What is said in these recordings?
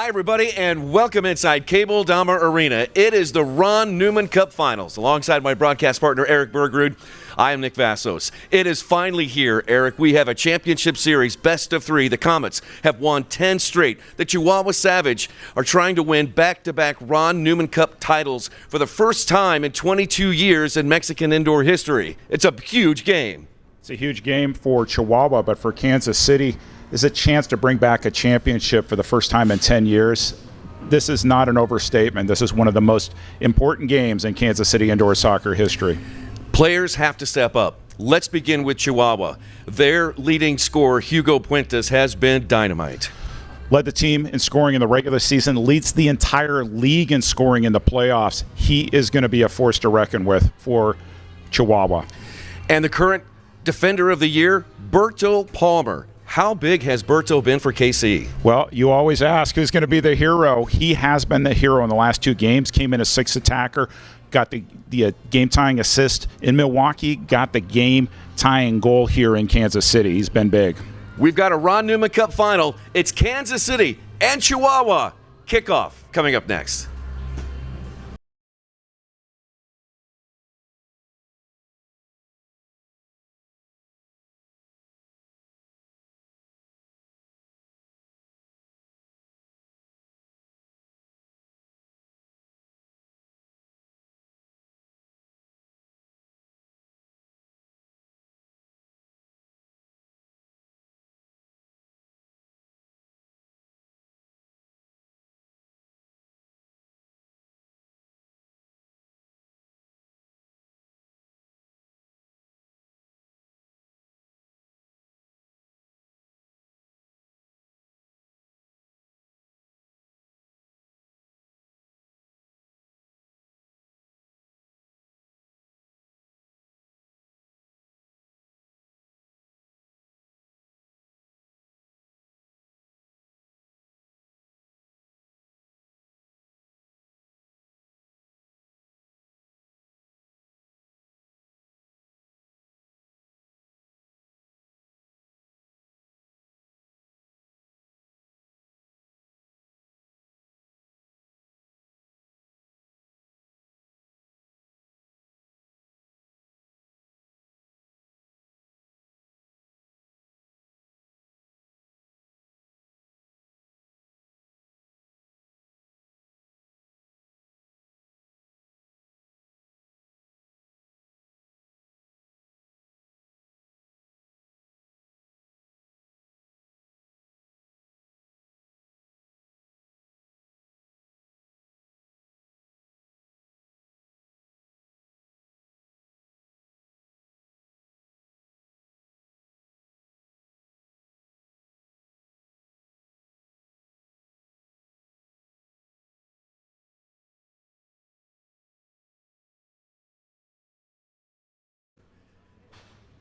everybody, and welcome inside Cable Dahmer Arena. It is the Ron Newman Cup Finals. Alongside my broadcast partner, Eric Bergrud, I am Nick Vassos. It is finally here, Eric. We have a championship series, best of three. The Comets have won 10 straight. The Chihuahua Savage are trying to win back-to-back Ron Newman Cup titles for the first time in 22 years in Mexican indoor history. It's a huge game. It's a huge game for Chihuahua, but for Kansas City, is a chance to bring back a championship for the first time in 10 years. This is not an overstatement. This is one of the most important games in Kansas City indoor soccer history. Players have to step up. Let's begin with Chihuahua. Their leading scorer, Hugo Puentes, has been dynamite. Led the team in scoring in the regular season, leads the entire league in scoring in the playoffs. He is going to be a force to reckon with for Chihuahua. And the current defender of the year, Berto Palmer. How big has Berto been for KC? Well, you always ask who's going to be the hero. He has been the hero in the last two games. Came in as sixth attacker, got the game-tying assist in Milwaukee, got the game-tying goal here in Kansas City. He's been big. We've got a Ron Newman Cup final. It's Kansas City and Chihuahua. Kickoff coming up next.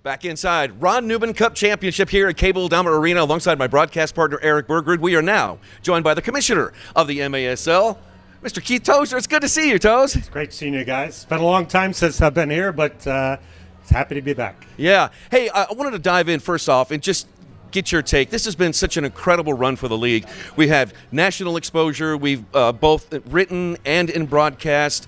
Back inside Ron Newman Cup Championship here at Cable Dahmer Arena alongside my broadcast partner Eric Bergrud. We are now joined by the commissioner of the MASL, Mr. Keith Tozer. It's good to see you, Toz. It's great seeing you guys. It's been a long time since I've been here, but it's happy to be back. Yeah. Hey, I wanted to dive in first off and just get your take. This has been such an incredible run for the league. We have national exposure. We've both written and in broadcast.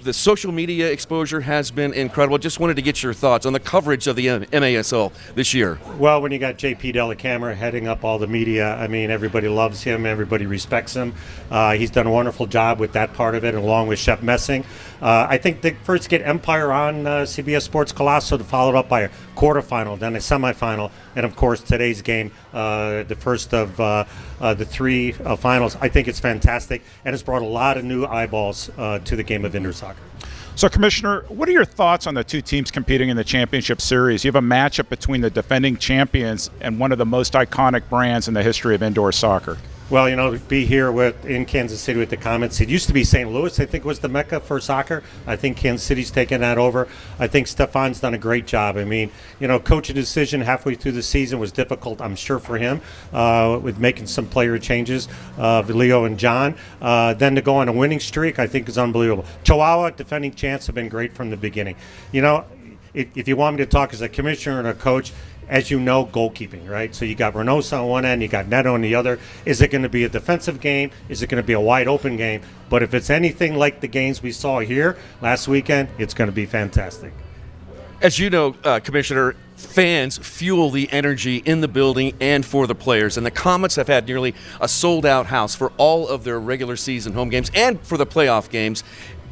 The social media exposure has been incredible. Just wanted to get your thoughts on the coverage of the MASL this year. Well, when you got JP Dellacamera heading up all the media, I mean, everybody loves him. Everybody respects him. He's done a wonderful job with that part of it, along with Shep Messing. I think they first get Empire on CBS Sports Colosso, followed up by a quarterfinal, then a semifinal, and, of course, today's game, the first of the three finals. I think it's fantastic, and it's brought a lot of new eyeballs to the game of indoor soccer. So, Commissioner, what are your thoughts on the two teams competing in the championship series? You have a matchup between the defending champions and one of the most iconic brands in the history of indoor soccer. Well, you know, be here in Kansas City with the Comets. It used to be St. Louis, I think, was the mecca for soccer. I think Kansas City's taken that over. I think Stefan's done a great job. I mean, you know, coaching decision halfway through the season was difficult, I'm sure, for him, with making some player changes, Leo and John. Then to go on a winning streak, I think, is unbelievable. Chihuahua, defending champs, have been great from the beginning. You know, if you want me to talk as a commissioner and a coach, as you know, goalkeeping, right? So you got Reynosa on one end, you got Neto on the other. Is it going to be a defensive game? Is it going to be a wide open game? But if it's anything like the games we saw here last weekend, it's going to be fantastic. As you know, Commissioner, fans fuel the energy in the building and for the players. And the Comets have had nearly a sold-out house for all of their regular season home games and for the playoff games.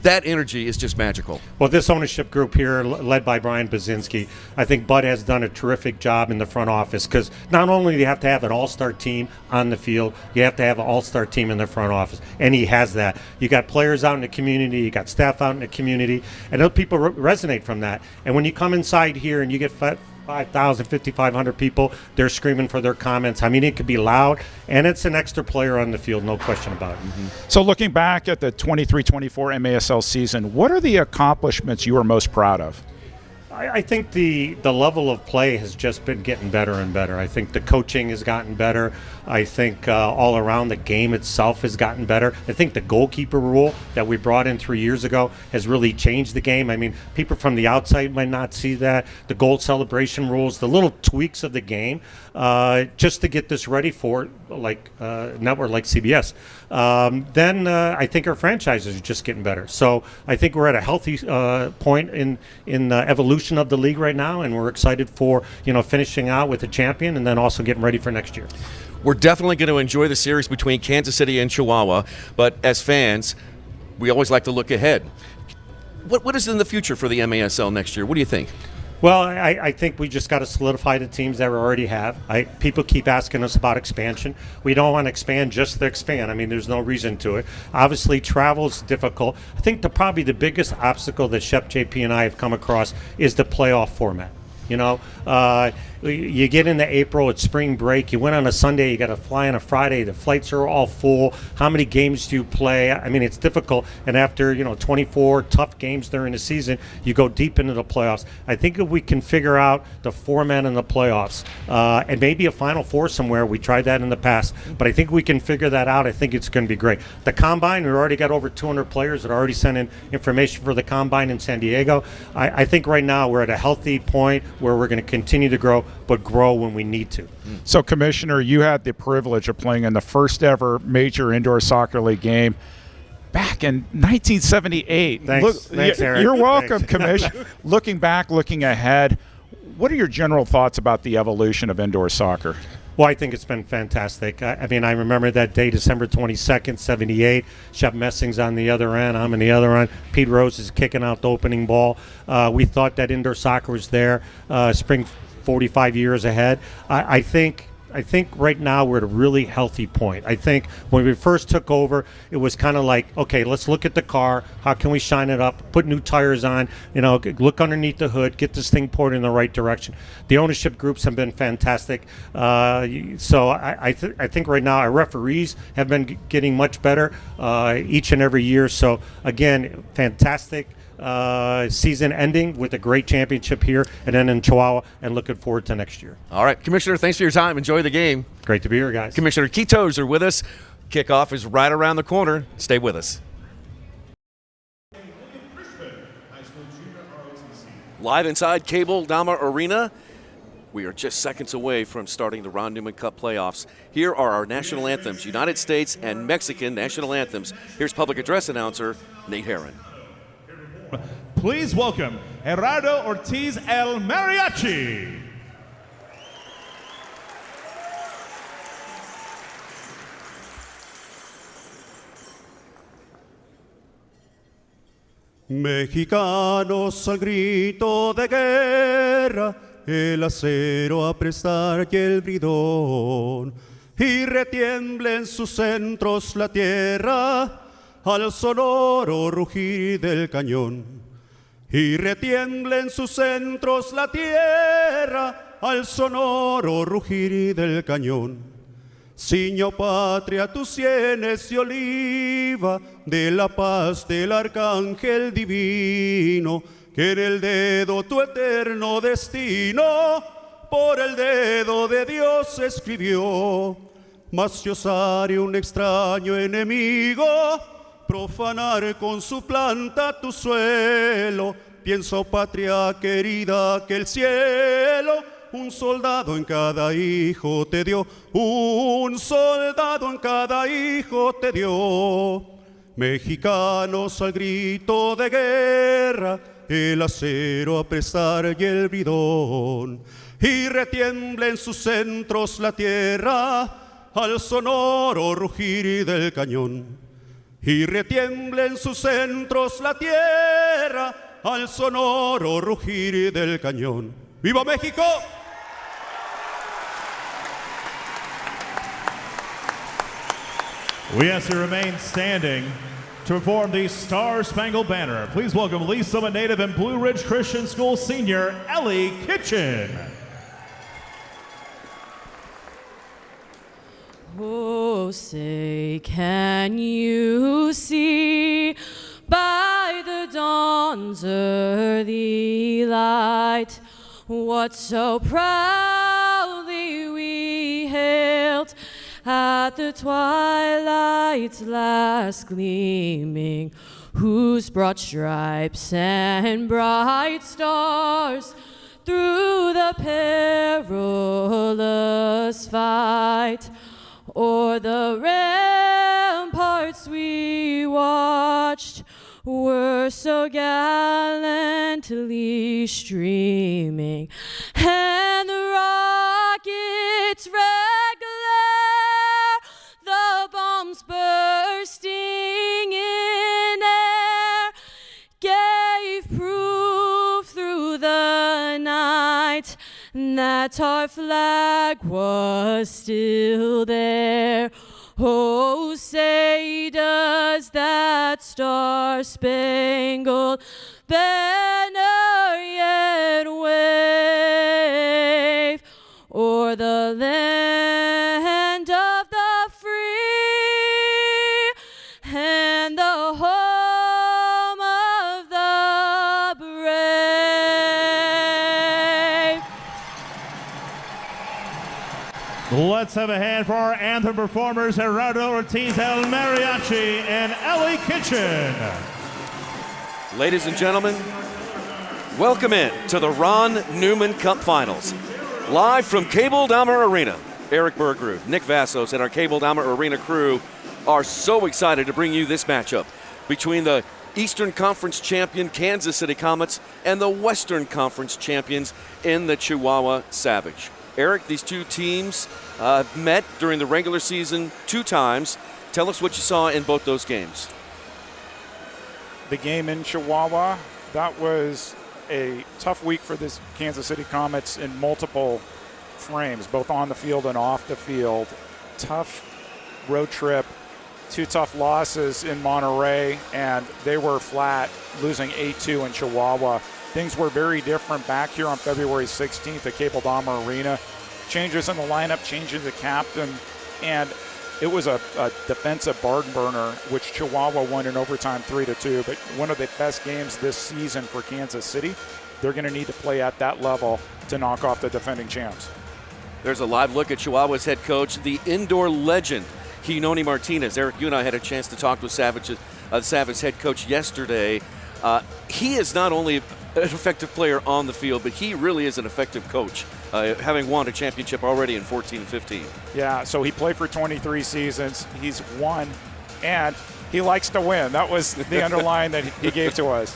That energy is just magical. Well, this ownership group here, led by Brian Baczynski, I think Bud has done a terrific job in the front office, because not only do you have to have an all-star team on the field, you have to have an all-star team in the front office, and he has that. You got players out in the community, you got staff out in the community, and those people resonate from that. And when you come inside here and you get 5,000, 5,500 people, they're screaming for their comments. I mean, it could be loud, and it's an extra player on the field, no question about it. So looking back at the 23-24 MASL season, what are the accomplishments you are most proud of? I think the level of play has just been getting better and better. I think the coaching has gotten better. I think all around the game itself has gotten better. I think the goalkeeper rule that we brought in 3 years ago has really changed the game. I mean, people from the outside might not see that. The goal celebration rules, the little tweaks of the game, just to get this ready for like network like CBS. Then I think our franchises are just getting better. So I think we're at a healthy point in the evolution of the league right now, and we're excited for finishing out with a champion and then also getting ready for next year. We're definitely going to enjoy the series between Kansas City and Chihuahua, but as fans, we always like to look ahead. What is in the future for the MASL next year? What do you think? Well, I think we just got to solidify the teams that we already have. People keep asking us about expansion. We don't want to expand just to expand. I mean, there's no reason to it. Obviously, travel's difficult. I think probably the biggest obstacle that Shep, JP, and I have come across is the playoff format. You get into April, it's spring break, you went on a Sunday, you got to fly on a Friday, the flights are all full. How many games do you play? I mean, it's difficult. And after 24 tough games during the season, you go deep into the playoffs. I think if we can figure out the format in the playoffs and maybe a Final Four somewhere, we tried that in the past, but I think we can figure that out. I think it's going to be great. The Combine, we already got over 200 players that already sent in information for the Combine in San Diego. I think right now we're at a healthy point where we're going to continue to grow, but grow when we need to. So, Commissioner, you had the privilege of playing in the first ever major indoor soccer league game back in 1978. Thanks, Eric. You're welcome, Thanks. Commissioner. Looking back, looking ahead, what are your general thoughts about the evolution of indoor soccer? Well, I think it's been fantastic. I mean, I remember that day, December 22nd, 78. Shep Messing's on the other end. I'm on the other end. Pete Rose is kicking out the opening ball. We thought that indoor soccer was there. Spring 45 years ahead. I think right now we're at a really healthy point. I think when we first took over, it was kind of like, okay, let's look at the car. How can we shine it up? Put new tires on. Look underneath the hood. Get this thing poured in the right direction. The ownership groups have been fantastic. So I think right now our referees have been getting much better each and every year. So again, fantastic. Season ending with a great championship here and then in Chihuahua, and looking forward to next year. All right, Commissioner, thanks for your time. Enjoy the game. Great to be here, guys. Commissioner Quitos are with us. Kickoff is right around the corner. Stay with us. Live inside Cable Dama Arena. We are just seconds away from starting the Ron Newman Cup playoffs. Here are our national anthems, United States and Mexican national anthems. Here's public address announcer Nate Herron. Please welcome Gerardo Ortiz El Mariachi. Mexicanos al grito de guerra, el acero a prestar y el bridón, y retiembla en sus centros la tierra, al sonoro rugir del cañón, y retiembla en sus centros la tierra, al sonoro rugir del cañón. Ciño patria tus sienes de oliva, de la paz del arcángel divino, que en el dedo tu eterno destino, por el dedo de Dios escribió. Mas si osare un extraño enemigo profanar con su planta tu suelo, pienso, patria querida, que el cielo un soldado en cada hijo te dio, un soldado en cada hijo te dio. Mexicanos al grito de guerra, el acero a prestar y el bridón, y retiembla en sus centros la tierra al sonoro rugir del cañón. Y retiembla en sus centros la tierra al sonoro rugir del cañón. ¡Viva México! We ask you to remain standing to perform the Star-Spangled Banner. Please welcome Lee Summit native and Blue Ridge Christian School senior, Ellie Kitchen. Oh, say, can you see by the dawn's early light what so proudly we hailed at the twilight's last gleaming, whose broad stripes and bright stars through the perilous fight o'er the ramparts we watched were so gallantly streaming, and the rockets' red glare, the bombs bursting in air, gave proof through the night that our flag was still there. Oh, say does that star-spangled banner yet wave o'er the land of the free and the home of the brave? Let's have a hand for our anthem performers, Gerardo Ortiz El Mariachi and Ellie Kitchen. Ladies and gentlemen, welcome in to the Ron Newman Cup Finals. Live from Cable Dahmer Arena, Eric Bergrud, Nick Vassos, and our Cable Dahmer Arena crew are so excited to bring you this matchup between the Eastern Conference champion Kansas City Comets and the Western Conference champions in the Chihuahua Savage. Eric, these two teams met during the regular season 2 times. Tell us what you saw in both those games. The game in Chihuahua, that was a tough week for this Kansas City Comets in multiple frames, both on the field and off the field. Tough road trip, 2 tough losses in Monterey, and they were flat, losing 8-2 in Chihuahua. Things were very different back here on February 16th at Cable Dahmer Arena. Changes in the lineup, changes the captain, and it was a defensive barn burner, which Chihuahua won in overtime 3-2, but one of the best games this season for Kansas City. They're going to need to play at that level to knock off the defending champs. There's a live look at Chihuahua's head coach, the indoor legend, Hinoni Martinez. Eric, you and I had a chance to talk with Savage head coach yesterday. He is not only an effective player on the field, but he really is an effective coach, having won a championship already in 14 and 15. Yeah, so he played for 23 seasons. He's won, and he likes to win. That was the underline that he gave to us.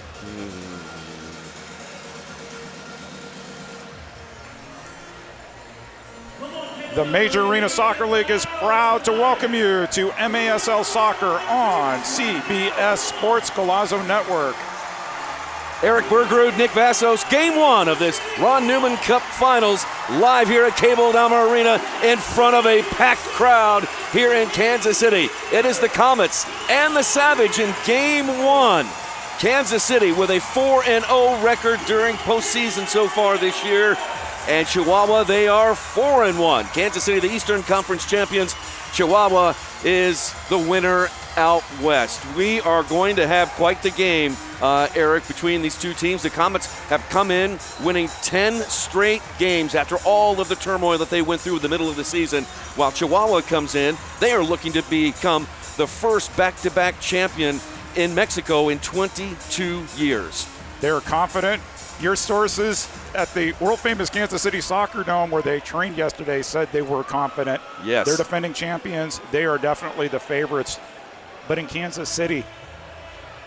The Major Arena Soccer League is proud to welcome you to MASL Soccer on CBS Sports Golazo Network. Eric Bergrud, Nick Vassos, Game 1 of this Ron Newman Cup Finals, live here at Cable Dahmer Arena in front of a packed crowd here in Kansas City. It is the Comets and the Savage in Game 1. Kansas City with a 4-0 record during postseason so far this year. And Chihuahua, they are 4-1. Kansas City, the Eastern Conference champions. Chihuahua is the winner out west. We are going to have quite the game, Eric, between these two teams. The Comets have come in winning 10 straight games after all of the turmoil that they went through in the middle of the season. While Chihuahua comes in, they are looking to become the first back-to-back champion in Mexico in 22 years. They're confident. Your sources at the world-famous Kansas City Soccer Dome where they trained yesterday said they were confident. Yes. They're defending champions. They are definitely the favorites. But in Kansas City,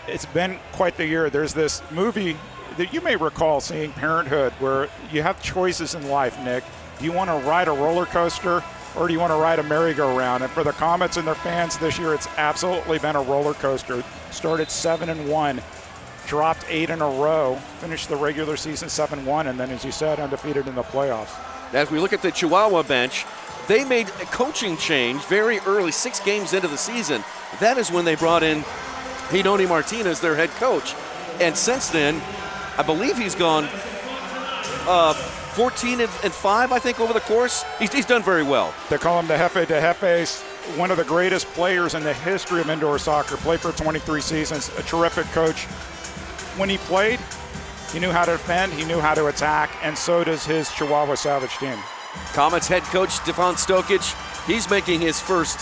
it's been quite the year. There's this movie that you may recall seeing, Parenthood, where you have choices in life, Nick. Do you want to ride a roller coaster or do you want to ride a merry-go-round? And for the Comets and their fans this year, it's absolutely been a roller coaster. Started 7-1, dropped 8 in a row, finished the regular season 7-1, and then, as you said, undefeated in the playoffs. As we look at the Chihuahua bench, they made a coaching change very early, 6 games into the season. That is when they brought in Hidoni Martinez, their head coach. And since then, I believe he's gone 14-5, I think, over the course. He's done very well. They call him the Jefe de Jefes, one of the greatest players in the history of indoor soccer. Played for 23 seasons, a terrific coach. When he played, he knew how to defend, he knew how to attack, and so does his Chihuahua Savage team. Comets head coach Stefan Stokic, he's making his first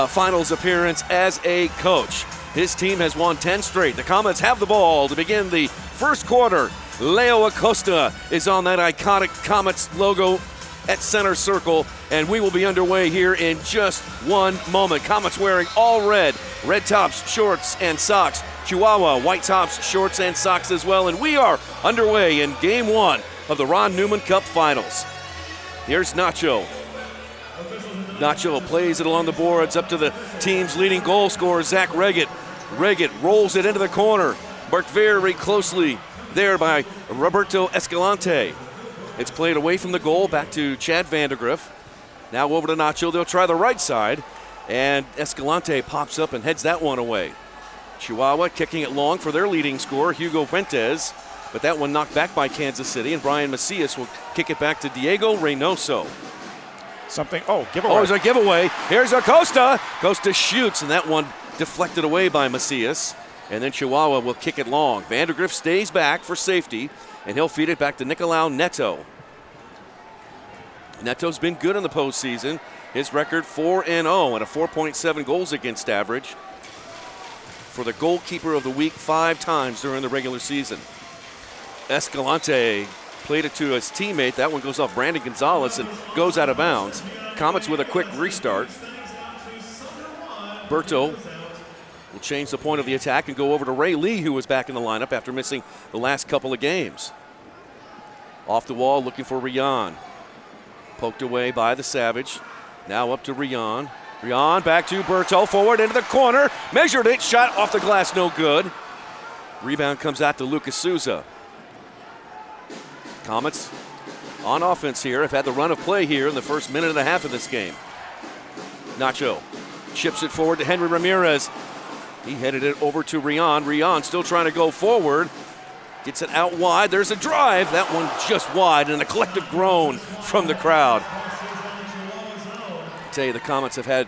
finals appearance as a coach. His team has won 10 straight. The Comets have the ball to begin the first quarter. Leo Acosta is on that iconic Comets logo at center circle, and we will be underway here in just one moment. Comets wearing all red tops, shorts, and socks. Chihuahua, white tops, shorts, and socks as well, and we are underway in Game 1 of the Ron Newman Cup Finals. Here's Nacho. Nacho plays it along the boards up to the team's leading goal scorer, Zach Reggett. Reggett rolls it into the corner, marked very closely there by Roberto Escalante. It's played away from the goal, back to Chad Vandergriff. Now over to Nacho. They'll try the right side, and Escalante pops up and heads that one away. Chihuahua kicking it long for their leading scorer, Hugo Fuentes, but that one knocked back by Kansas City, and Brian Macias will kick it back to Diego Reynoso. Giveaway. Oh, it's a giveaway. Here's Acosta. Acosta shoots, and that one deflected away by Macias. And then Chihuahua will kick it long. Vandergriff stays back for safety, and he'll feed it back to Nicolau Neto. Neto's been good in the postseason. His record 4-0 and a 4.7 goals against average. For the goalkeeper of the week 5 times during the regular season. Escalante played it to his teammate. That one goes off Brandon Gonzalez and goes out of bounds. Comets with a quick restart. Berto will change the point of the attack and go over to Ray Lee, who was back in the lineup after missing the last couple of games. Off the wall, looking for Rian. Poked away by the Savage. Now up to Rian. Rian back to Berto, forward into the corner. Measured it, shot off the glass, no good. Rebound comes out to Lucas Souza. Comets on offense here have had the run of play here in the first minute and a half of this game. Nacho chips it forward to Henry Ramirez. He headed it over to Rian. Rian still trying to go forward. Gets it out wide. There's a drive. That one just wide, and a collective groan from the crowd. I tell you, the Comets have had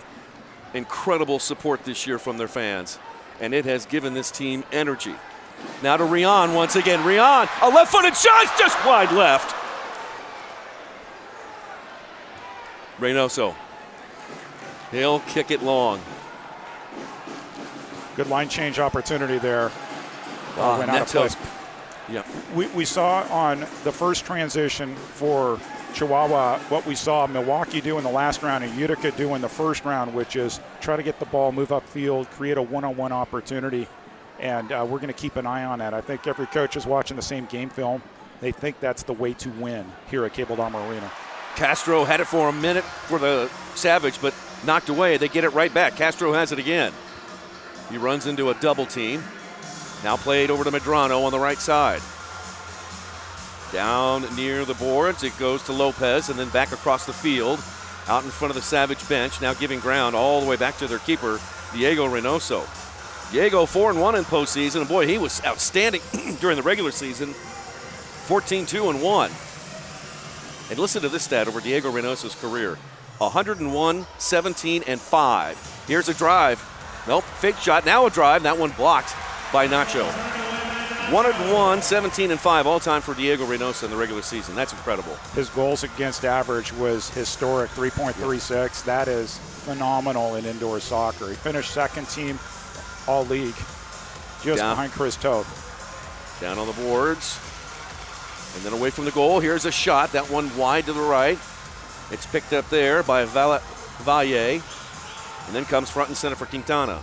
incredible support this year from their fans, and it has given this team energy. Now to Rian once again. Rian, a left-footed shot, just wide left. Reynoso. He'll kick it long. Good line change opportunity there. Went out of place. Yep. We saw on the first transition for Chihuahua what we saw Milwaukee do in the last round and Utica do in the first round, which is try to get the ball, move upfield, create a one-on-one opportunity. And we're going to keep an eye on that. I think every coach is watching the same game film. They think that's the way to win here at Cable Dahmer Arena. Castro had it for a minute for the Savage, but knocked away. They get it right back. Castro has it again. He runs into a double team. Now played over to Medrano on the right side. Down near the boards, it goes to Lopez, and then back across the field, out in front of the Savage bench, now giving ground all the way back to their keeper, Diego Reynoso. Diego 4-1 in postseason, and boy, he was outstanding during the regular season. 14-2-1. And listen to this stat over Diego Reynoso's career. 101, 17-5. Here's a drive. Nope, fake shot, now a drive. That one blocked by Nacho. 101, 17-5 all time for Diego Reynoso in the regular season. That's incredible. His goals against average was historic, 3.36. That is phenomenal in indoor soccer. He finished second team all league, just behind Chris Toth. Down on the boards. And then away from the goal, here's a shot. That one wide to the right. It's picked up there by Valle. And then comes front and center for Quintana.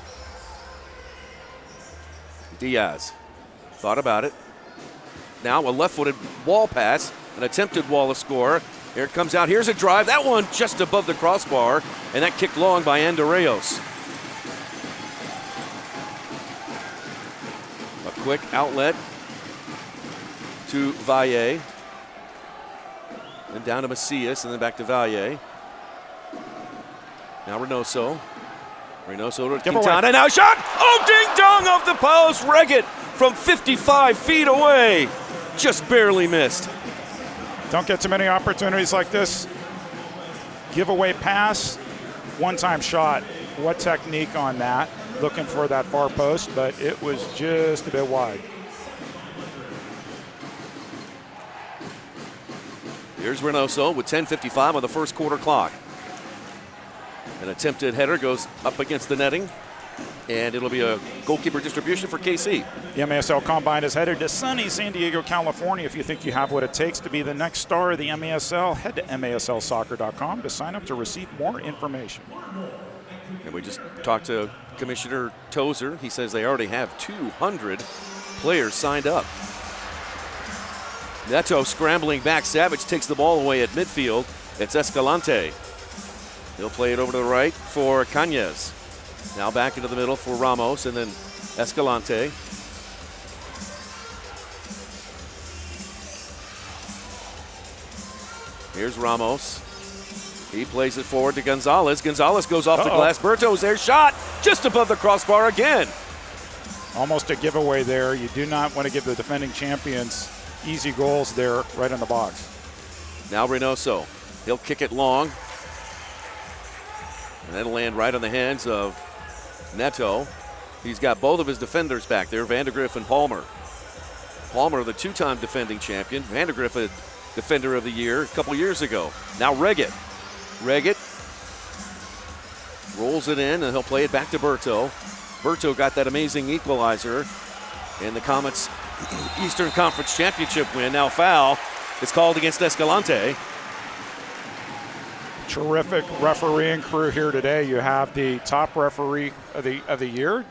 Diaz thought about it. Now a left-footed wall pass, an attempted wall of score. Here it comes out. Here's a drive. That one just above the crossbar, and that kicked long by Andorreos. A quick outlet to Valle. Then down to Macias, and then back to Valle. Now Reynoso. Reynoso to Quintana. Now shot! Oh, ding-dong off the post. Reggett from 55 feet away. Just barely missed. Don't get too many opportunities like this. Giveaway pass, one-time shot. What technique on that? Looking for that far post, but it was just a bit wide. Here's Reynoso with 10:55 on the first quarter clock. An attempted header goes up against the netting, and it'll be a goalkeeper distribution for KC. The MASL Combine is headed to sunny San Diego, California. If you think you have what it takes to be the next star of the MASL, head to maslsoccer.com to sign up to receive more information. And we just talked to Commissioner Tozer. He says they already have 200 players signed up. Neto scrambling back. Savage takes the ball away at midfield. It's Escalante. He'll play it over to the right for Cañas. Now back into the middle for Ramos, and then Escalante. Here's Ramos. He plays it forward to Gonzalez. Gonzalez goes off the glass. Berto's there. Shot just above the crossbar again. Almost a giveaway there. You do not want to give the defending champions easy goals there right in the box. Now Reynoso. He'll kick it long. And that'll land right on the hands of Neto. He's got both of his defenders back there, Vandegrift and Palmer. Palmer, the two-time defending champion. Vandegrift, a defender of the year a couple years ago. Now Reggett. Reggett rolls it in, and he'll play it back to Berto. Berto got that amazing equalizer in the Comets Eastern Conference Championship win. Now foul is called against Escalante. Terrific refereeing crew here today. You have the top referee of the year,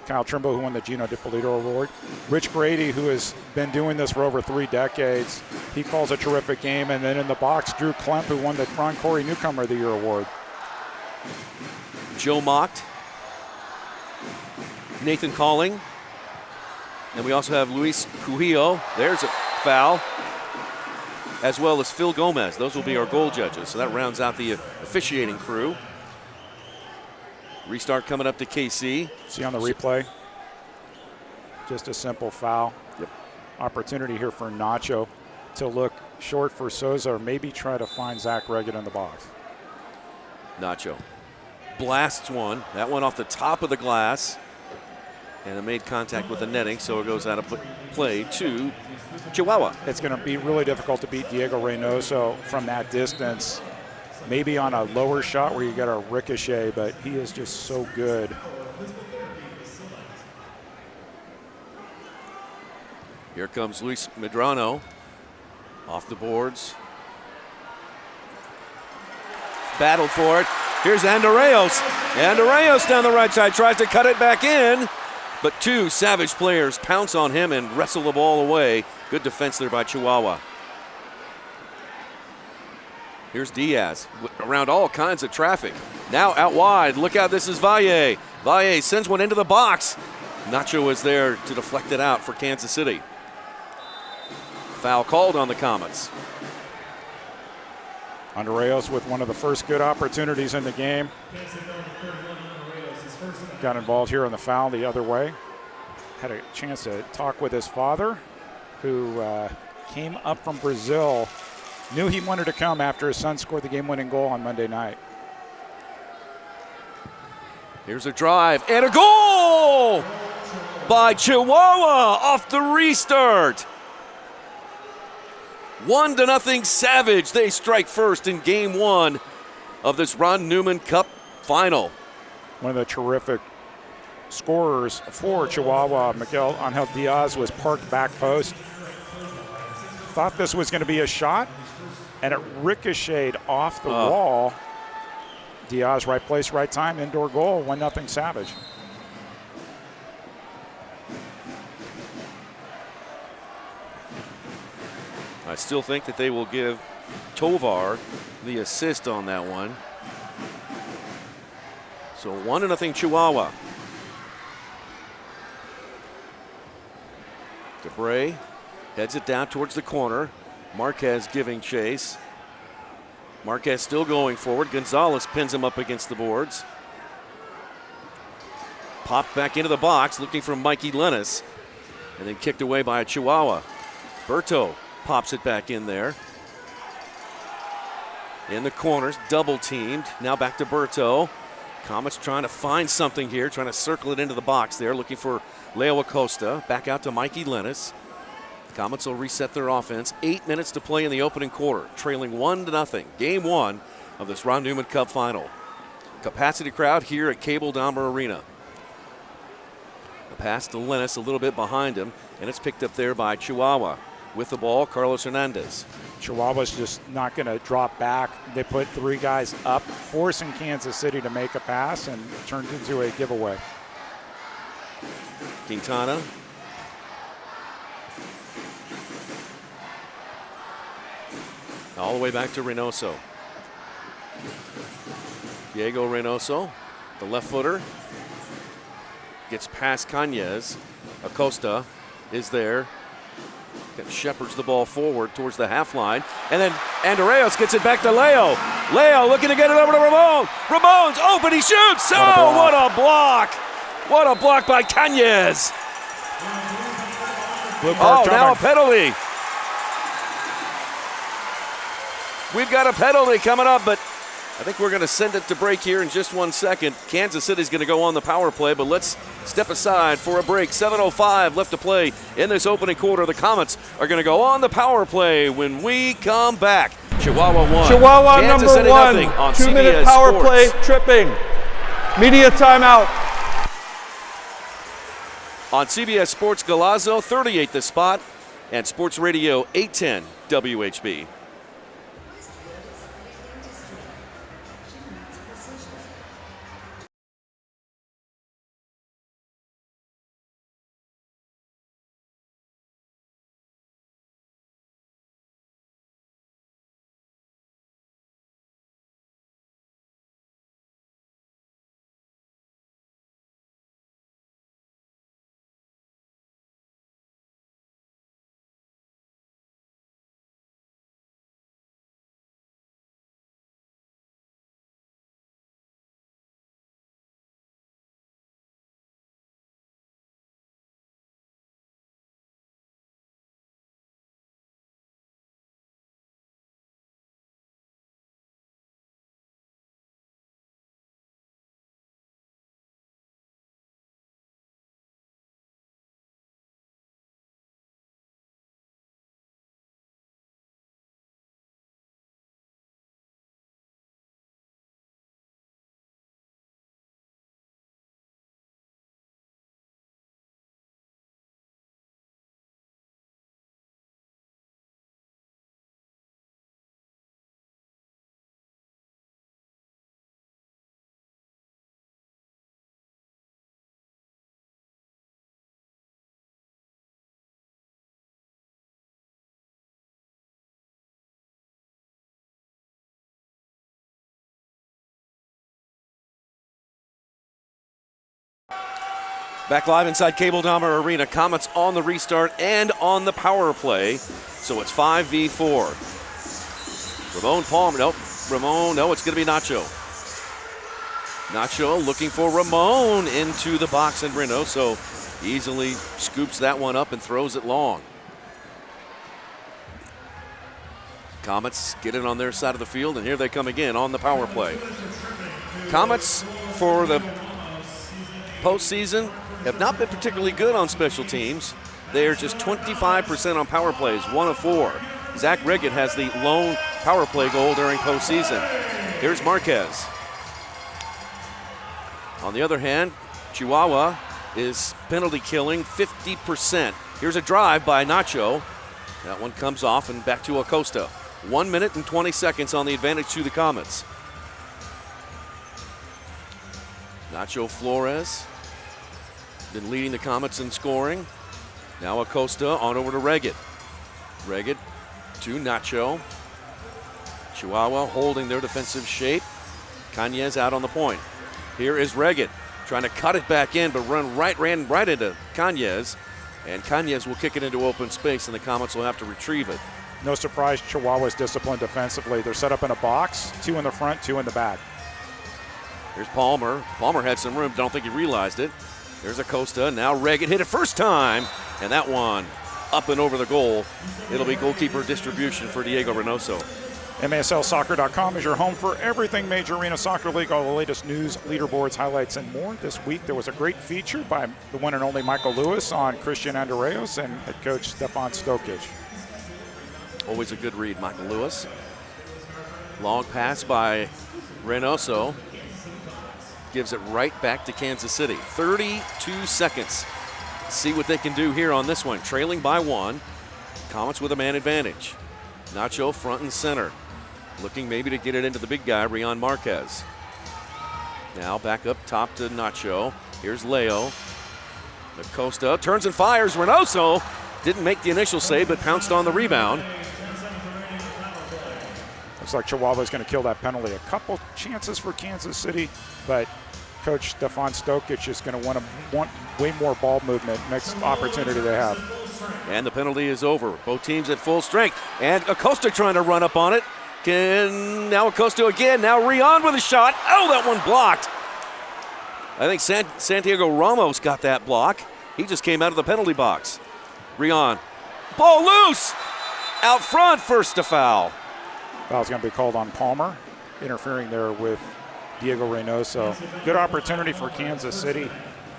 Kyle Trimble, who won the Gino DiPolito Award. Rich Grady, who has been doing this for over 3 decades. He calls a terrific game. And then in the box, Drew Klemp, who won the Ron Corey Newcomer of the Year Award. Joe Mocht. Nathan Calling. And we also have Luis Cujillo. There's a foul. As well as Phil Gomez. Those will be our goal judges. So that rounds out the officiating crew. Restart coming up to KC. See on the replay, just a simple foul. Yep. Opportunity here for Nacho to look short for Souza, or maybe try to find Zach Reggett in the box. Nacho blasts one. That one off the top of the glass. And it made contact with the netting, so it goes out of play to Chihuahua. It's going to be really difficult to beat Diego Reynoso from that distance. Maybe on a lower shot where you get a ricochet, but he is just so good. Here comes Luis Medrano off the boards. Battled for it. Here's Andorreos. Andorreos down the right side, tries to cut it back in. But 2 Savage players pounce on him and wrestle the ball away. Good defense there by Chihuahua. Here's Diaz around all kinds of traffic. Now out wide. Look out, this is Valle. Valle sends one into the box. Nacho is there to deflect it out for Kansas City. Foul called on the Comets. Andorreos with one of the first good opportunities in the game. Got involved here on the foul the other way. Had a chance to talk with his father, who came up from Brazil. Knew he wanted to come after his son scored the game-winning goal on Monday night. Here's a drive and a goal by Chihuahua off the restart. 1-0 Savage. They strike first in game 1 of this Ron Newman Cup final. One of the terrific scorers for Chihuahua, Miguel Angel Diaz, was parked back post. thought this was going to be a shot, and it ricocheted off the wall. Diaz, right place, right time, indoor goal, 1-0 Savage. I still think that they will give Tovar the assist on that one. So 1-0 Chihuahua. DeBray heads it down towards the corner. Marquez giving chase. Marquez still going forward. Gonzalez pins him up against the boards. Popped back into the box looking for Mikey Lennis. And then kicked away by a Chihuahua. Berto pops it back in there. In the corners, double teamed. Now back to Berto. Comets trying to find something here, trying to circle it into the box there, looking for Leo Acosta. Back out to Mikey Lennis. Comets will reset their offense. 8 minutes to play in the opening quarter, trailing 1-0. Game 1 of this Ron Newman Cup final. Capacity crowd here at Cable Dahmer Arena. A pass to Lennis a little bit behind him, and it's picked up there by Chihuahua. With the ball, Carlos Hernandez. Chihuahua's just not going to drop back. They put 3 guys up, forcing Kansas City to make a pass, and it turned into a giveaway. Quintana. All the way back to Reynoso. Diego Reynoso, the left footer, gets past Cañez. Acosta is there. Shepherds the ball forward towards the half line. And then Andreas gets it back to Leo. Leo looking to get it over to Ramon. Ramon's open, he shoots. Oh, what a block. What a block by Cañez. Oh, now a penalty. We've got a penalty coming up, but I think we're going to send it to break here in just 1 second. Kansas City's going to go on the power play, but let's step aside for a break. 7:05 left to play in this opening quarter. The Comets are going to go on the power play when we come back. Chihuahua 1. Chihuahua Kansas City number 1. On 2-minute CBS power Sports. play tripping. Media timeout. On CBS Sports Galazzo, 38 the spot, and Sports Radio 810 WHB. Back live inside Cable Dahmer Arena. Comets on the restart and on the power play. So it's 5v4. Ramon Palmer. Nope. Ramon. No, it's going to be Nacho. Nacho looking for Ramon into the box, and Reynoso easily scoops that one up and throws it long. Comets get it on their side of the field, and here they come again on the power play. Comets, for the postseason, have not been particularly good on special teams. They are just 25% on power plays, 1 of 4. Zach Riggett has the lone power play goal during postseason. Here's Marquez. On the other hand, Chihuahua is penalty killing 50%. Here's a drive by Nacho. That one comes off and back to Acosta. 1 minute and 20 seconds on the advantage to the Comets. Nacho Flores been leading the Comets in scoring. Now Acosta on over to Reggett. Reggett to Nacho. Chihuahua holding their defensive shape. Cañez out on the point. Here is Reggett trying to cut it back in, but ran right into Cañez. And Cañez will kick it into open space, and the Comets will have to retrieve it. No surprise, Chihuahua's disciplined defensively. They're set up in a box, 2 in the front, 2 in the back. Here's Palmer. Palmer had some room. Don't think he realized it. There's Acosta. Now Reggett hit it first time, and that one up and over the goal. It'll be goalkeeper distribution for Diego Reynoso. MASLsoccer.com is your home for everything Major Arena Soccer League, all the latest news, leaderboards, highlights, and more. This week there was a great feature by the one and only Michael Lewis on Christian Andreos and head coach Stefan Stokic. Always a good read, Michael Lewis. Long pass by Reynoso. Gives it right back to Kansas City. 32 seconds. See what they can do here on this one. Trailing by 1. Comets with a man advantage. Nacho front and center. Looking maybe to get it into the big guy, Rion Marquez. Now back up top to Nacho. Here's Leo. Acosta turns and fires. Reynoso didn't make the initial save, but pounced on the rebound. Looks like Chihuahua's going to kill that penalty. A couple chances for Kansas City, but Coach Stefan Stokic is going to want way more ball movement next opportunity they have. And the penalty is over. Both teams at full strength. And Acosta trying to run up on it. Now Acosta again. Now Rion with a shot. Oh, that one blocked. I think Santiago Ramos got that block. He just came out of the penalty box. Rion. Ball loose. Out front, first to foul. Foul's going to be called on Palmer, interfering there with Diego Reynoso. Good opportunity for Kansas City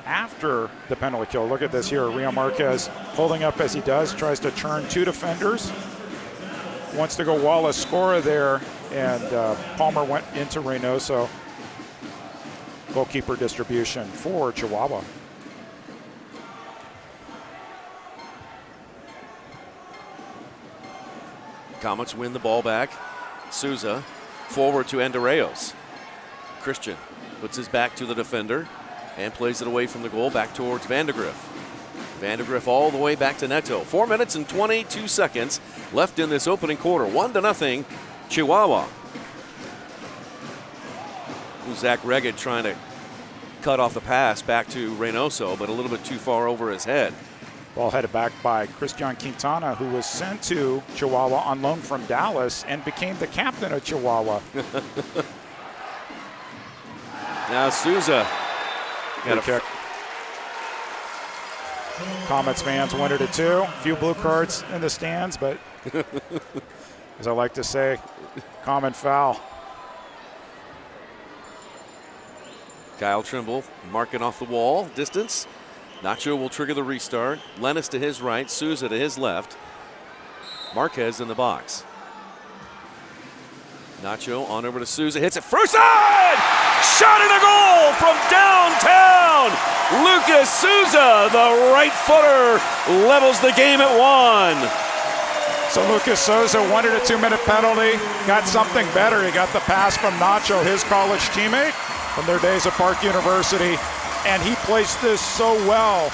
after the penalty kill. Look at this here. Rion Marquez holding up as he does, tries to turn 2 defenders. Wants to go Wallace scorer there, and Palmer went into Reynoso. Goalkeeper distribution for Chihuahua. Comets win the ball back. Souza forward to Andreos. Christian puts his back to the defender and plays it away from the goal back towards Vandegrift. Vandegrift all the way back to Neto. 4 minutes and 22 seconds left in this opening quarter. 1-0 Chihuahua. Zach Reggett trying to cut off the pass back to Reynoso, but a little bit too far over his head. Ball headed back by Christian Quintana, who was sent to Chihuahua on loan from Dallas and became the captain of Chihuahua. Now Souza. Got a kick. Comets fans wanted it too. A few blue cards in the stands, but as I like to say, common foul. Kyle Trimble marking off the wall, distance. Nacho will trigger the restart. Lennis to his right, Souza to his left. Marquez in the box. Nacho on over to Souza, hits it first side! Shot in a goal from downtown! Lucas Souza, the right footer, levels the game at 1. So Lucas Souza wanted a 2-minute penalty, got something better. He got the pass from Nacho, his college teammate from their days at Park University, and he placed this so well.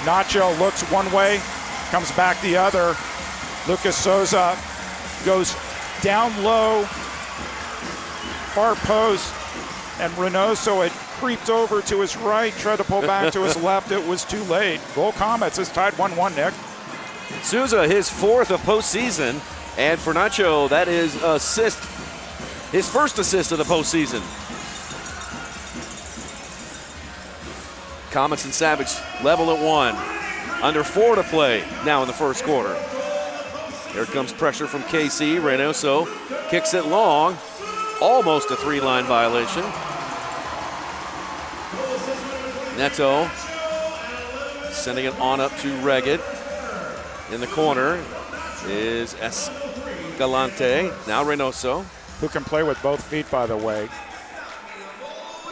Nacho looks one way, comes back the other. Lucas Souza goes down low, far post, and Reynoso had creeped over to his right, tried to pull back to his left. It was too late. Goal Comets is tied 1-1, Nick. Souza, his 4th of postseason, and for Nacho, that is his first assist of the postseason. Comets and Savage level at 1. Under 4 to play now in the first quarter. Here comes pressure from KC. Reynoso kicks it long. Almost a 3-line violation. Neto sending it on up to Reggett. In the corner is Escalante. Now Reynoso. Who can play with both feet, by the way.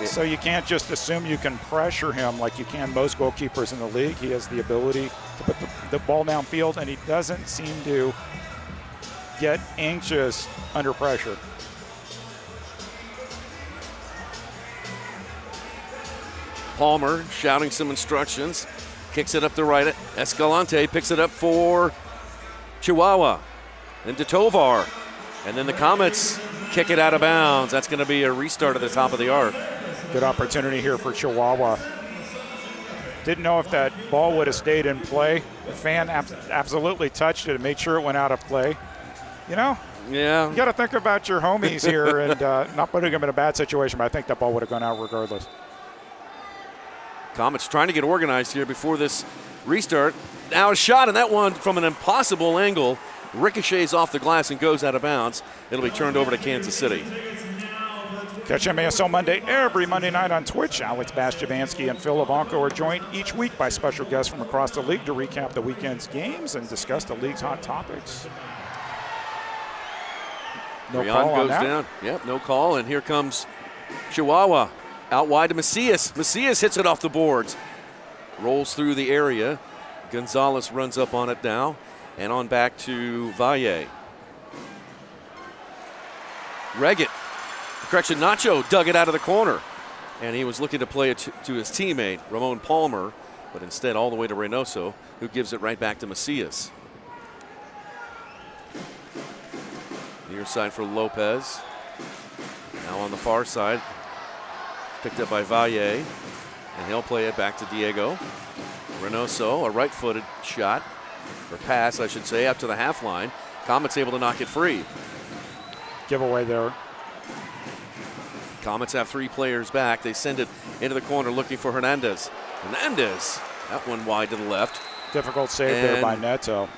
So you can't just assume you can pressure him like you can most goalkeepers in the league. He has the ability to put the ball downfield, and he doesn't seem to get anxious under pressure. Palmer shouting some instructions. Kicks it up the right. Escalante picks it up for Chihuahua. Then to Tovar. And then the Comets kick it out of bounds. That's going to be a restart at the top of the arc. Good opportunity here for Chihuahua. Didn't know if that ball would have stayed in play. The fan absolutely touched it and made sure it went out of play. You know, yeah, you got to think about your homies here and not putting them in a bad situation, but I think that ball would have gone out regardless. Comets trying to get organized here before this restart. Now a shot, and that one from an impossible angle ricochets off the glass and goes out of bounds. It'll be turned over to Kansas City. Catch MASL Monday every Monday night on Twitch. Alex Bastiavansky and Phil Ivanko are joined each week by special guests from across the league to recap the weekend's games and discuss the league's hot topics. No call on that. Down. Yep, no call, and here comes Chihuahua. Out wide to Macias. Macias hits it off the boards. Rolls through the area. Gonzalez runs up on it now. And on back to Valle. Nacho dug it out of the corner. And he was looking to play it to his teammate, Ramon Palmer. But instead all the way to Reynoso, who gives it right back to Macias. Near side for Lopez. Now on the far side. Picked up by Valle, and he'll play it back to Diego. Reynoso, a right-footed shot, or pass, I should say, up to the half line. Comets able to knock it free. Giveaway there. Comets have 3 players back. They send it into the corner looking for Hernandez. Hernandez, that one wide to the left. Difficult save there by Neto.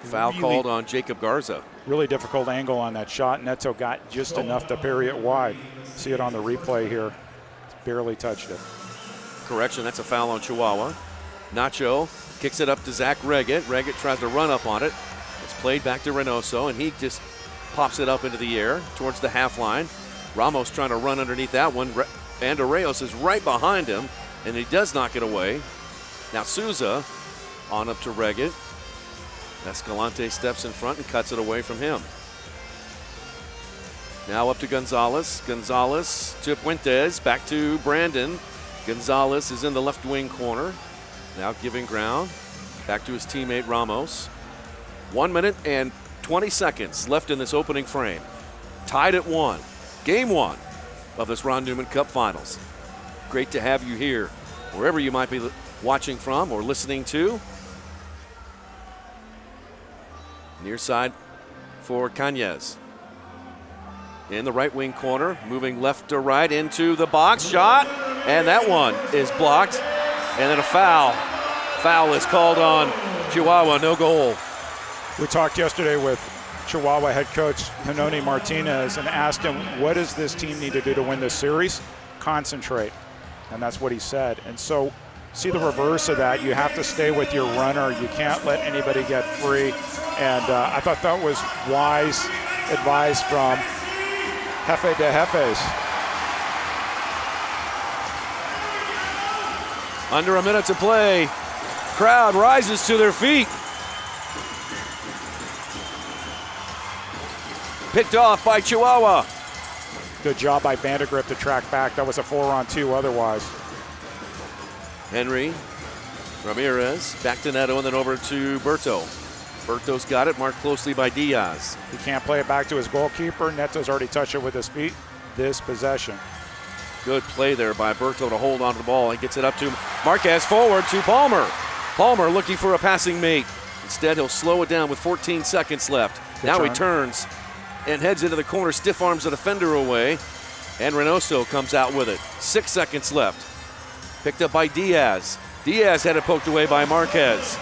Foul called on Jacob Garza. Really difficult angle on that shot. Neto got just enough to parry it wide. See it on the replay here. Barely touched it. Correction, that's a foul on Chihuahua. Nacho kicks it up to Zach Reggett. Reggett tries to run up on it. It's played back to Reynoso, and he just pops it up into the air towards the half line. Ramos trying to run underneath that one. Andorreos is right behind him, and he does knock it away. Now Souza on up to Reggett. Escalante steps in front and cuts it away from him. Now up to Gonzalez. Gonzalez to Puentes. Back to Brandon. Gonzalez is in the left wing corner. Now giving ground. Back to his teammate Ramos. 1 minute and 20 seconds left in this opening frame. Tied at 1. Game 1 of this Ron Newman Cup Finals. Great to have you here, wherever you might be watching from or listening to. Near side for Cañez. In the right wing corner, moving left to right into the box. Shot, and that one is blocked. And then a foul. Foul is called on Chihuahua, no goal. We talked yesterday with Chihuahua head coach Hanoni Martinez and asked him, what does this team need to do to win this series? Concentrate. And that's what he said. And so see the reverse of that. You have to stay with your runner. You can't let anybody get free. And I thought that was wise advice from Jefe de Jefes. Under a minute to play. Crowd rises to their feet. Picked off by Chihuahua. Good job by Vandegrip to track back. That was a 4-on-2 otherwise. Henry, Ramirez, back to Neto, and then over to Berto. Berto's got it, marked closely by Diaz. He can't play it back to his goalkeeper. Neto's already touched it with his feet. This possession. Good play there by Berto to hold on to the ball. He gets it up to Marquez, forward to Palmer. Palmer looking for a passing mate. Instead, he'll slow it down with 14 seconds left. Now he turns and heads into the corner, stiff arms the defender away, and Reynoso comes out with it. 6 seconds left. Picked up by Diaz. Diaz had it poked away by Marquez.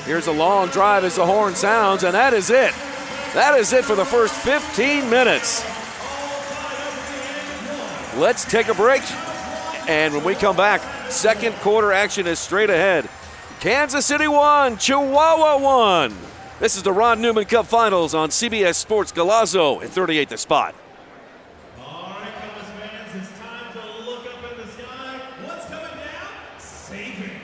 Here's a long drive as the horn sounds, and that is it. That is it for the first 15 minutes. Let's take a break, and when we come back, second quarter action is straight ahead. Kansas City 1, Chihuahua 1. This is the Ron Newman Cup Finals on CBS Sports Galazo and 38 The Spot. All right, Comets fans, it's time to look up in the sky. What's coming down? Save it.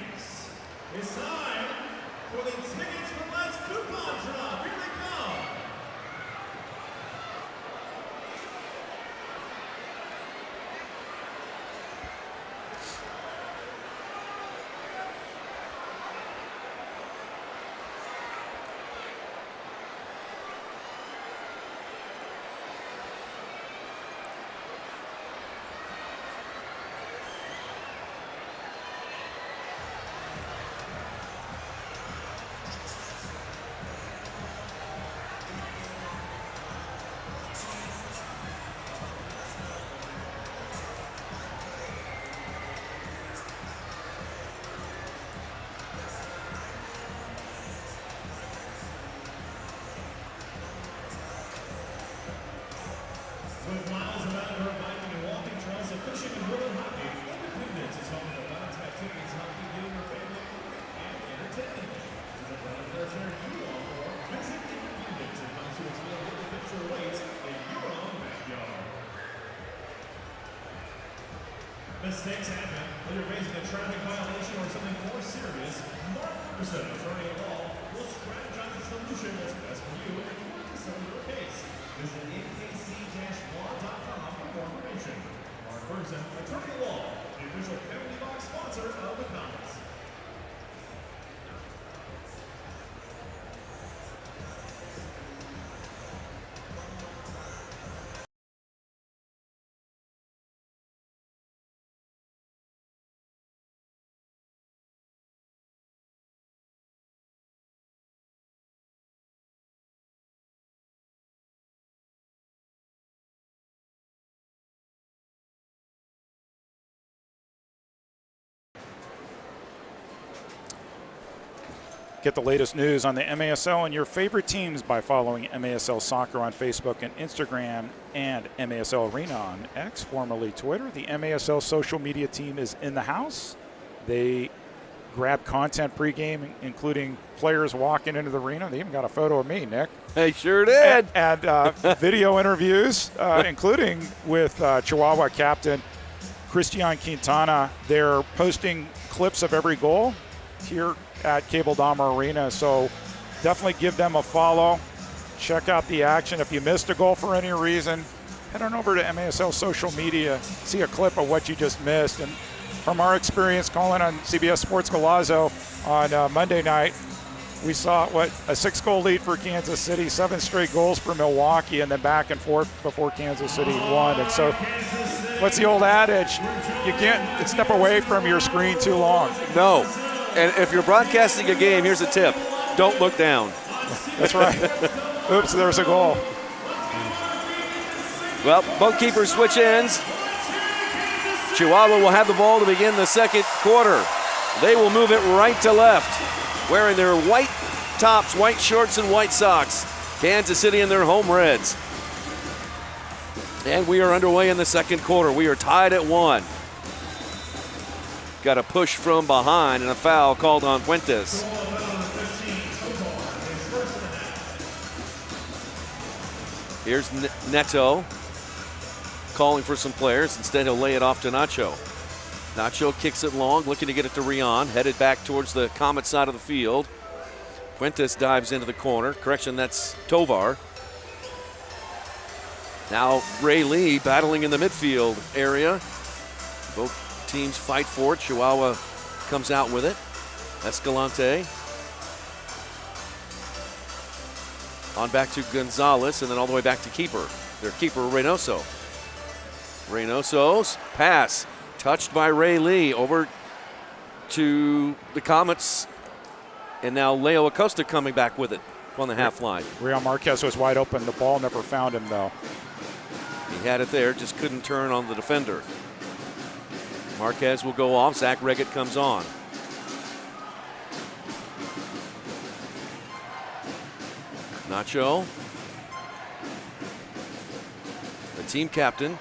Mistakes happen. When you're facing a traffic violation or something more serious, Mark Ferguson, attorney at law, will strategize a solution that's best for you and work to settle your case. Visit nkc-law.com for more information. Mark Ferguson, attorney at law, the official penalty box sponsor of the Comets. Get the latest news on the MASL and your favorite teams by following MASL Soccer on Facebook and Instagram and MASL Arena on X, formerly Twitter. The MASL social media team is in the house. They grab content pregame, including players walking into the arena. They even got a photo of me, Nick. They sure did. And video interviews, including with Chihuahua captain Cristian Quintana. They're posting clips of every goal here at Cable Dahmer Arena, so definitely give them a follow. Check out the action. If you missed a goal for any reason, head on over to MASL social media, see a clip of what you just missed. And from our experience calling on CBS Sports Golazo on Monday night, we saw, a 6-goal lead for Kansas City, 7 straight goals for Milwaukee, and then back and forth before Kansas City won. And so what's the old adage? You can't step away from your screen too long. No. And if you're broadcasting a game, here's a tip. Don't look down. That's right. Oops, there's a goal. Well, both keepers switch ends. Chihuahua will have the ball to begin the second quarter. They will move it right to left, wearing their white tops, white shorts, and white socks. Kansas City in their home reds. And we are underway in the second quarter. We are tied at 1. Got a push from behind and a foul called on Fuentes. Here's Neto calling for some players. Instead, he'll lay it off to Nacho. Nacho kicks it long, looking to get it to Rion, headed back towards the Comet side of the field. Fuentes dives into the corner. Correction, that's Tovar. Now Ray Lee battling in the midfield area. Both teams fight for it. Chihuahua comes out with it. Escalante. On back to Gonzalez, and then all the way back to keeper. Their keeper, Reynoso. Reynoso's pass touched by Ray Lee over to the Comets. And now Leo Acosta coming back with it on the half line. Real Marquez was wide open. The ball never found him, though. He had it there, just couldn't turn on the defender. Marquez will go off. Zach Reggett comes on. Nacho, the team captain.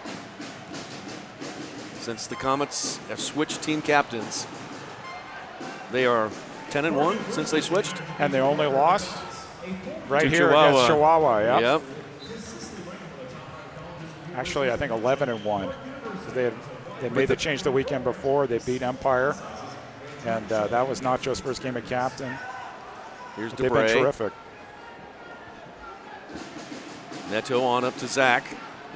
Since the Comets have switched team captains, they are 10-1 since they switched. And they only lost right here Chihuahua. against Chihuahua. Yep. Actually, I think 11-1. They made the change the weekend before. They beat Empire, and that was Nacho's first game of captain. Here's They've been terrific. Neto on up to Zach.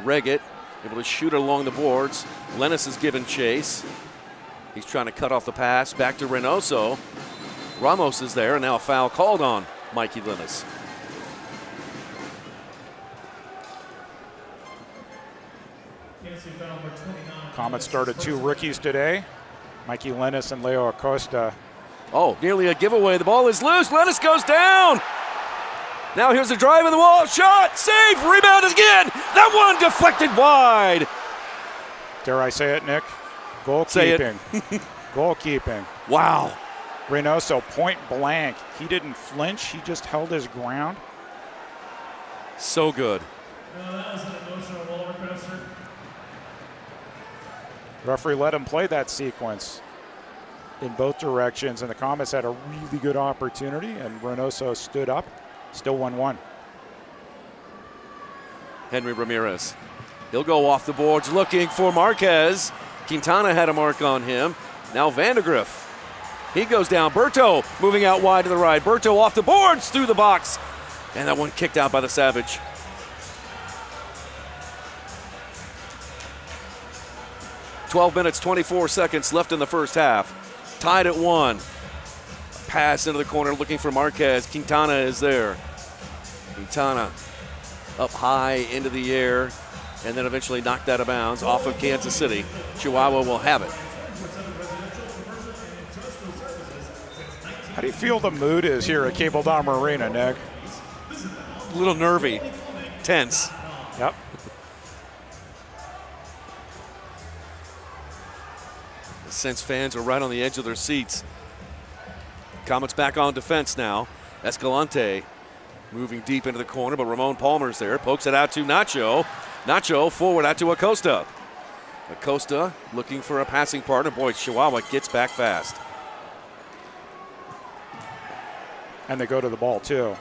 Reggett able to shoot it along the boards. Lennis is given chase. He's trying to cut off the pass. Back to Reynoso. Ramos is there, and now a foul called on Mikey Lennis. Comets started 2 rookies today, Mikey Lennis and Leo Acosta. Oh, nearly a giveaway. The ball is loose. Lennis goes down. Now here's the drive in the wall. Shot, save, rebound again. That one deflected wide. Dare I say it, Nick? Goalkeeping. Goalkeeping. Wow. Reynoso, point blank. He didn't flinch. He just held his ground. So good. That was an emotional roller coaster. Referee let him play that sequence in both directions, and the Comets had a really good opportunity, and Reynoso stood up, still 1-1. Henry Ramirez. He'll go off the boards looking for Marquez. Quintana had a mark on him. Now Vandegrift. He goes down. Berto moving out wide to the right. Berto off the boards through the box. And that one kicked out by the Savage. .12 minutes, 24 seconds left in the first half. Tied at 1. Pass into the corner looking for Marquez. Quintana is there. Quintana up high into the air and then eventually knocked out of bounds off of Kansas City. Chihuahua will have it. How do you feel the mood is here at Cable Dahmer Arena, Nick? A little nervy, tense. Yep. Since fans are right on the edge of their seats. Comets back on defense now. Escalante moving deep into the corner, but Ramon Palmer's there. Pokes it out to Nacho. Nacho forward out to Acosta. Acosta looking for a passing partner. Boy, Chihuahua gets back fast. And they go to the ball, too.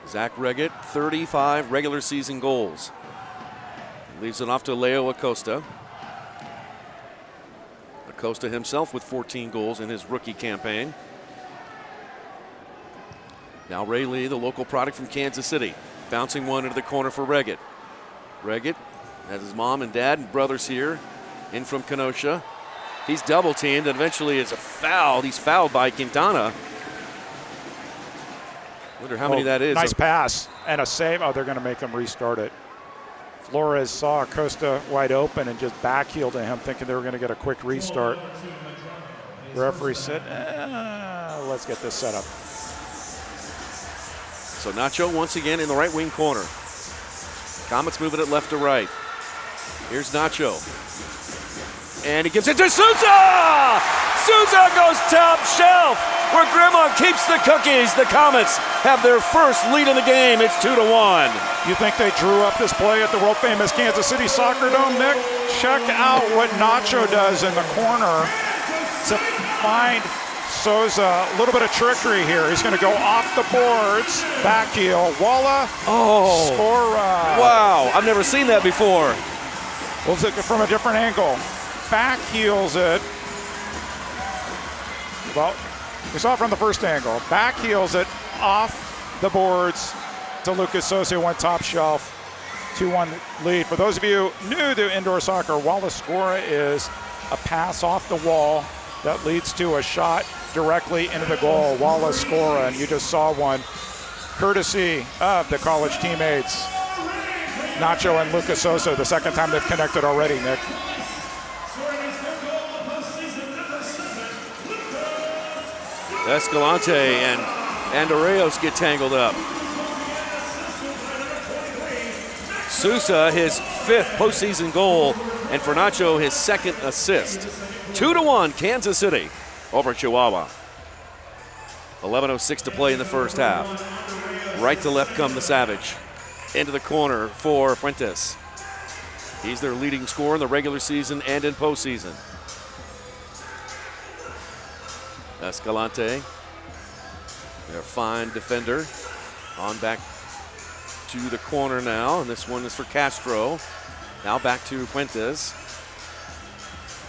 Zach Reggett, 35 regular season goals. Leaves it off to Leo Acosta. Acosta himself with 14 goals in his rookie campaign. Now Ray Lee, the local product from Kansas City, bouncing one into the corner for Reggett. Reggett has his mom and dad and brothers here in from Kenosha. He's double teamed and eventually it's a foul. He's fouled by Quintana. Wonder how many that is. Nice pass and a save. Oh, they're going to make them restart it. Flores saw Acosta wide open and just backheeled to him, thinking they were going to get a quick restart. The referee said, let's get this set up. So Nacho once again in the right wing corner. Comets moving it left to right. Here's Nacho. And he gives it to Souza! Souza goes top shelf where Grandma keeps the cookies. The Comets have their first lead in the game. It's 2-1. You think they drew up this play at the world famous Kansas City Soccer Dome, Nick? Check out what Nacho does in the corner to find Souza. A little bit of trickery here. He's going to go off the boards, back heel. Walla, score. Wow, I've never seen that before. We'll take it from a different angle. Back heels it. Well, we saw it from the first angle. Back heels it off the boards to Lucas Sosa, went top shelf. 2-1 lead. For those of you new to indoor soccer, Walla Scora is a pass off the wall that leads to a shot directly into the goal. Walla Scora, and you just saw one courtesy of the college teammates, Nacho and Lucas Sosa, the second time they've connected already, Nick. Escalante and Andorreos get tangled up. Sousa, his 5th postseason goal, and for Nacho, his 2nd assist. 2-1 Kansas City over Chihuahua. 11:06 to play in the first half. Right to left come the Savage. Into the corner for Fuentes. He's their leading scorer in the regular season and in postseason. Escalante, their fine defender, on back to the corner now, and this one is for Castro. Now back to Fuentes.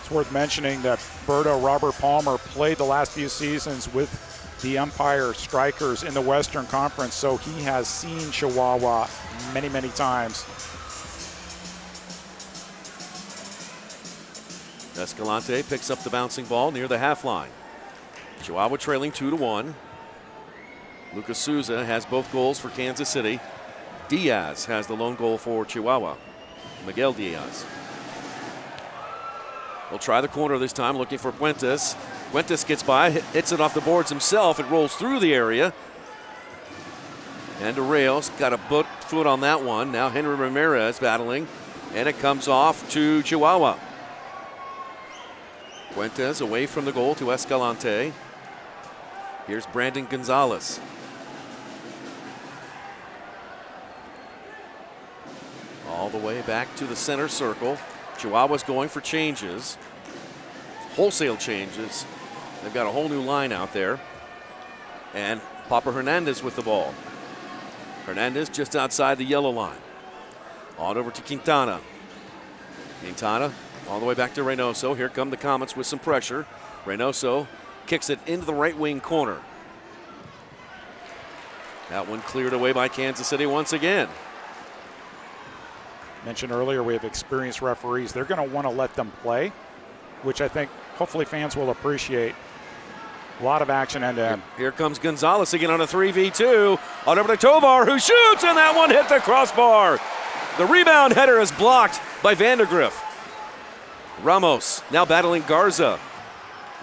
It's worth mentioning that Berto Robert Palmer played the last few seasons with the Empire Strikers in the Western Conference, so he has seen Chihuahua many, many times. Escalante picks up the bouncing ball near the half line. Chihuahua trailing 2-1. Lucas Souza has both goals for Kansas City. Diaz has the lone goal for Chihuahua. Miguel Diaz. We'll try the corner this time, looking for Fuentes. Fuentes gets by, hits it off the boards himself. It rolls through the area. And Arreos got a foot on that one. Now Henry Ramirez battling, and it comes off to Chihuahua. Fuentes away from the goal to Escalante. Here's Brandon Gonzalez. the way back to the center circle. Chihuahua's going for changes, wholesale changes. They've got a whole new line out there. And Papa Hernandez with the ball. Hernandez just outside the yellow line. On over to Quintana. Quintana all the way back to Reynoso. Here come the Comets with some pressure. Reynoso kicks it into the right wing corner. That one cleared away by Kansas City once again. Mentioned earlier, we have experienced referees. They're going to want to let them play, which I think hopefully fans will appreciate. A lot of action end to end. Here comes Gonzalez again on a 3v2. On over to Tovar, who shoots, and that one hit the crossbar. The rebound header is blocked by Vandergriff. Ramos now battling Garza.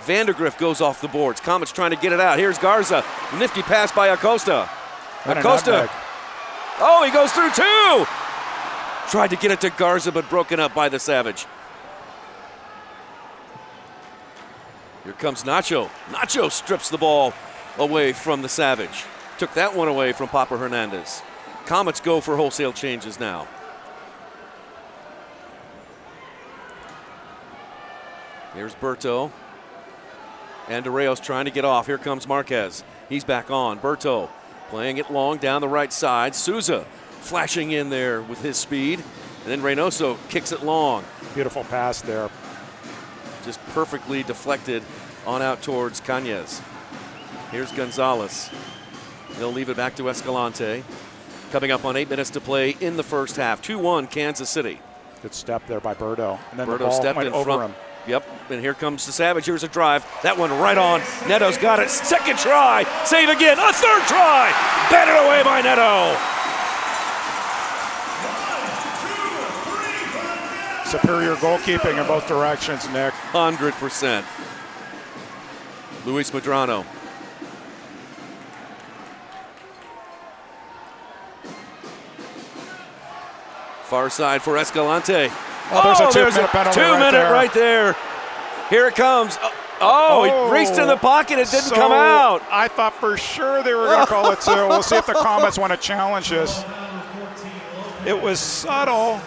Vandergriff goes off the boards. Comets trying to get it out. Here's Garza. Nifty pass by Acosta. Acosta. Oh, he goes through two. Tried to get it to Garza, but broken up by the Savage. Here comes Nacho. Nacho strips the ball away from the Savage. Took that one away from Papa Hernandez. Comets go for wholesale changes now. Here's Berto. And Arreo's trying to get off. Here comes Marquez. He's back on. Berto playing it long down the right side. Souza flashing in there with his speed. And then Reynoso kicks it long. Beautiful pass there. Just perfectly deflected on out towards Cañez. Here's Gonzalez. They'll leave it back to Escalante. Coming up on 8 minutes to play in the first half. 2-1 Kansas City. Good step there by Berto. And then Berto the ball stepped went in over front. him. Yep, and here comes the Savage. Here's a drive. That one right on. Neto's got it. Second try. Save again. A third try. Batted away by Neto. Superior goalkeeping in both directions, Nick. 100%. Luis Medrano. Far side for Escalante. Oh, there's a two-minute penalty right there. Here it comes. He reached in the pocket. It didn't come out. I thought for sure they were going to call it two. We'll see if the Comets want to challenge this. It was subtle,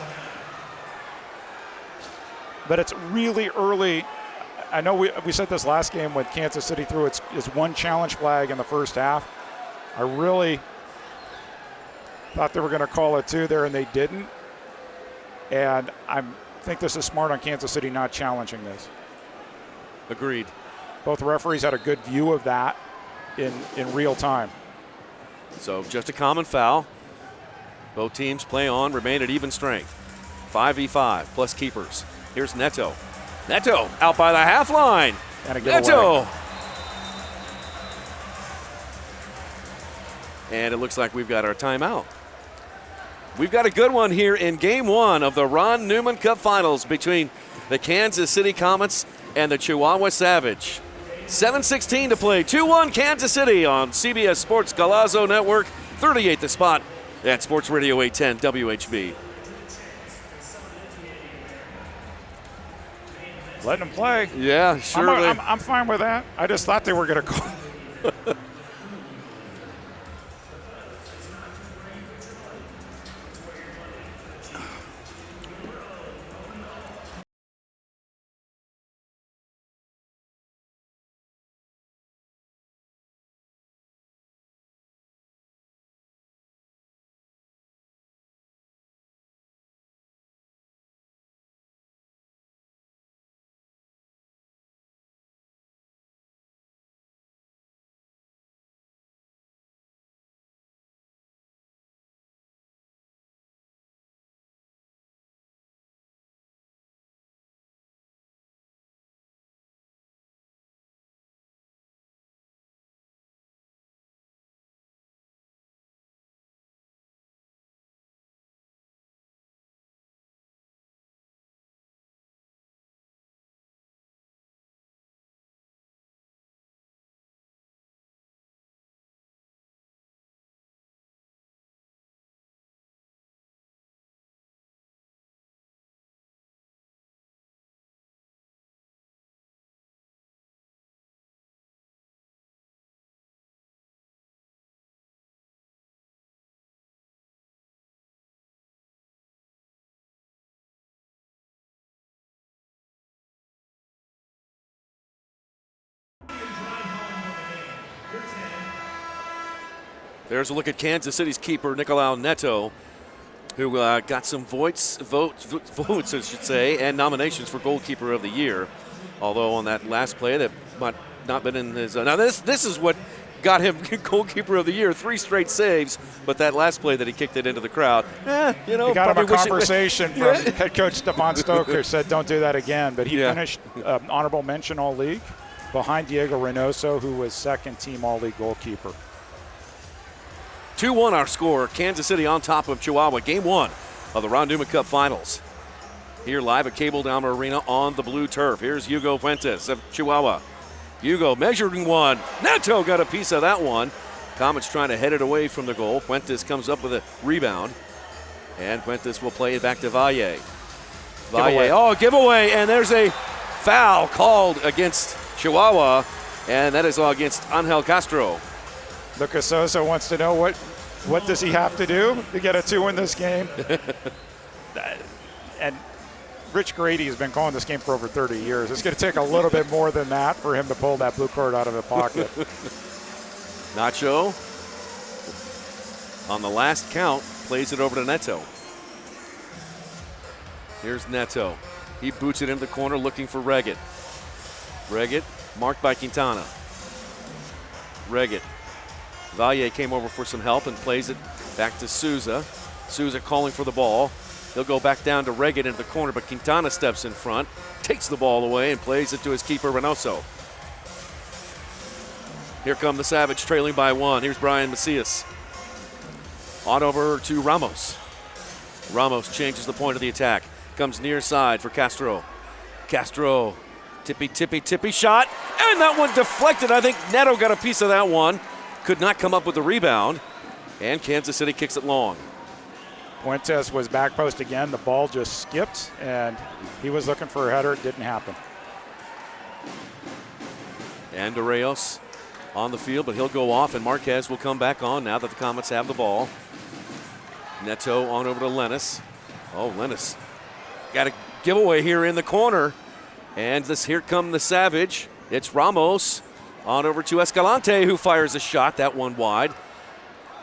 but it's really early. I know we said this last game when Kansas City threw its one challenge flag in the first half. I really thought they were going to call it two there, and they didn't. And I think this is smart on Kansas City not challenging this. Agreed. Both referees had a good view of that in real time. So just a common foul. Both teams play on, remain at even strength. 5v5 plus keepers. Here's Neto. Neto out by the half line. And a giveaway. Neto. And it looks like we've got our timeout. We've got a good one here in Game 1 of the Ron Newman Cup Finals between the Kansas City Comets and the Chihuahua Savage. 7:16 to play. 2-1 Kansas City on CBS Sports Galazo Network. 38 the spot at Sports Radio 810 WHB. Letting them play. Yeah, sure. I'm fine with that. I just thought they were going to call. There's a look at Kansas City's keeper, Nicolau Neto, who got some votes, I should say, and nominations for goalkeeper of the year. Although on that last play that might not been in his. Now this is what got him goalkeeper of the year, 3 straight saves. But that last play that he kicked it into the crowd, He got him a conversation from head coach Stefan Stoker, said don't do that again. But he finished honorable mention all league behind Diego Reynoso, who was second team all league goalkeeper. 2-1 our score. Kansas City on top of Chihuahua. Game 1 of the Ron Newman Cup Finals. Here live at Cable Dahmer Arena on the blue turf. Here's Hugo Fuentes of Chihuahua. Hugo measuring one. Neto got a piece of that one. Comets trying to head it away from the goal. Fuentes comes up with a rebound. And Fuentes will play it back to Valle. Giveaway. And there's a foul called against Chihuahua. And that is against Angel Castro. Lucas Sosa wants to know what does he have to do to get a 2 in this game. And Rich Grady has been calling this game for over 30 years. It's going to take a little bit more than that for him to pull that blue card out of the pocket. Nacho, on the last count, plays it over to Neto. Here's Neto. He boots it into the corner looking for Reggett. Reggett marked by Quintana. Reggett. Valle came over for some help and plays it back to Souza. Souza calling for the ball. They'll go back down to Reggett into the corner, but Quintana steps in front, takes the ball away, and plays it to his keeper, Reynoso. Here come the Savage, trailing by 1. Here's Brian Macias. On over to Ramos. Ramos changes the point of the attack. Comes near side for Castro. Castro, tippy shot, and that one deflected. I think Neto got a piece of that one. Could not come up with the rebound, and Kansas City kicks it long. Fuentes was back post again. The ball just skipped, and he was looking for a header. It didn't happen. And Reyes on the field, but he'll go off, and Marquez will come back on now that the Comets have the ball. Neto on over to Lennis. Oh, Lennis got a giveaway here in the corner, and here come the Savage. It's Ramos on over to Escalante, who fires a shot, that one wide.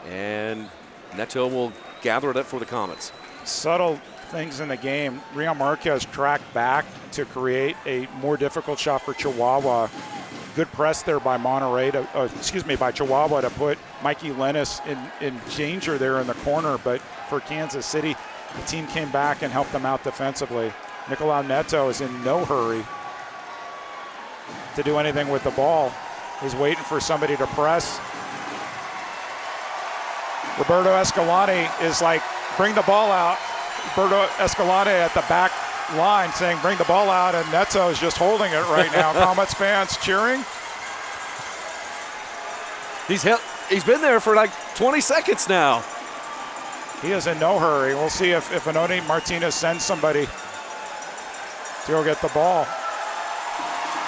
And Neto will gather it up for the Comets. Subtle things in the game. Rion Marquez tracked back to create a more difficult shot for Chihuahua. Good press there by by Chihuahua to put Mikey Lennis in danger there in the corner. But for Kansas City, the team came back and helped them out defensively. Nicolau Neto is in no hurry to do anything with the ball. He's waiting for somebody to press. Roberto Escalante is like, bring the ball out. Roberto Escalante at the back line saying, bring the ball out, and Neto is just holding it right now. Comets fans cheering. He's been there for like 20 seconds now. He is in no hurry. We'll see if Anoni Martinez sends somebody to go get the ball.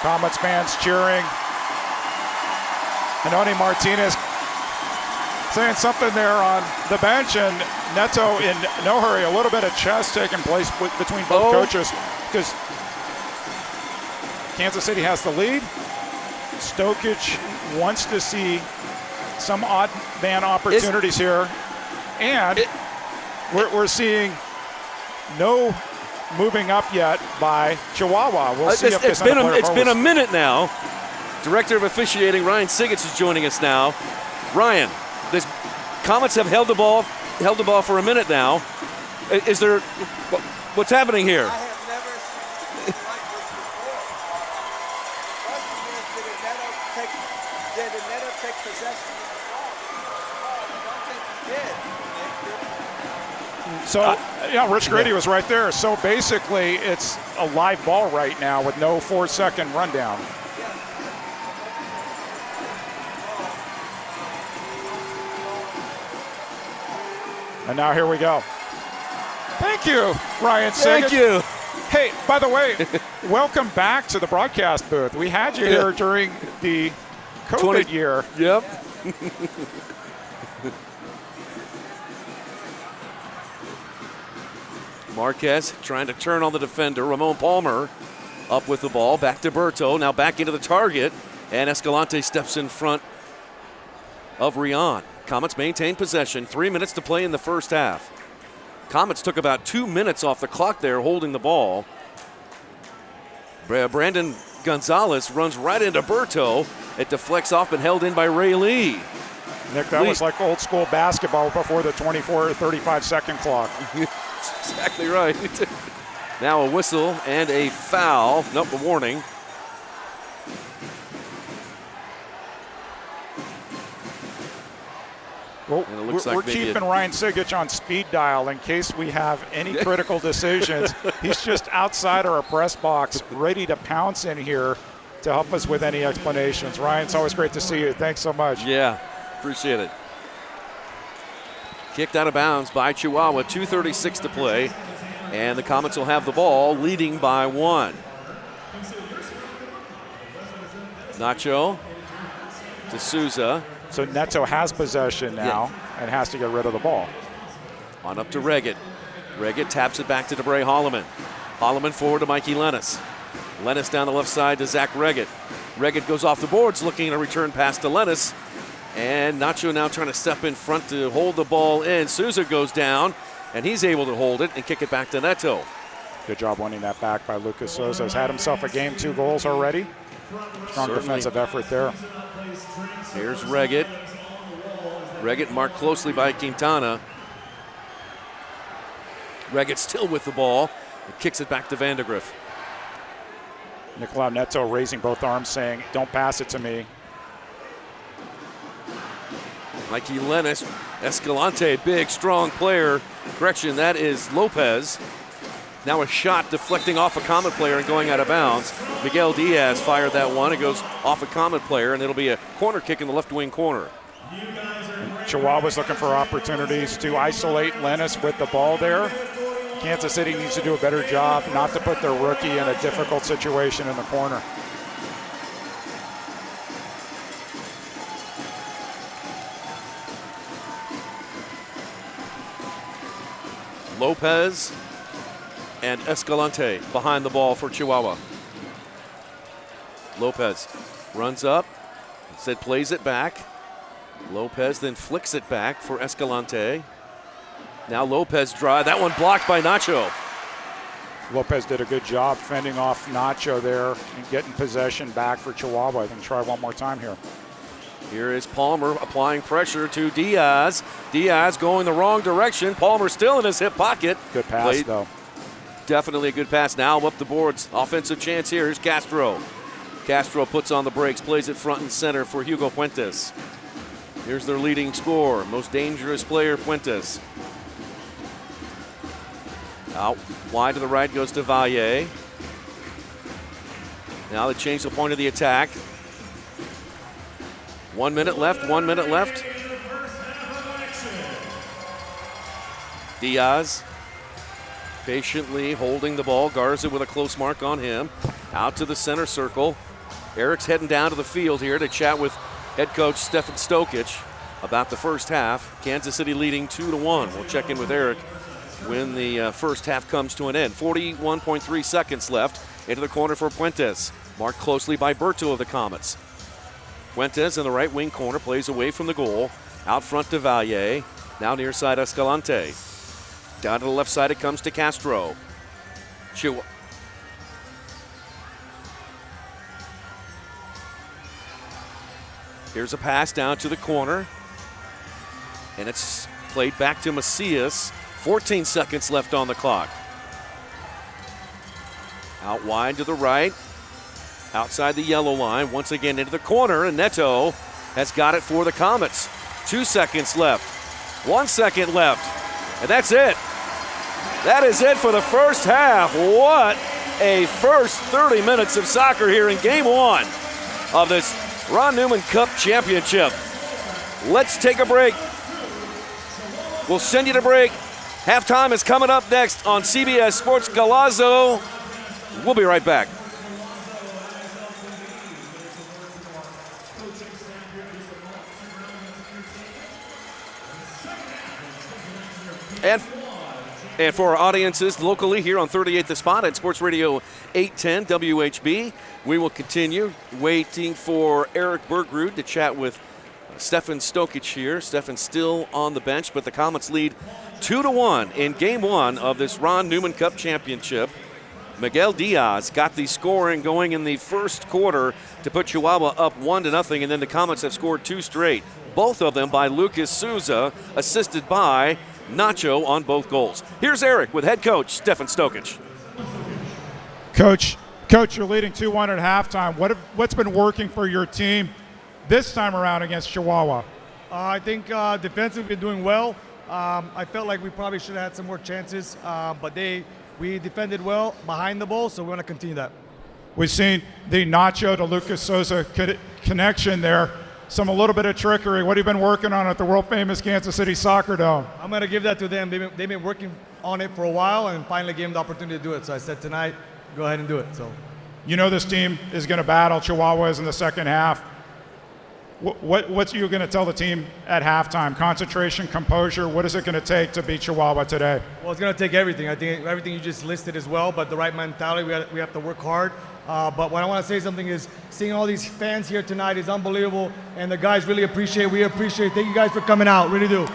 Comets fans cheering. Anoni Martinez saying something there on the bench, and Neto in no hurry. A little bit of chess taking place between both coaches because Kansas City has the lead. Stokic wants to see some odd man opportunities here, and we're seeing no moving up yet by Chihuahua. We'll see if it's been a minute now. Director of Officiating Ryan Sigich is joining us now. Ryan, the Comets have held the ball for a minute now. Is there what's happening here? I have never seen anything like this before. Question is, did Neto take possession of the ball? I don't think he did. Rich Grady was right there. So basically, it's a live ball right now with no 4-second rundown. And now here we go. Thank you, Ryan Sigich. Thank you. Hey, by the way, welcome back to the broadcast booth. We had you here during the COVID year. Yep. Marquez trying to turn on the defender. Ramon Palmer up with the ball. Back to Berto. Now back into the target. And Escalante steps in front of Rion. Comets maintain possession. 3 minutes to play in the first half. Comets took about 2 minutes off the clock there holding the ball. Brandon Gonzalez runs right into Berto. It deflects off, but held in by Ray Lee. Nick, that was like old school basketball before the 24 or 35 second clock. That's exactly right. Now a whistle and a foul. Nope, a warning. Well, we're keeping Ryan Sigich on speed dial in case we have any critical decisions. He's just outside our press box, ready to pounce in here to help us with any explanations. Ryan, it's always great to see you. Thanks so much. Yeah, appreciate it. Kicked out of bounds by Chihuahua, 2:36 to play, and the Comets will have the ball, leading by 1. Nacho to Souza. So Neto has possession now and has to get rid of the ball. On up to Reggett. Reggett taps it back to DeBray Holloman. Holloman forward to Mikey Lennis. Lennis down the left side to Zach Reggett. Reggett goes off the boards looking at a return pass to Lennis. And Nacho now trying to step in front to hold the ball in. Souza goes down, and he's able to hold it and kick it back to Neto. Good job winning that back by Lucas Souza. Has had himself a game, 2 goals already. Strong defensive effort there. Here's Reggett. Reggett marked closely by Quintana. Reggett still with the ball. He kicks it back to Vandegrift. Nicolau Neto raising both arms saying, don't pass it to me. Mikey Lennis, Escalante, big, strong player. Correction, that is Lopez. Now a shot deflecting off a Comet player and going out of bounds. Miguel Diaz fired that one. It goes off a Comet player, and it'll be a corner kick in the left wing corner. Chihuahua's looking for opportunities to isolate Lennis with the ball there. Kansas City needs to do a better job not to put their rookie in a difficult situation in the corner. Lopez and Escalante behind the ball for Chihuahua. Lopez runs up, instead plays it back. Lopez then flicks it back for Escalante. Now Lopez drive, that one blocked by Nacho. Lopez did a good job fending off Nacho there and getting possession back for Chihuahua. I think try one more time here. Here is Palmer applying pressure to Diaz. Diaz going the wrong direction. Palmer still in his hip pocket. Good pass, though. Definitely a good pass. Now up the boards. Offensive chance here. Here's Castro. Castro puts on the brakes, plays it front and center for Hugo Puentes. Here's their leading scorer, most dangerous player, Puentes. Out wide to the right goes to Valle. Now they change the point of the attack. 1 minute left, 1 minute left. Diaz patiently holding the ball. Garza with a close mark on him. Out to the center circle. Eric's heading down to the field here to chat with head coach Stefan Stokic about the first half. Kansas City leading 2-1. We'll check in with Eric when the first half comes to an end. 41.3 seconds left. Into the corner for Puentes. Marked closely by Berto of the Comets. Puentes in the right wing corner plays away from the goal. Out front to Valle. Now near side Escalante. Down to the left side it comes to Castro. Here's a pass down to the corner. And it's played back to Macias. 14 seconds left on the clock. Out wide to the right. Outside the yellow line. Once again into the corner. And Neto has got it for the Comets. 2 seconds left. 1 second left. And that's it. That is it for the first half. What a first 30 minutes of soccer here in game 1 of this Ron Newman Cup Championship. Let's take a break. We'll send you to break. Halftime is coming up next on CBS Sports Golazo. We'll be right back. And for our audiences locally here on 38th The Spot at Sports Radio 810 WHB, we will continue waiting for Eric Bergrud to chat with Stefan Stokic here. Stefan still on the bench, but the Comets lead 2-1 in Game 1 of this Ron Newman Cup Championship. Miguel Diaz got the scoring going in the first quarter to put Chihuahua up 1-0, and then the Comets have scored 2 straight, both of them by Lucas Souza, assisted by Nacho on both goals. Here's Eric with head coach Stefan Stokic. Coach, you're leading 2-1 at halftime. What's been working for your team this time around against Chihuahua? I think defensively we've been doing well. I felt like we probably should have had some more chances, but we defended well behind the ball, so we want to continue that. We've seen the Nacho to Lucas Souza connection there. A little bit of trickery. What have you been working on at the world-famous Kansas City Soccer Dome? I'm going to give that to them. They've been working on it for a while and finally gave them the opportunity to do it. So I said tonight, go ahead and do it. So, you know this team is going to battle Chihuahuas in the second half. What are you going to tell the team at halftime? Concentration, composure, what is it going to take to beat Chihuahua today? Well, it's going to take everything. I think everything you just listed as well, but the right mentality, we have to work hard. But what I want to say something is seeing all these fans here tonight is unbelievable, and the guys really appreciate it. We appreciate it. Thank you guys for coming out. Really do.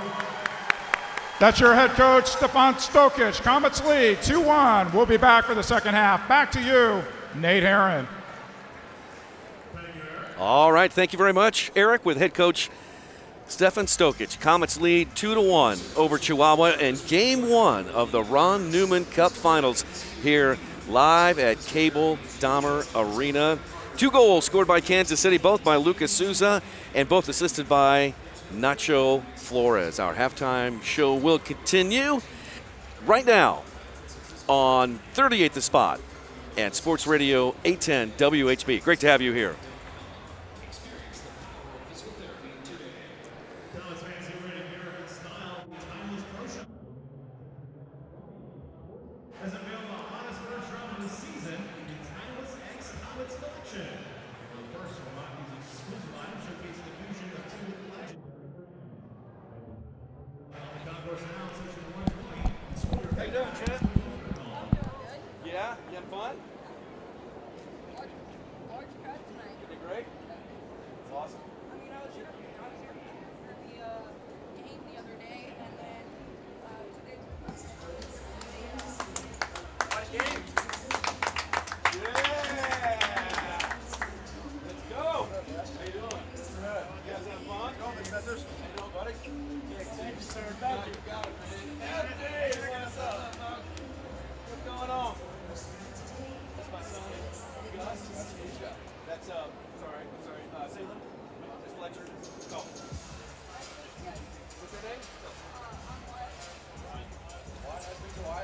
That's your head coach, Stefan Stokic. Comets lead 2-1. We'll be back for the second half. Back to you, Nate Herron. All right, thank you very much, Eric, with head coach Stefan Stokic. Comets lead 2-1 over Chihuahua in Game 1 of the Ron Newman Cup Finals here live at Cable Dahmer Arena. 2 goals scored by Kansas City, both by Lucas Souza and both assisted by Nacho Flores. Our halftime show will continue right now on 38th The Spot and Sports Radio 810 WHB. Great to have you here. As available the hottest first round of the season, the Timeless X Comets collection. The first one is exclusive item showcasing the fusion of 2 legendary. The concourse now, section 120. How you doing, Chad? Yeah? You having fun? Large crowd tonight. You did great? It's awesome. I mean, I was here for the game the other day, and then today. What game? Yeah! Let's go! How you doing? Good. You guys having fun? How you doing, buddy? Thank you, sir. Thank you. Got it, man. Hey, what's up? What's going on? That's my son, Gus. That's, sorry, Salem. That's Fletcher. Go. What's your name? Why? Nice to meet you. Why?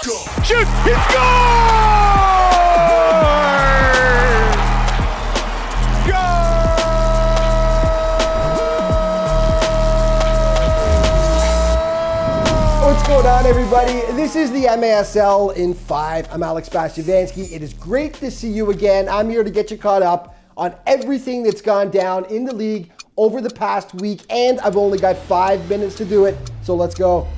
Shoot! He scores! What's going on, everybody? This is the MASL in 5. I'm Alex Bastiavansky. It is great to see you again. I'm here to get you caught up on everything that's gone down in the league over the past week, and I've only got 5 minutes to do it, so let's go.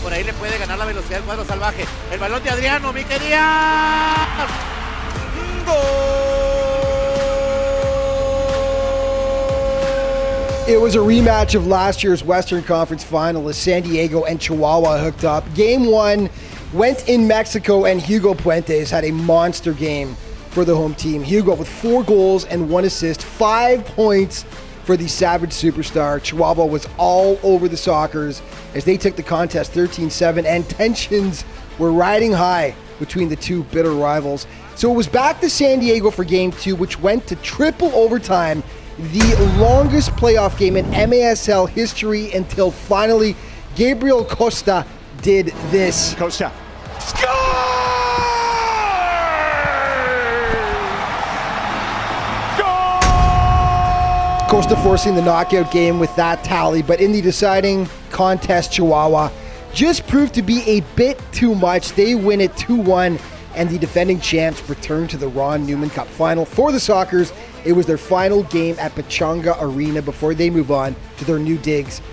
Por ahí le puede ganar la velocidad al cuadro salvaje. El balón de Adriano, Miquel Díaz. It was a rematch of last year's Western Conference Final as San Diego and Chihuahua hooked up. Game 1 went in Mexico, and Hugo Puentes had a monster game for the home team. Hugo with 4 goals and 1 assist, 5 points for the Savage superstar. Chihuahua was all over the Sockers as they took the contest 13-7, and tensions were riding high between the two bitter rivals. So it was back to San Diego for Game 2, which went to triple overtime, the longest playoff game in MASL history, until finally Gabriel Costa did this. Costa. Costa forcing the knockout game with that tally, but in the deciding contest, Chihuahua just proved to be a bit too much. They win it 2-1, and the defending champs return to the Ron Newman Cup final. For the Sockers, it was their final game at Pechanga Arena before they move on to their new digs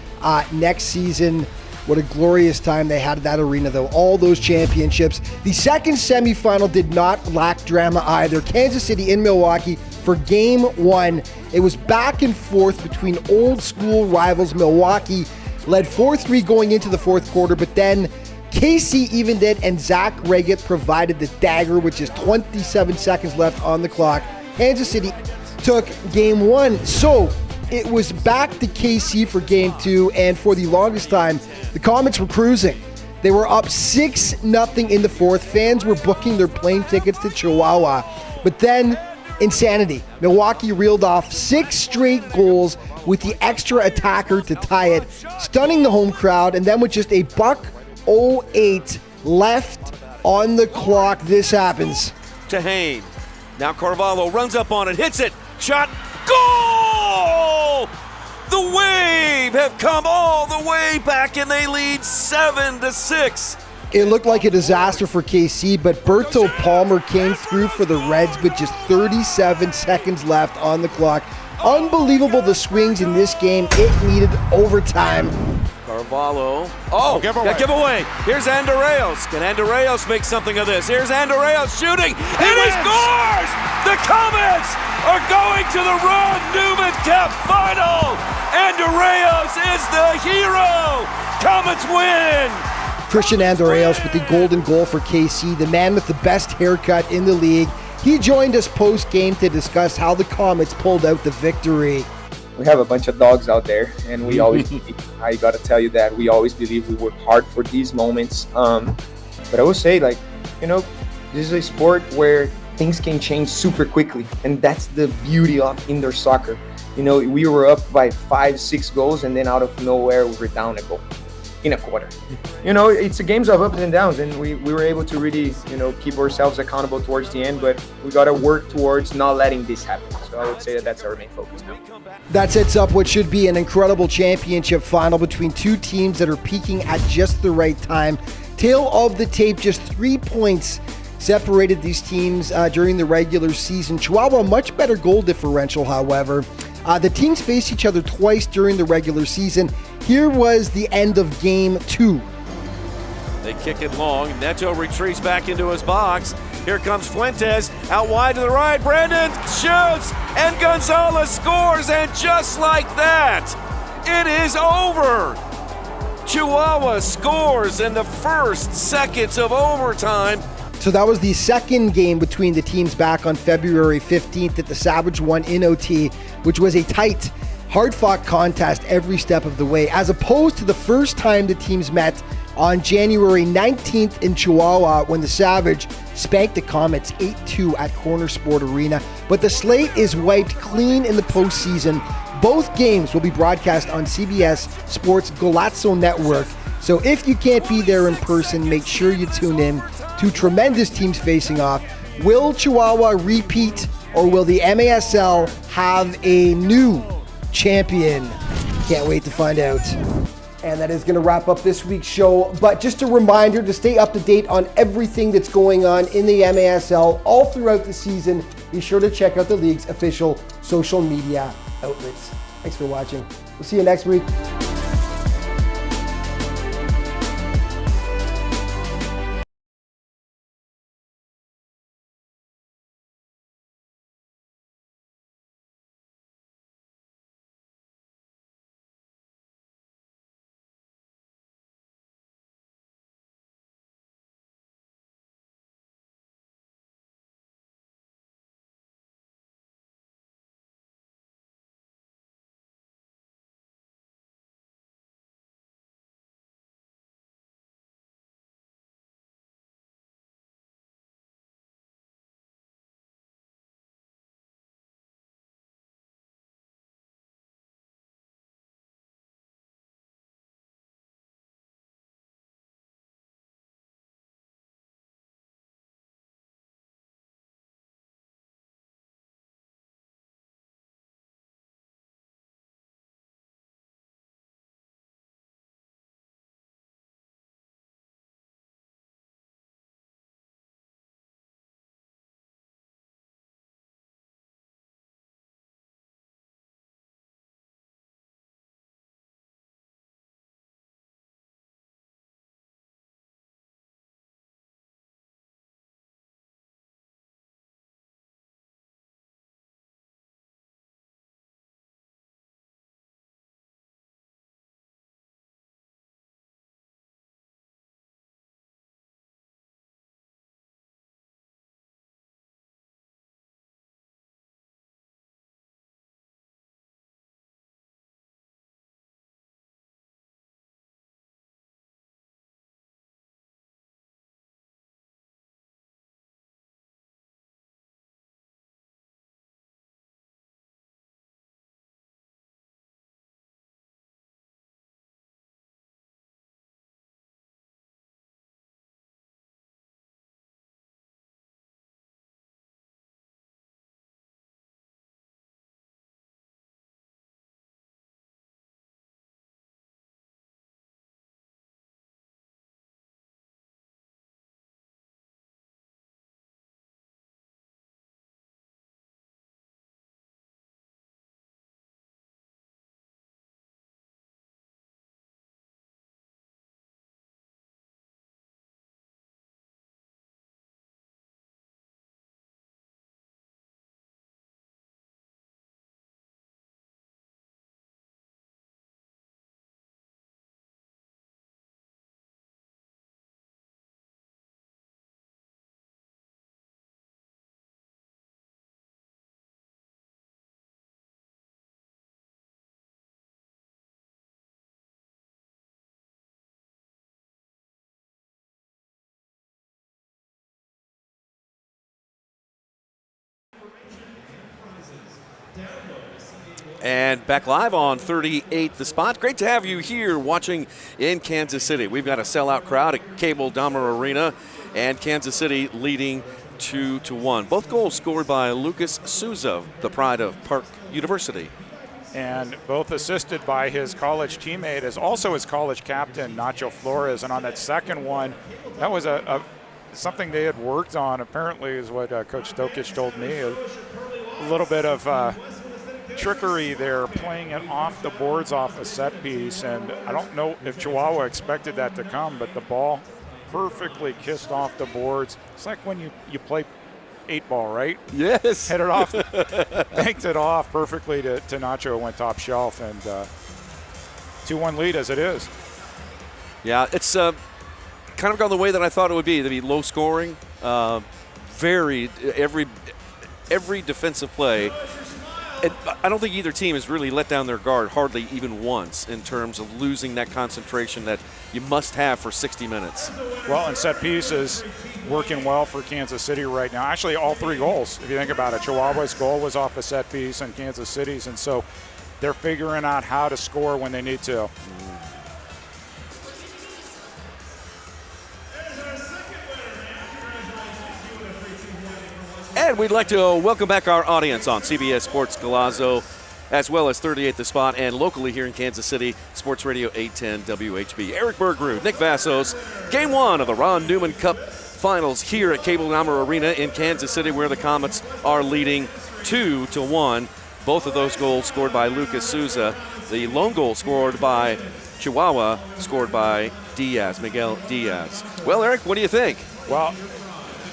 next season. What a glorious time they had at that arena, though. All those championships. The second semifinal did not lack drama either. Kansas City in Milwaukee for Game 1. It was back and forth between old school rivals. Milwaukee led 4-3 going into the fourth quarter, but then KC evened it, and Zach Reggett provided the dagger, which is 27 seconds left on the clock. Kansas City took Game 1. So it was back to KC for Game 2, and for the longest time, the Comets were cruising. They were up 6-0 in the fourth. Fans were booking their plane tickets to Chihuahua. But then, insanity. Milwaukee reeled off 6 straight goals with the extra attacker to tie it, stunning the home crowd, and then with just a $1:08 left on the clock, this happens. To Hayne. Now Carvalho runs up on it, hits it, shot, goal! The Wave have come all the way back, and they lead 7-6. It looked like a disaster for KC, but Berto Palmer came through for the Reds with just 37 seconds left on the clock. Unbelievable the swings in this game. It needed overtime. Carvalho. Oh, giveaway. Here's Andorreos. Can Andorreos make something of this? Here's Andorreos shooting, and he scores! The Comets are going to the Ron Newman Cup final. Andorreos is the hero. Comets win. Christian Andorreos with the golden goal for KC, the man with the best haircut in the league. He joined us post-game to discuss how the Comets pulled out the victory. We have a bunch of dogs out there, and we always I got to tell you that we always believe we work hard for these moments. But I will say, this is a sport where things can change super quickly, and that's the beauty of indoor soccer. We were up by 5-6 goals, and then out of nowhere, we were down a goal in a quarter. It's a games of ups and downs, and we were able to really, keep ourselves accountable towards the end, but we got to work towards not letting this happen. So I would say that that's our main focus now. That sets up what should be an incredible championship final between two teams that are peaking at just the right time. Tail of the tape, just 3 points separated these teams during the regular season. Chihuahua, much better goal differential, however. The teams faced each other twice during the regular season. Here was the end of Game 2. They kick it long. Neto retreats back into his box. Here comes Fuentes out wide to the right. Brandon shoots, and Gonzalez scores, and just like that, it is over. Chihuahua scores in the first seconds of overtime. So that was the second game between the teams back on February 15th that the Savage won in OT, which was a tight, hard-fought contest every step of the way, as opposed to the first time the teams met on January 19th in Chihuahua when the Savage spanked the Comets 8-2 at Corner Sport Arena. But the slate is wiped clean in the postseason. Both games will be broadcast on CBS Sports Golazzo Network. So if you can't be there in person, make sure you tune in two tremendous teams facing off. Will Chihuahua repeat, or will the MASL have a new champion? Can't wait to find out. And that is going to wrap up this week's show. But just a reminder to stay up to date on everything that's going on in the MASL all throughout the season. Be sure to check out the league's official social media outlets. Thanks for watching. We'll see you next week. And back live on 38 The Spot. Great to have you here watching in Kansas City. We've got a sellout crowd at Cable Dahmer Arena, and Kansas City leading 2-1. Both goals scored by Lucas Souza, the pride of Park University. And both assisted by his college teammate, as also his college captain, Nacho Flores. And on that second one, that was something they had worked on, apparently, is what Coach Stokic told me. A little bit of trickery there, playing it off the boards off a set piece. And I don't know if Chihuahua expected that to come, but the ball perfectly kissed off the boards. It's like when you play 8-ball, right? Yes. Hit it off, banked it off perfectly to Nacho, went top shelf, and 2-1 lead as it is. Yeah, it's kind of gone the way that I thought it would be. It'd be low scoring, every defensive play. I don't think either team has really let down their guard hardly even once in terms of losing that concentration that you must have for 60 minutes. Well, and set piece is working well for Kansas City right now. Actually, all three goals, if you think about it. Chihuahua's goal was off a set piece and Kansas City's, and so they're figuring out how to score when they need to. And we'd like to welcome back our audience on CBS Sports Golazo, as well as 38th The Spot, and locally here in Kansas City, Sports Radio 810 WHB. Eric Bergrud, Nick Vassos, Game 1 of the Ron Newman Cup Finals here at Cable Dahmer Arena in Kansas City, where the Comets are leading 2-1. Both of those goals scored by Lucas Souza. The lone goal scored by Chihuahua, scored by Miguel Diaz. Well, Eric, what do you think? Well,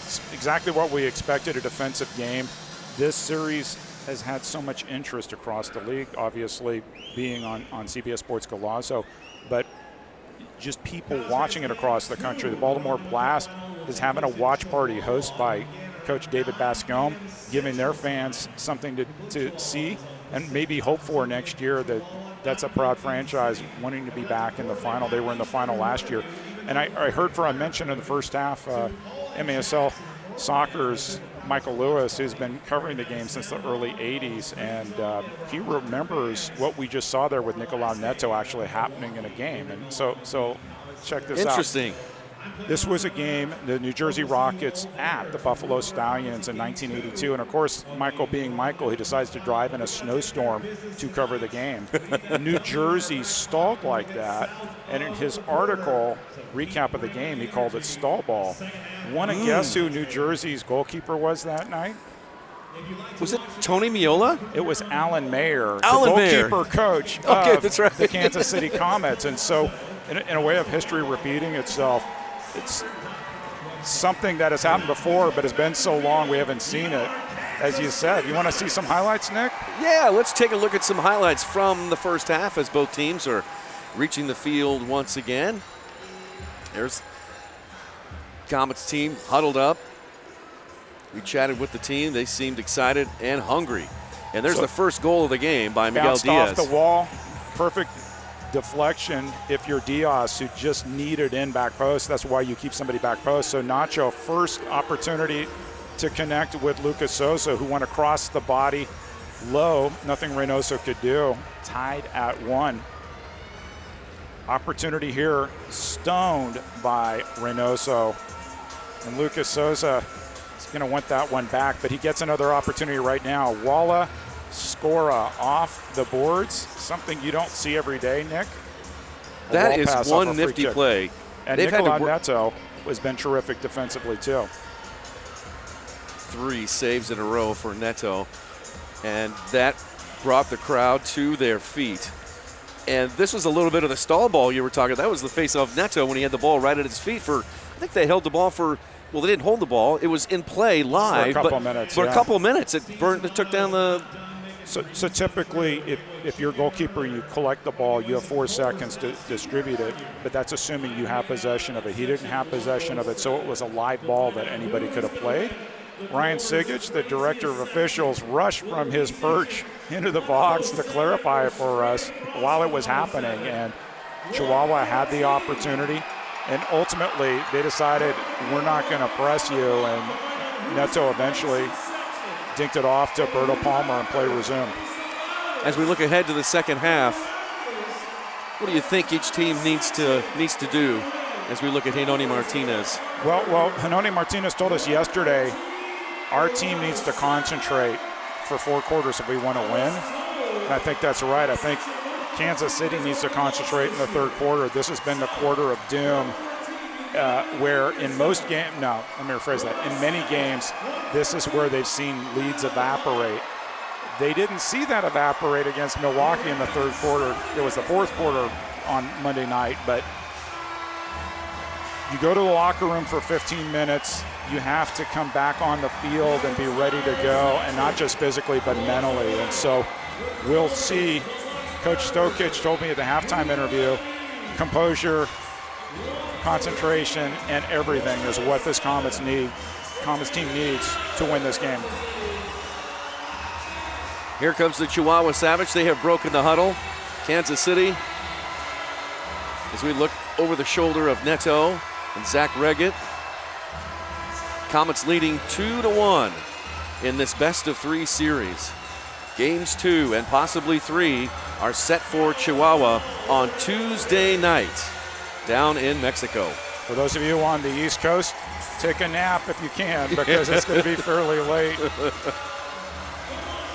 it's exactly what we expected, a defensive game. This series has had so much interest across the league, obviously being on CBS Sports Golazo, but just people watching it across the country. The Baltimore Blast is having a watch party hosted by Coach David Bascom, giving their fans something to see and maybe hope for next year. That's a proud franchise wanting to be back in the final. They were in the final last year. And I heard I mentioned in the first half, MASL Soccer's Michael Lewis, who's been covering the game since the early 80s, and he remembers what we just saw there with Nicolau Neto actually happening in a game. And so check this out. Interesting. This was a game, the New Jersey Rockets at the Buffalo Stallions in 1982. And, of course, Michael being Michael, he decides to drive in a snowstorm to cover the game. New Jersey stalled like that. And in his article, recap of the game, he called it stall ball. Want to guess who New Jersey's goalkeeper was that night? Was it Tony Miola? It was Alan Mayer, Alan the Mayer. goalkeeper coach Okay, that's right. the Kansas City Comets. And so in a way of history repeating itself, it's something that has happened before, but has been so long we haven't seen it. As you said, you want to see some highlights, Nick? Yeah, let's take a look at some highlights from the first half as both teams are reaching the field once again. There's Comets team huddled up. We chatted with the team. They seemed excited and hungry. And there's the first goal of the game by Miguel Diaz. Bounced off the wall. Perfect deflection if you're Diaz, who just needed in back post. That's why you keep somebody back post. So Nacho, first opportunity to connect with Lucas Sosa, who went across the body low. Nothing Reynoso could do. Tied at 1. Opportunity here, stoned by Reynoso. And Lucas Sosa is going to want that one back, but he gets another opportunity right now. Walla Scora off the boards, something you don't see every day, Nick. That is one nifty play. And Nicolau Neto has been terrific defensively too. 3 saves in a row for Neto, and that brought the crowd to their feet. And this was a little bit of the stall ball you were talking about. That was the face-off Neto when he had the ball right at his feet for, I think they held the ball for, well, they didn't hold the ball. It was in play live. For a couple minutes. For a couple minutes. It took down the... So typically, if you're a goalkeeper, you collect the ball, you have 4 seconds to distribute it, but that's assuming you have possession of it. He didn't have possession of it, so it was a live ball that anybody could have played. Ryan Sigich, the director of officials, rushed from his perch into the box to clarify it for us while it was happening, and Chihuahua had the opportunity, and ultimately they decided, we're not going to press you, and Neto eventually dinked it off to Berto Palmer and play resumed. As we look ahead to the second half, what do you think each team needs to do as we look at Henoni Martinez? Well, Henoni Martinez told us yesterday our team needs to concentrate for 4 quarters if we want to win. And I think that's right. I think Kansas City needs to concentrate in the 3rd quarter. This has been the quarter of doom. Where in most games, no, let me rephrase that. In many games, this is where they've seen leads evaporate. They didn't see that evaporate against Milwaukee in the 3rd quarter. It was the 4th quarter on Monday night, but you go to the locker room for 15 minutes, you have to come back on the field and be ready to go, and not just physically, but mentally. And so we'll see. Coach Stokic told me at the halftime interview, composure, concentration, and everything is what this Comets team needs to win this game. Here comes the Chihuahua Savage. They have broken the huddle. Kansas City, as we look over the shoulder of Neto and Zach Reggett. Comets leading 2-1 in this best-of-3 series. Games 2 and possibly 3 are set for Chihuahua on Tuesday night down in Mexico. For those of you on the East Coast, Take a nap if you can, because it's going to be fairly late.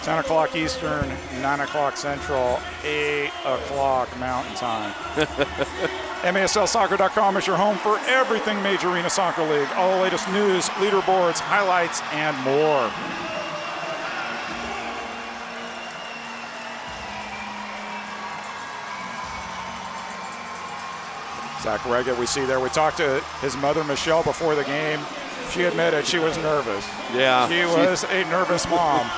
10 o'clock Eastern, 9 o'clock Central, 8 o'clock Mountain Time. MASLsoccer.com is your home for everything Major Arena Soccer League. All the latest news, leaderboards, highlights, and more. Zach Reggett, we see there. We talked to his mother, Michelle, before the game. She admitted she was nervous. Yeah. She was a nervous mom.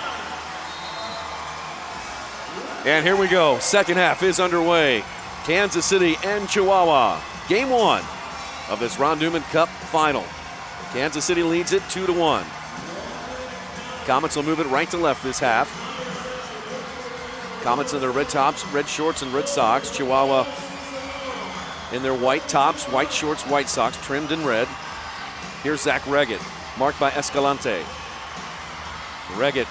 And here we go. Second half is underway. Kansas City and Chihuahua. Game 1 of this Ron Newman Cup final. Kansas City leads it 2-1. Comets will move it right to left this half. Comets in their red tops, red shorts, and red socks. Chihuahua in their white tops, white shorts, white socks, trimmed in red. Here's Zach Reggett, marked by Escalante. Reggett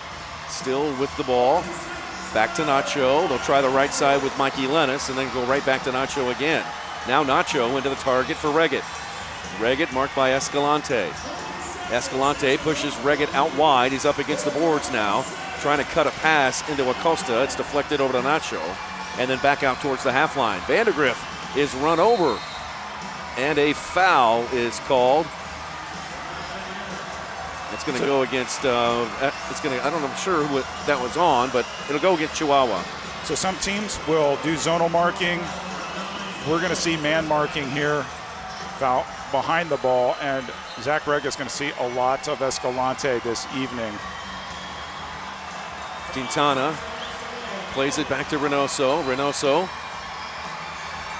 still with the ball. Back to Nacho. They'll try the right side with Mikey Lennis and then go right back to Nacho again. Now Nacho into the target for Reggett. Reggett marked by Escalante. Escalante pushes Reggett out wide. He's up against the boards now, trying to cut a pass into Acosta. It's deflected over to Nacho and then back out towards the half line. Vandergriff is run over and a foul is called. It's going to go against, I'm sure who that was on, but it'll go against Chihuahua. So some teams will do zonal marking. We're going to see man marking here, foul behind the ball, and Zach Regga's going to see a lot of Escalante this evening. Quintana plays it back to Reynoso. Reynoso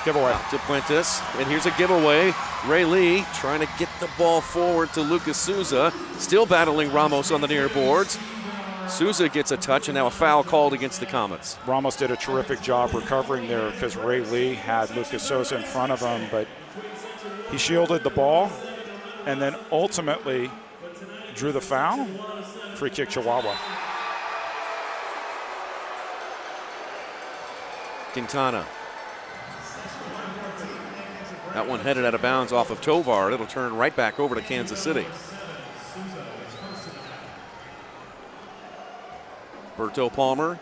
giveaway to Puentes, and here's a giveaway. Ray Lee trying to get the ball forward to Lucas Souza, still battling Ramos on the near boards. Souza gets a touch, and now a foul called against the Comets. Ramos did a terrific job recovering there because Ray Lee had Lucas Souza in front of him, but he shielded the ball and then ultimately drew the foul. Free kick Chihuahua. Quintana. That one headed out of bounds off of Tovar. It'll turn right back over to Kansas City. Berto Palmer,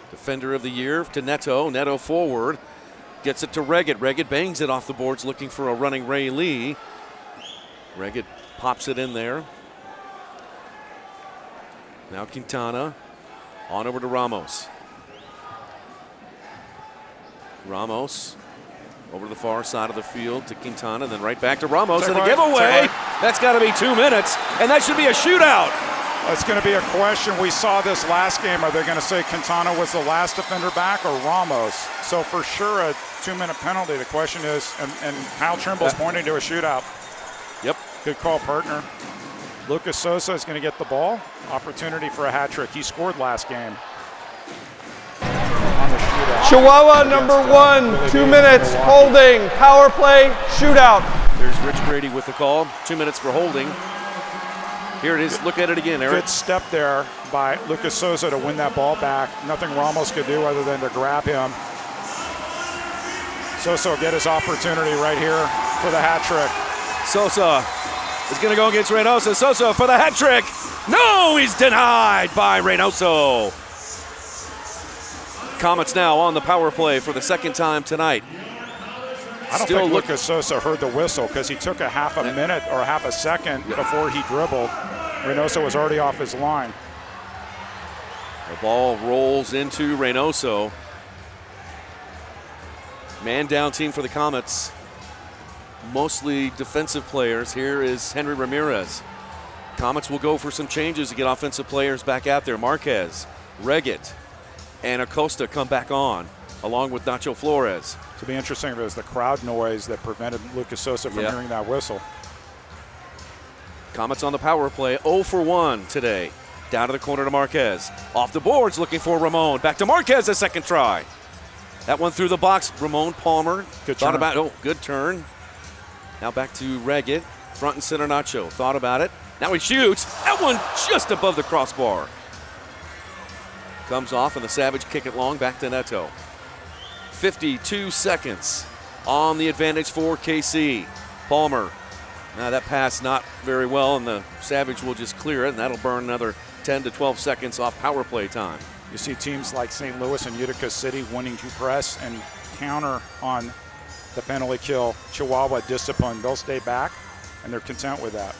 defender of the year, to Neto. Neto forward, gets it to Reggett. Reggett bangs it off the boards looking for a running Ray Lee. Reggett pops it in there. Now Quintana on over to Ramos. Ramos over to the far side of the field to Quintana, then right back to Ramos, and a giveaway. That's got to be 2 minutes, and that should be a shootout. It's going to be a question. We saw this last game. Are they going to say Quintana was the last defender back or Ramos? So for sure a 2-minute penalty. The question is, and Kyle Trimble's pointing to a shootout. Yep. Good call, partner. Lucas Sosa is going to get the ball. Opportunity for a hat trick. He scored last game. Chihuahua number 1, 2 minutes, holding, power play, shootout. There's Rich Grady with the call. 2 minutes for holding. Here it is. Look at it again, Eric. Good step there by Lucas Sosa to win that ball back. Nothing Ramos could do other than to grab him. Sosa will get his opportunity right here for the hat trick. Sosa is going to go against Reynoso. Sosa for the hat trick. No, he's denied by Reynoso. Comets now on the power play for the second time tonight. I don't think Lucas Sosa heard the whistle because he took a half a minute or half a second before he dribbled. Reynoso was already off his line. The ball rolls into Reynoso. Man down team for the Comets. Mostly defensive players. Here is Henry Ramirez. Comets will go for some changes to get offensive players back out there. Marquez, Reggett, and Acosta come back on, along with Nacho Flores. It'll be interesting if it was the crowd noise that prevented Lucas Sosa from hearing that whistle. Comets on the power play, 0 for 1 today. Down to the corner to Marquez. Off the boards, looking for Ramon. Back to Marquez, a second try. That one through the box. Ramon Palmer. Good thought turn. about it. Oh, good turn. Now back to Reggett. Front and center Nacho. Thought about it. Now he shoots. That one just above the crossbar. Comes off, and the Savage kick it long back to Neto. 52 seconds on the advantage for KC. Palmer Now that pass not very well, and the Savage will just clear it, and that'll burn another 10 to 12 seconds off power play time. You see teams like St. Louis and Utica City wanting to press and counter on the penalty kill. Chihuahua discipline. They'll stay back, and they're content with that.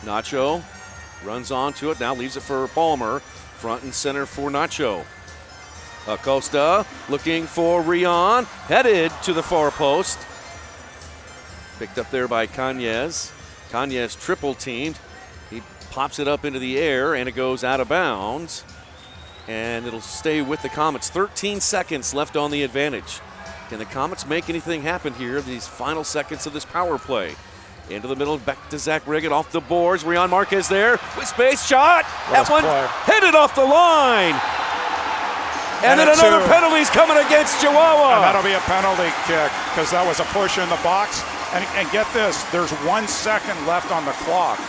Nacho runs onto it, now leaves it for Palmer. Front and center for Nacho. Acosta looking for Rion, headed to the far post. Picked up there by Cañez. Cañez triple teamed. He pops it up into the air, and it goes out of bounds. And it'll stay with the Comets. 13 seconds left on the advantage. Can the Comets make anything happen here these final seconds of this power play? Into the middle, back to Zach Riggett, off the boards. Rion Marquez there with space, shot. That one headed off the line. And then another penalty's coming against Chihuahua. And that'll be a penalty kick because that was a push in the box. And get this, there's 1 second left on the clock.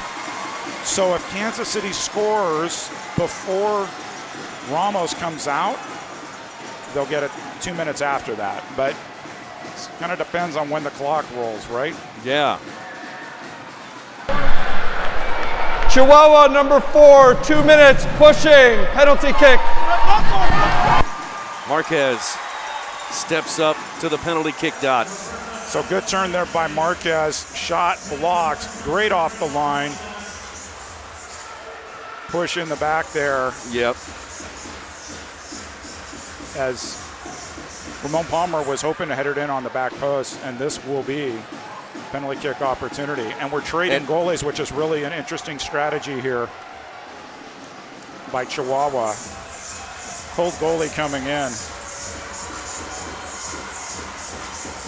So if Kansas City scores before Ramos comes out, they'll get it 2 minutes after that. But it kind of depends on when the clock rolls, right? Yeah. Chihuahua number 4, 2 minutes, pushing, penalty kick. Marquez steps up to the penalty kick dot. So good turn there by Marquez. Shot blocked, great off the line. Push in the back there. Yep. As Ramon Palmer was hoping to head it in on the back post, and this will be penalty kick opportunity. And we're trading goalies, which is really an interesting strategy here by Chihuahua. Cold goalie coming in.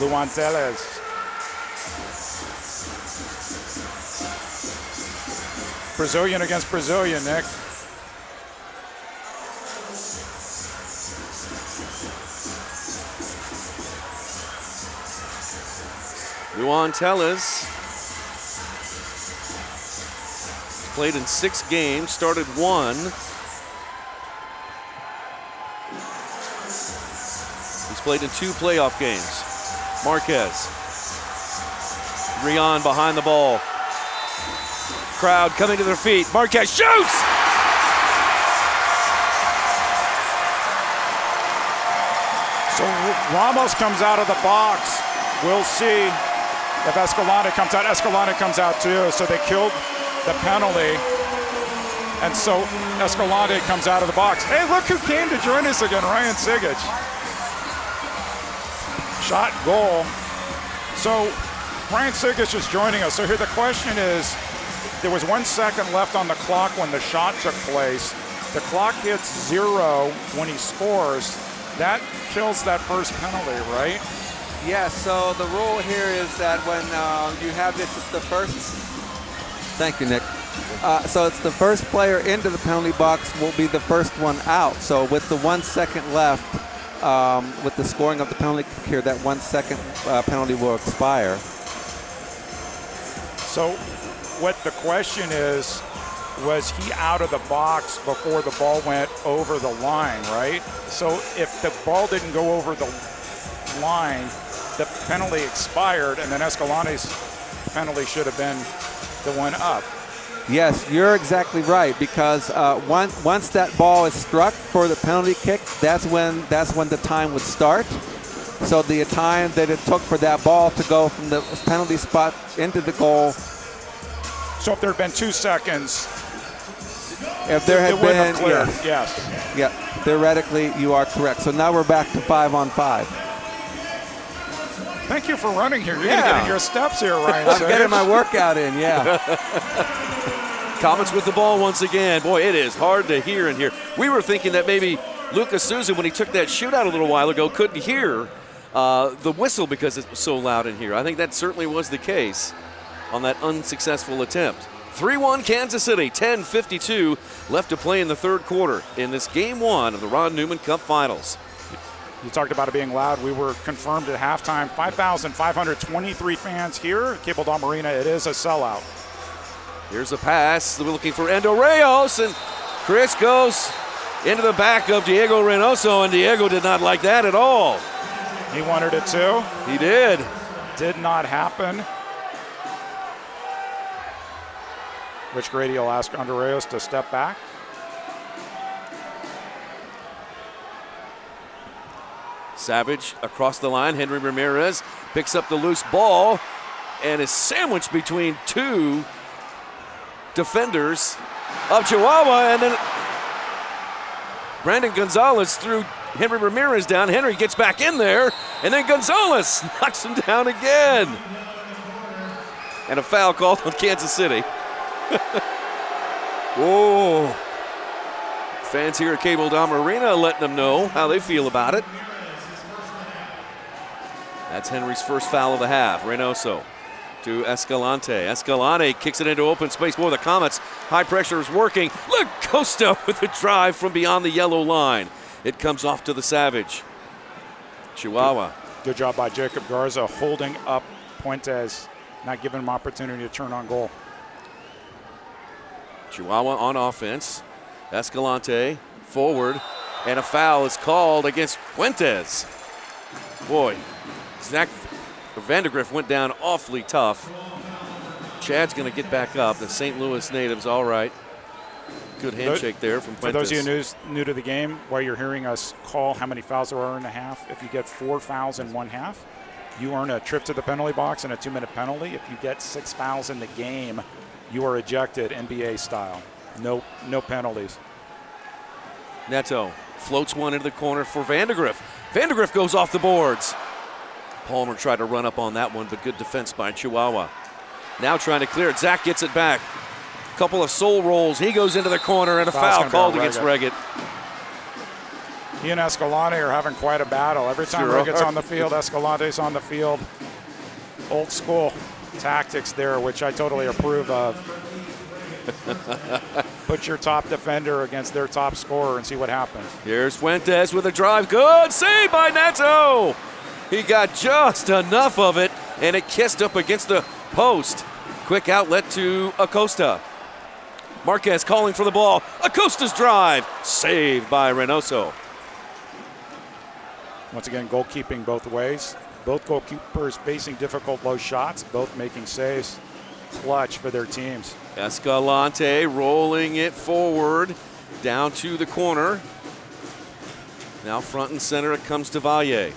Luan Tellez. Brazilian against Brazilian, Nick. Luan Tellez played in 6 games, started 1. He's played in 2 playoff games. Marquez. Rion behind the ball. Crowd coming to their feet. Marquez shoots! So Ramos comes out of the box. We'll see if Escalante comes out. Escalante comes out too, so they killed the penalty. And so Escalante comes out of the box. Hey, look who came to join us again, Ryan Sigic. Shot, goal. So Ryan Sigic is joining us. So here the question is, there was 1 second left on the clock when the shot took place. The clock hits 0 when he scores. That kills that first penalty, right? Yes, so the rule here is that when you have this, it's the first. Thank you, Nick. So it's the first player into the penalty box will be the first one out. So with the 1 second left, with the scoring of the penalty kick here, that 1 second penalty will expire. So what the question is, was he out of the box before the ball went over the line, right? So if the ball didn't go over the line, the penalty expired, and then Escalante's penalty should have been the one up. Yes, you're exactly right, because once that ball is struck for the penalty kick, that's when the time would start. So the time that it took for that ball to go from the penalty spot into the goal. So if there had been 2 seconds, if there had been, yes. Yeah, theoretically you are correct. So now we're back to 5-on-5. Thank you for running here. You're going to get in your steps here, Ryan. I'm getting my workout in, yeah. Comets with the ball once again. Boy, it is hard to hear in here. We were thinking that maybe Lucas Souza, when he took that shootout a little while ago, couldn't hear the whistle because it was so loud in here. I think that certainly was the case on that unsuccessful attempt. 3-1 Kansas City, 10:52 left to play in the third quarter in this Game 1 of the Ron Newman Cup Finals. You talked about it being loud. We were confirmed at halftime. 5,523 fans here at Cable Dome Arena. It is a sellout. Here's a pass. We're looking for Endo Reyes, and Chris goes into the back of Diego Reynoso, and Diego did not like that at all. He wanted it too. He did. Did not happen. Rich Grady will ask Andreas to step back. Savage across the line. Henry Ramirez picks up the loose ball and is sandwiched between two defenders of Chihuahua. And then Brandon Gonzalez threw Henry Ramirez down. Henry gets back in there, and then Gonzalez knocks him down again. And a foul called on Kansas City. Whoa. Fans here at Cable Dom Arena letting them know how they feel about it. That's Henry's first foul of the half. Reynoso to Escalante. Escalante kicks it into open space. Boy, the Comets, high pressure is working. Costa with a drive from beyond the yellow line. It comes off to the Savage. Chihuahua. Good job by Jacob Garza holding up Puentes, not giving him opportunity to turn on goal. Chihuahua on offense. Escalante forward, and a foul is called against Puentes. Boy, Zach Vandergriff went down awfully tough. Chad's going to get back up. The St. Louis native's all right. Good handshake there from Puentes. For those of you new to the game, while you're hearing us call how many fouls there are in a half, if you get 4 fouls in one half, you earn a trip to the penalty box and a 2-minute penalty. If you get 6 fouls in the game, you are ejected NBA style. No penalties. Neto floats one into the corner for Vandergriff. Vandergriff goes off the boards. Palmer tried to run up on that one, but good defense by Chihuahua. Now trying to clear it. Zach gets it back. Couple of soul rolls. He goes into the corner, and a foul called against Reggett. He and Escalante are having quite a battle. Every time Reggett's on the field, Escalante's on the field. Old school tactics there, which I totally approve of. Put your top defender against their top scorer and see what happens. Here's Fuentes with a drive. Good save by Neto. He got just enough of it, and it kissed up against the post. Quick outlet to Acosta. Marquez calling for the ball. Acosta's drive. Saved by Reynoso. Once again, goalkeeping both ways. Both goalkeepers facing difficult low shots, both making saves. Clutch for their teams. Escalante rolling it forward down to the corner. Now front and center it comes to Valle.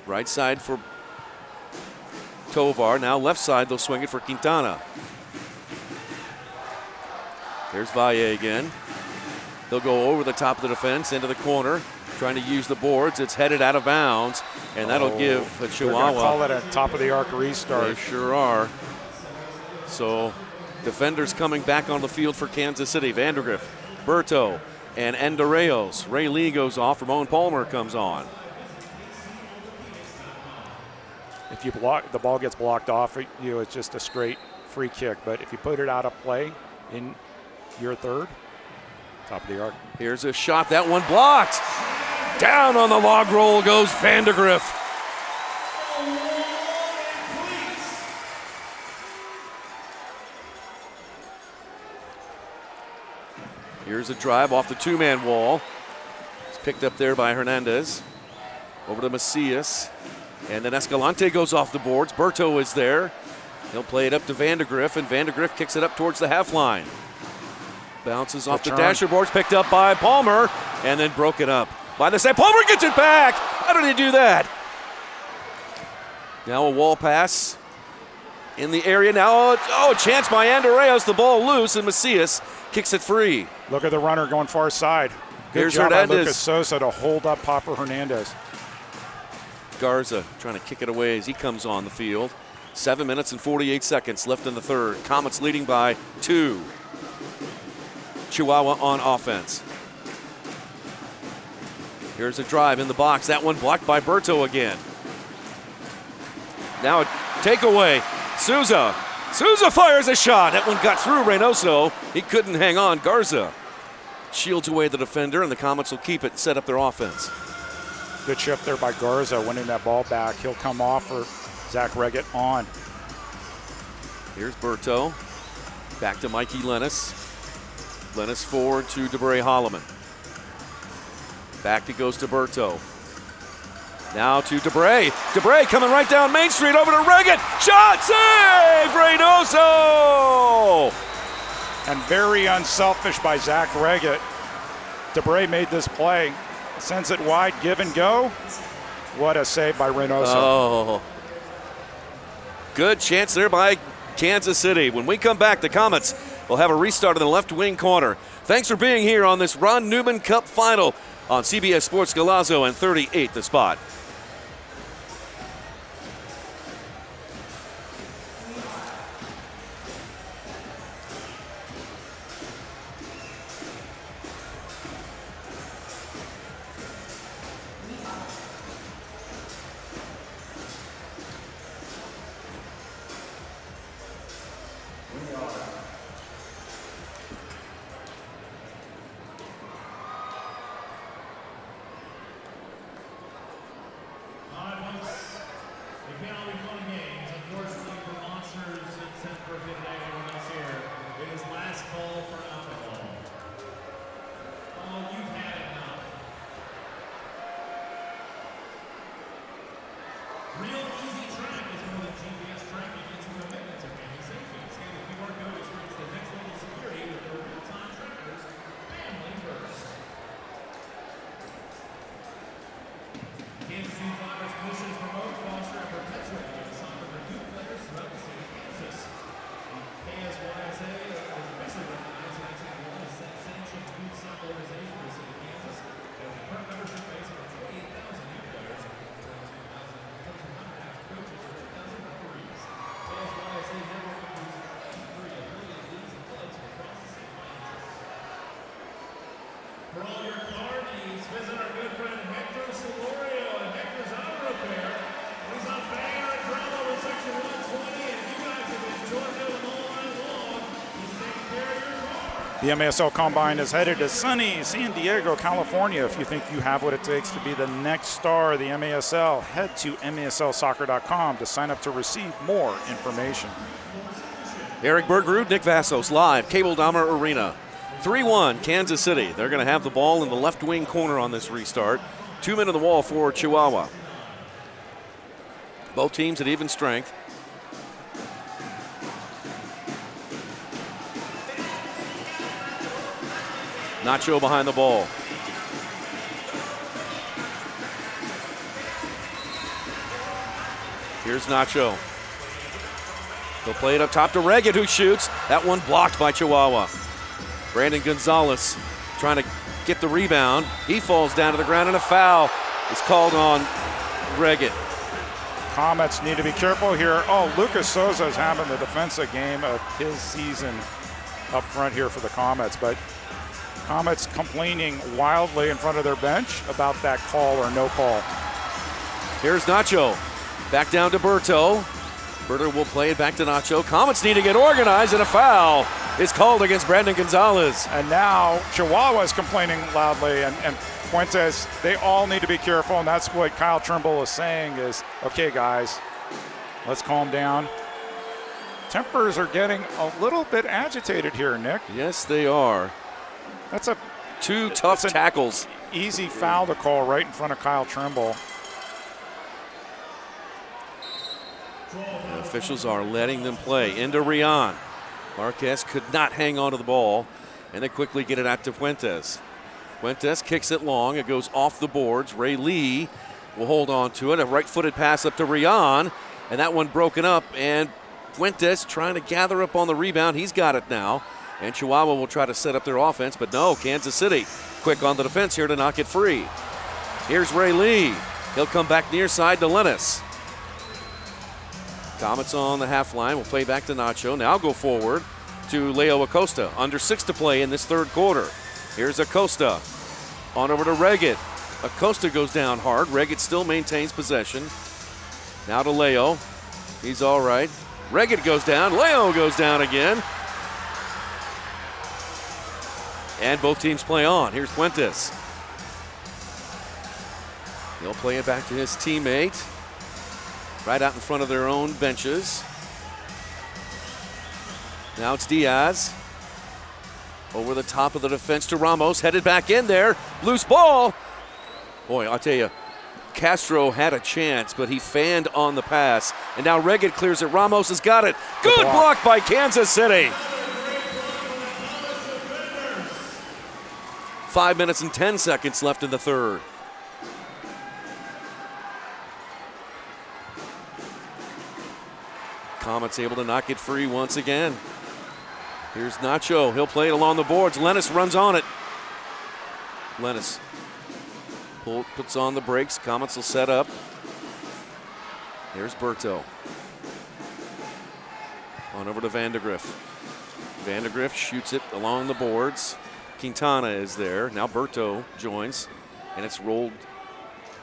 Right side for Tovar. Now left side they'll swing it for Quintana. Here's Valle again. They'll go over the top of the defense into the corner. Trying to use the boards. It's headed out of bounds, and that'll give a Chihuahua. They're call it a top of the arc restart. They sure are. So defenders coming back on the field for Kansas City. Vandergriff, Berto, and Endoreos. Ray Lee goes off. Ramon Palmer comes on. If you block, the ball gets blocked off you, it's just a straight free kick. But if you put it out of play in your third, top of the arc. Here's a shot. That one blocked. Down on the log roll goes Vandergriff. Here's a drive off the two-man wall. It's picked up there by Hernandez. Over to Macias. And then Escalante goes off the boards. Berto is there. He'll play it up to Vandergriff, and Vandergriff kicks it up towards the half line. Bounces off the dasher boards, picked up by Palmer, and then broken up by the side. Palmer gets it back. How did he do that? Now a wall pass in the area. Now, a chance by Andreas. The ball loose, and Macias kicks it free. Look at the runner going far side. Good Here's job Hernandez. by Lucas Sosa to hold up Papa Hernandez. Garza trying to kick it away as he comes on the field. 7 minutes and 48 seconds left in the third. Comets leading by 2. Chihuahua on offense. Here's a drive in the box. That one blocked by Berto again. Now a takeaway. Souza. Souza fires a shot. That one got through Reynoso. He couldn't hang on. Garza shields away the defender, and the Comets will keep it and set up their offense. Good shift there by Garza, winning that ball back. He'll come off for Zach Reggett on. Here's Berto. Back to Mikey Lennis. Lennis forward to DeBray Holloman. Back it goes to Berto. Now to Debray. Debray coming right down Main Street over to Reggett. Shot save! Reynoso! And very unselfish by Zach Reggett. Debray made this play. Sends it wide, give and go. What a save by Reynoso. Oh. Good chance there by Kansas City. When we come back, the Comets will have a restart in the left wing corner. Thanks for being here on this Ron Newman Cup final on CBS Sports Galazo and 38 The Spot. For all your car needs, visit our good friend Hector Solorio and Hector's Auto Repair. He's on Banger and Drama with Section 120, and you guys have enjoyed him all night long. He's taking care of your car. The MASL Combine is headed to sunny San Diego, California. If you think you have what it takes to be the next star of the MASL, head to MASLsoccer.com to sign up to receive more information. Eric Bergerud, Nick Vassos, live, Cable Dahmer Arena. 3-1, Kansas City. They're going to have the ball in the left wing corner on this restart. 2 men on the wall for Chihuahua. Both teams at even strength. Nacho behind the ball. Here's Nacho. They'll play it up top to Reggett, who shoots. That one blocked by Chihuahua. Brandon Gonzalez trying to get the rebound. He falls down to the ground and a foul is called on Reggett. Comets need to be careful here. Oh, Lucas Souza is having the defensive game of his season up front here for the Comets, but Comets complaining wildly in front of their bench about that call or no call. Here's Nacho. Back down to Berto. Berto will play it back to Nacho. Comets need to get organized, and a foul is called against Brandon Gonzalez. And now Chihuahua is complaining loudly, and Fuentes, they all need to be careful, and that's what Kyle Trimble is saying is, okay, guys, let's calm down. Tempers are getting a little bit agitated here, Nick. Yes, they are. That's two tough tackles. Easy foul to call right in front of Kyle Trimble. The officials are letting them play. Into Rian. Marquez could not hang on to the ball, and they quickly get it out to Fuentes. Fuentes kicks it long. It goes off the boards. Ray Lee will hold on to it. A right-footed pass up to Rian, and that one broken up, and Fuentes trying to gather up on the rebound. He's got it now, and Chihuahua will try to set up their offense, but no, Kansas City quick on the defense here to knock it free. Here's Ray Lee. He'll come back near side to Lennis. Comets on the half line. We'll play back to Nacho. Now go forward to Leo Acosta. Under 6 to play in this third quarter. Here's Acosta. On over to Reggett. Acosta goes down hard. Reggett still maintains possession. Now to Leo. He's all right. Reggett goes down. Leo goes down again. And both teams play on. Here's Fuentes. He'll play it back to his teammate. Right out in front of their own benches. Now it's Diaz. Over the top of the defense to Ramos. Headed back in there. Loose ball. Boy, I'll tell you, Castro had a chance, but he fanned on the pass. And now Reggett clears it. Ramos has got it. Good block by Kansas City. 5 minutes and 10 seconds left in the third. Comets able to knock it free once again. Here's Nacho. He'll play it along the boards. Lennis runs on it. Lennis puts on the brakes. Comets will set up. Here's Berto. On over to Vandegrift. Vandegrift shoots it along the boards. Quintana is there. Now Berto joins, and it's rolled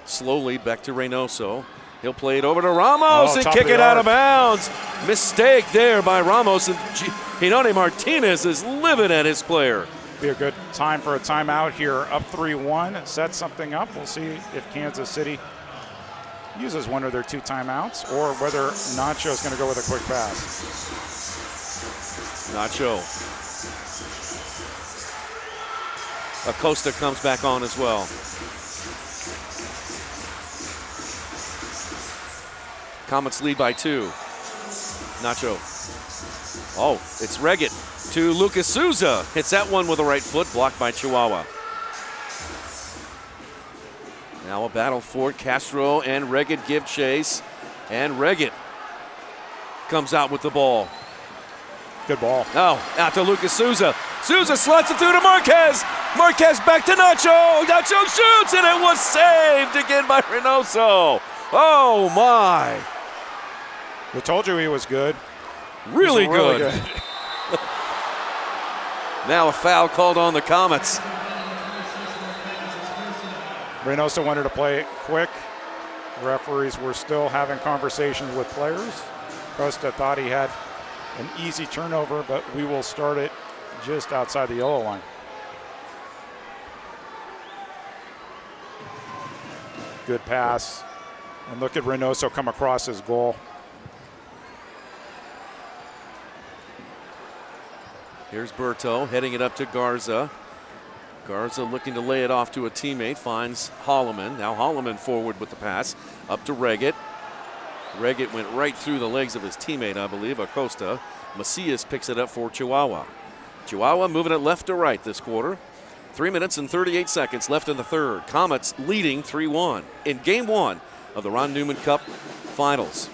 slowly back to Reynoso. He'll play it over to Ramos and kick it out of bounds. Mistake there by Ramos, and Hinone Martinez is livid at his player. Be a good time for a timeout here. Up 3-1, set something up. We'll see if Kansas City uses one of their 2 timeouts or whether Nacho is going to go with a quick pass. Nacho. Acosta comes back on as well. Comets lead by 2. Nacho. Oh, it's Reggett to Lucas Souza. Hits that one with the right foot, blocked by Chihuahua. Now a battle for it. Castro and Reggett give chase. And Reggett comes out with the ball. Good ball. Oh, out to Lucas Souza. Souza slots it through to Marquez. Marquez back to Nacho. Nacho shoots, and it was saved again by Reynoso. Oh, my. We told you he was good. Really good. Now a foul called on the Comets. Reynoso wanted to play it quick. Referees were still having conversations with players. Costa thought he had an easy turnover, but we will start it just outside the yellow line. Good pass. And look at Reynoso come across his goal. Here's Berto heading it up to Garza. Garza looking to lay it off to a teammate, finds Holloman. Now Holloman forward with the pass, up to Reggett. Reggett went right through the legs of his teammate, I believe, Acosta. Macias picks it up for Chihuahua. Chihuahua moving it left to right this quarter. 3 minutes and 38 seconds left in the third. Comets leading 3-1 in Game 1 of the Ron Newman Cup Finals.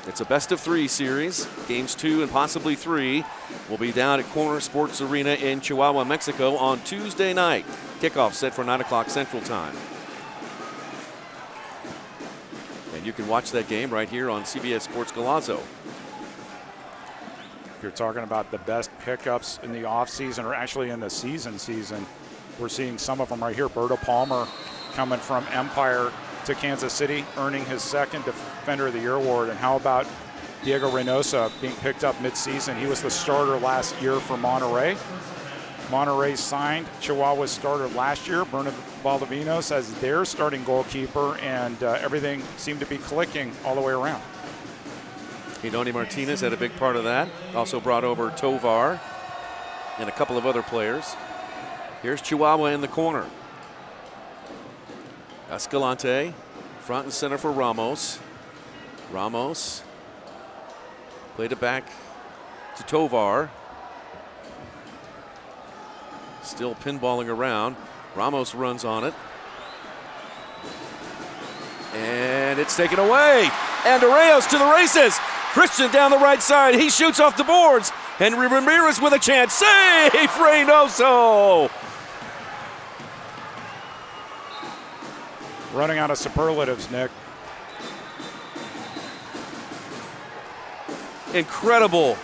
It's a best-of-3 series. Games 2 and possibly 3 will be down at Corner Sports Arena in Chihuahua, Mexico on Tuesday night. Kickoff set for 9 o'clock Central Time. And you can watch that game right here on CBS Sports Golazo. If you're talking about the best pickups in the offseason or actually in the season, we're seeing some of them right here. Berto Palmer coming from Empire to Kansas City, earning his 2nd Defender of the Year award. And how about Diego Reynoso being picked up midseason? He was the starter last year for Monterrey. Monterrey signed Chihuahua's starter last year, Bruno Valdivinos, as their starting goalkeeper, and everything seemed to be clicking all the way around. Hinone Martinez had a big part of that. Also brought over Tovar and a couple of other players. Here's Chihuahua in the corner. Escalante, front and center for Ramos. Ramos played it back to Tovar. Still pinballing around. Ramos runs on it. And it's taken away. And Arreos to the races. Christian down the right side. He shoots off the boards. Henry Ramirez with a chance. Save Reynoso. Running out of superlatives, Nick. Incredible.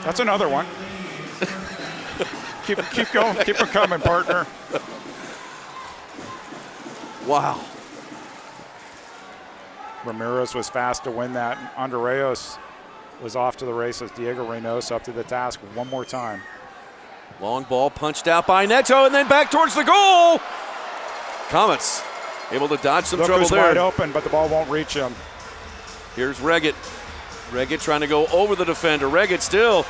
That's another one. keep going. Keep it coming, partner. Wow. Ramirez was fast to win that. Andreas was off to the races. Diego Reynoso up to the task one more time. Long ball punched out by Neto and then back towards the goal. Comets able to dodge some trouble there. Wide open, but the ball won't reach him. Here's Reggett. Reggett trying to go over the defender. Reggett still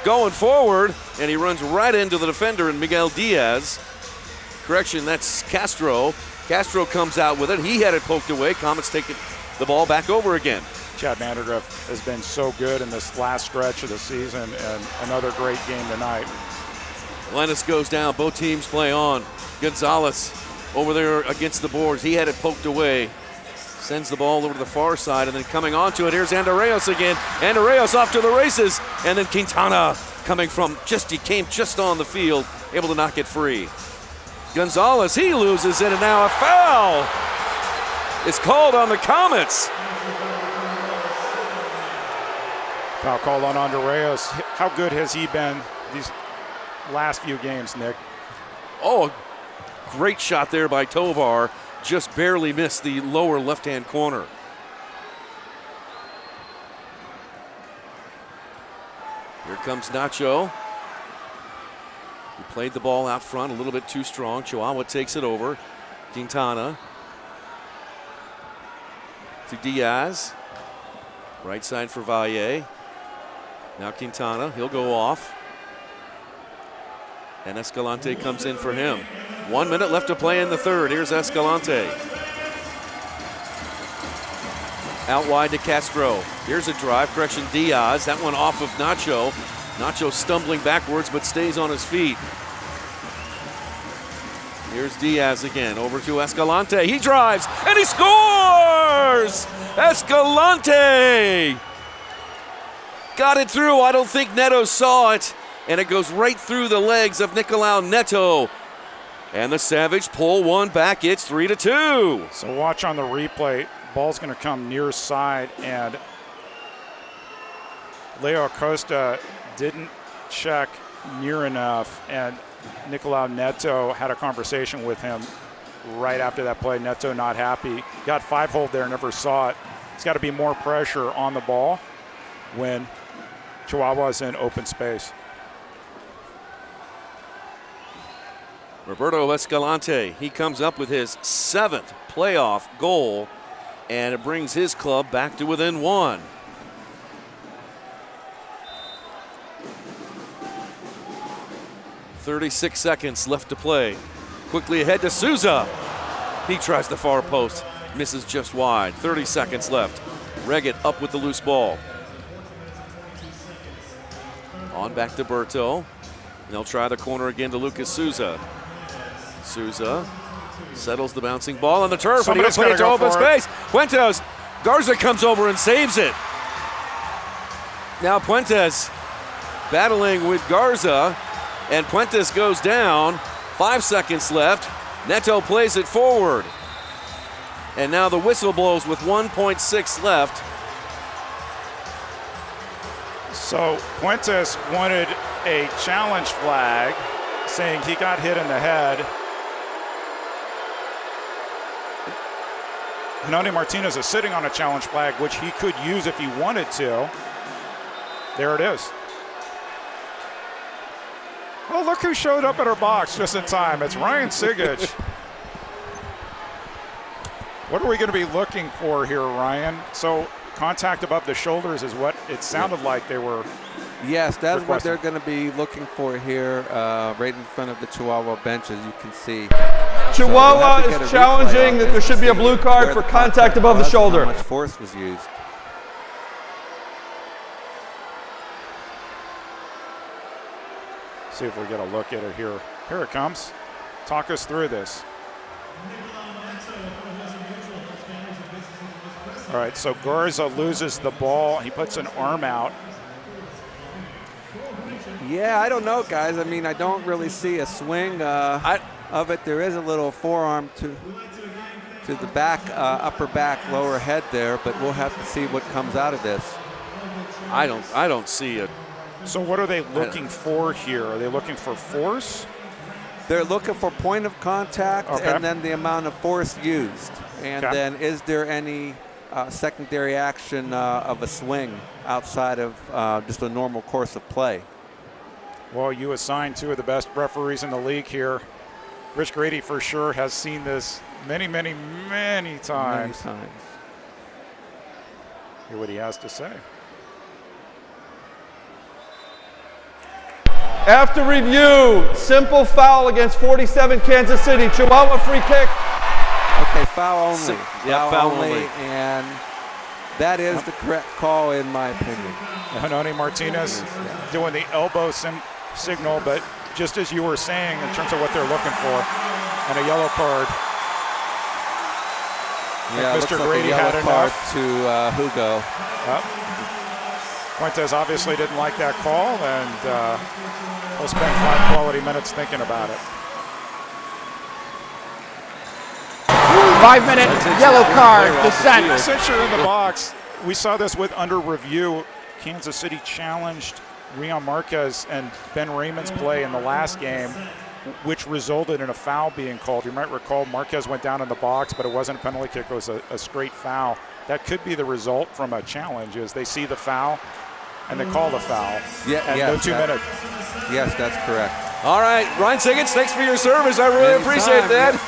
going forward, and he runs right into the defender and Miguel Diaz. Correction, that's Castro. Castro comes out with it. He had it poked away. Comets taking the ball back over again. Chad Vandergriff has been so good in this last stretch of the season, and another great game tonight. Lennis goes down. Both teams play on. Gonzalez over there against the boards. He had it poked away. Sends the ball over to the far side, and then coming onto it, here's Andreas again. Andreas off to the races, and then Quintana coming from he came just on the field, able to knock it free. Gonzalez, he loses it, and now a foul is called on the Comets. Foul called on Andreas. How good has he been these last few games, Nick? Oh, great shot there by Tovar. Just barely missed the lower left-hand corner. Here comes Nacho. He played the ball out front a little bit too strong. Chihuahua takes it over. Quintana to Diaz. Right side for Valle. Now Quintana, he'll go off. And Escalante comes in for him. 1 minute left to play in the third. Here's Escalante. Out wide to Castro. Here's a drive, correction, Diaz. That one off of Nacho. Nacho stumbling backwards but stays on his feet. Here's Diaz again, over to Escalante. He drives and he scores! Escalante! Got it through. I don't think Neto saw it. And it goes right through the legs of Nicolau Neto. And the Savage pull one back. It's 3-2. So watch on the replay. Ball's going to come near side, and Leo Acosta didn't check near enough, and Nicolau Neto had a conversation with him right after that play. Neto not happy. Got 5-hole there, never saw it. It's got to be more pressure on the ball when Chihuahua's in open space. Roberto Escalante, he comes up with his 7th playoff goal, and it brings his club back to within 1. .36 seconds left to play. Quickly ahead to Souza. He tries the far post, misses just wide. 30 seconds left. Reggett up with the loose ball. On back to Berto. They'll try the corner again to Lucas Souza. Souza settles the bouncing ball on the turf, and he'll put it to open space. Puentes, Garza comes over and saves it. Now Puentes battling with Garza, and Puentes goes down. 5 seconds left. Neto plays it forward. And now the whistle blows with 1.6 left. So Puentes wanted a challenge flag, saying he got hit in the head. Noni Martinez is sitting on a challenge flag, which he could use if he wanted to. There it is. Oh, look who showed up at our box just in time. It's Ryan Sigich. What are we going to be looking for here, Ryan? So contact above the shoulders is what it sounded like they were. Yes, that's requesting. what they're going to be looking for here, right in front of the Chihuahua bench, as you can see. Chihuahua is challenging that there should be a blue card for contact above the shoulder. How much force was used. See if we get a look at it here. Here it comes. Talk us through this. All right, so Garza loses the ball. He puts an arm out. Yeah, I don't know, guys. I mean, I don't really see a swing of it. There is a little forearm to the back, upper back, lower head there, but we'll have to see what comes out of this. I don't see it. So what are they looking for here? Are they looking for force? They're looking for point of contact, okay, and then the amount of force used. And okay, then is there any secondary action of a swing outside of just a normal course of play? Well, you assigned two of the best referees in the league here. Rich Grady for sure has seen this many, many, many times. Many times. Hear what he has to say. After review, simple foul against 47 Kansas City. Chihuahua free kick. foul only. Foul only. And that is the correct call in my opinion. Hinoni Martinez doing the elbow signal, but just as you were saying in terms of what they're looking for, and a yellow card. Yeah, Mr. Grady had enough to Hugo. Fuentes obviously didn't like that call, and he'll spend 5 quality minutes thinking about it. 5-minute yellow card, dissent. Since you're in the box, we saw this with under review. Kansas City challenged Rion Marquez and Ben Raymond's play in the last game, which resulted in a foul being called. You might recall Marquez went down in the box, but it wasn't a penalty kick, it was a straight foul. That could be the result from a challenge, is they see the foul and they call the foul. No 2 minutes. Yes, that's correct. All right, Ryan Siggins, thanks for your service. I really appreciate that.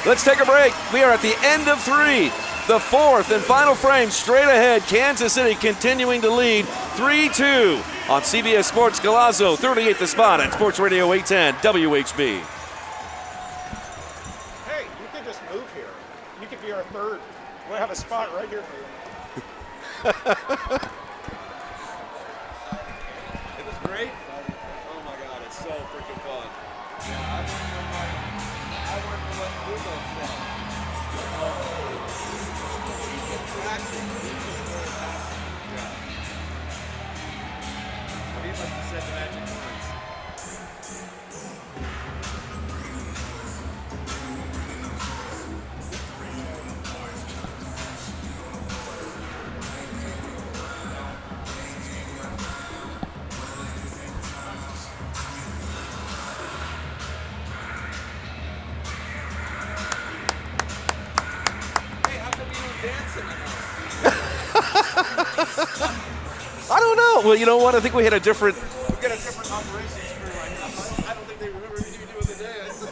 Let's take a break. We are at the end of 3. The 4th and final frame straight ahead. Kansas City continuing to lead 3-2 on CBS Sports Golazo, 38th the spot at Sports Radio 810 WHB. Hey, you could just move here. You could be our third. We'll have a spot right here for you. It was great. Oh my God, it's so freaking fun. I wonder what Hugo said. He must have said the magic words. I don't know. Well, you know what? I think we had a different. We got a different operations crew right now. I don't think they remember you doing the dance.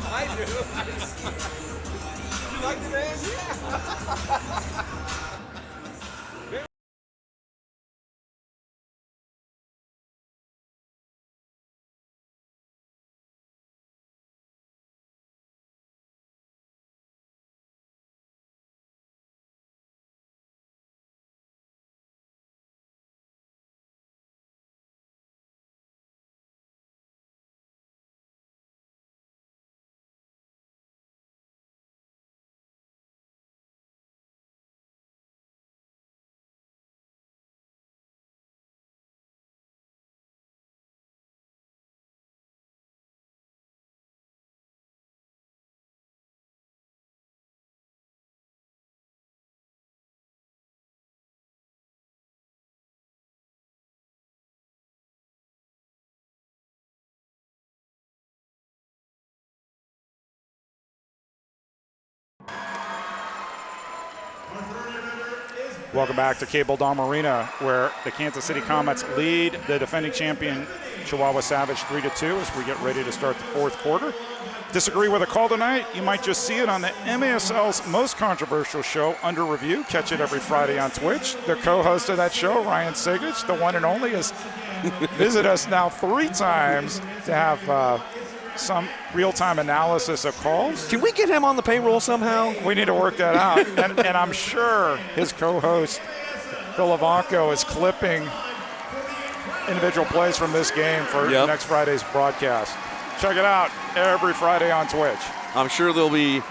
I do. You like the dance? Yeah. Welcome back to Cable Dome Arena, where the Kansas City Comets lead the defending champion Chihuahua Savage 3-2 as we get ready to start the 4th quarter. Disagree with a call tonight? You might just see it on the MASL's most controversial show, Under Review. Catch it every Friday on Twitch. The co-host of that show, Ryan Siggich, the one and only, has visited us now 3 times to have some real-time analysis of calls. Can we get him on the payroll somehow? We need to work that out. and I'm sure his co-host, Phil Ivanko, is clipping individual plays from this game for next Friday's broadcast. Check it out every Friday on Twitch. I'm sure they'll be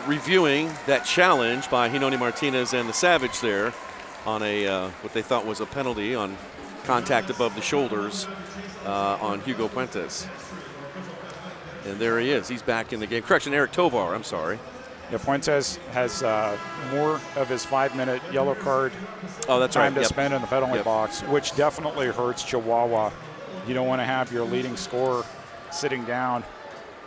reviewing that challenge by Hinoni Martinez and the Savage there on a what they thought was a penalty on contact above the shoulders on Hugo Fuentes. And there he is. He's back in the game. Correction, Eric Tovar, I'm sorry. Yeah, Fuentes has more of his 5-minute yellow card time to spend in the penalty box, which definitely hurts Chihuahua. You don't want to have your leading scorer sitting down,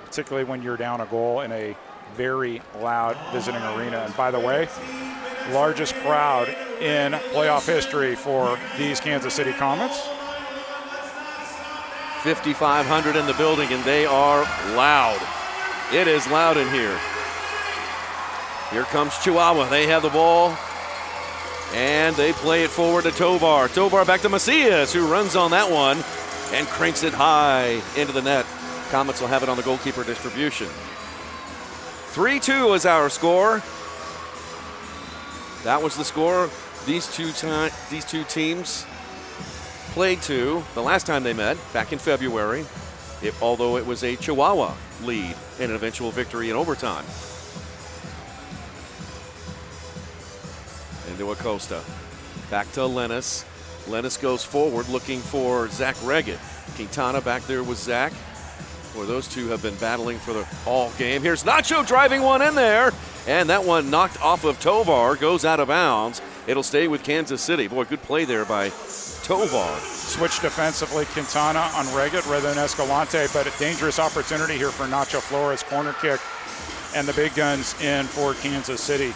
particularly when you're down a goal in a very loud visiting arena. And by the way, largest crowd in playoff history for these Kansas City Comets. 5,500 in the building, and they are loud. It is loud in here. Here comes Chihuahua. They have the ball, and they play it forward to Tovar. Tovar back to Macias, who runs on that one and cranks it high into the net. Comets will have it on the goalkeeper distribution. 3-2 is our score. That was the score these two teams played to the last time they met, back in February, although it was a Chihuahua lead in an eventual victory in overtime. Into Acosta. Back to Lennis. Lennis goes forward looking for Zach Reggett. Quintana back there with Zach. Boy, those two have been battling for the all game. Here's Nacho driving one in there. And that one knocked off of Tovar, goes out of bounds. It'll stay with Kansas City. Boy, good play there by Tovar. Switch defensively, Quintana on Reggett rather than Escalante, but a dangerous opportunity here for Nacho Flores. Corner kick and the big guns in for Kansas City.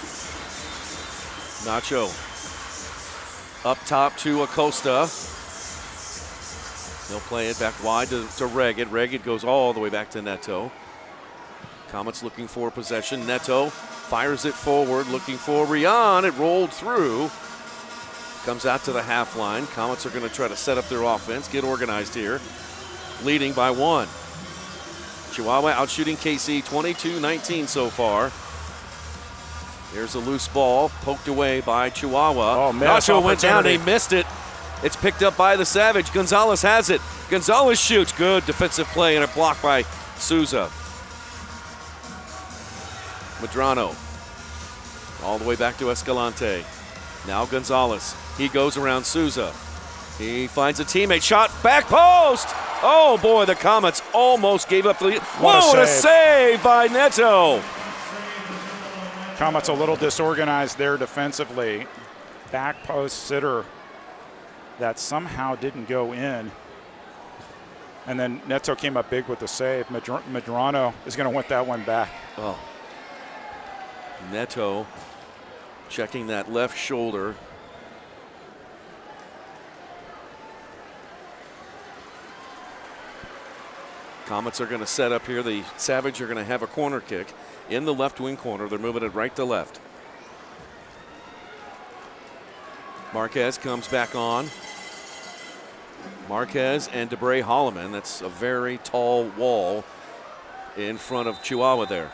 Nacho up top to Acosta. They'll play it back wide to Reggett. Reggett goes all the way back to Neto. Comets looking for possession. Neto fires it forward, looking for Rian. It rolled through. Comes out to the half line. Comets are going to try to set up their offense, get organized here. Leading by 1. Chihuahua outshooting KC 22-19 so far. Here's a loose ball poked away by Chihuahua. Nacho went down, he missed it. It's picked up by the Savage. Gonzalez has it. Gonzalez shoots. Good defensive play and a block by Souza. Medrano all the way back to Escalante. Now Gonzalez. He goes around Souza. He finds a teammate. Shot back post. Oh boy, the Comets almost gave up the lead. What a save by Neto. Comets a little disorganized there defensively. Back post sitter that somehow didn't go in. And then Neto came up big with the save. Medrano is going to want that one back. Oh. Neto checking that left shoulder. Comets are going to set up here. The Savage are going to have a corner kick in the left wing corner. They're moving it right to left. Marquez comes back on. Marquez and DeBray Holloman. That's a very tall wall in front of Chihuahua there.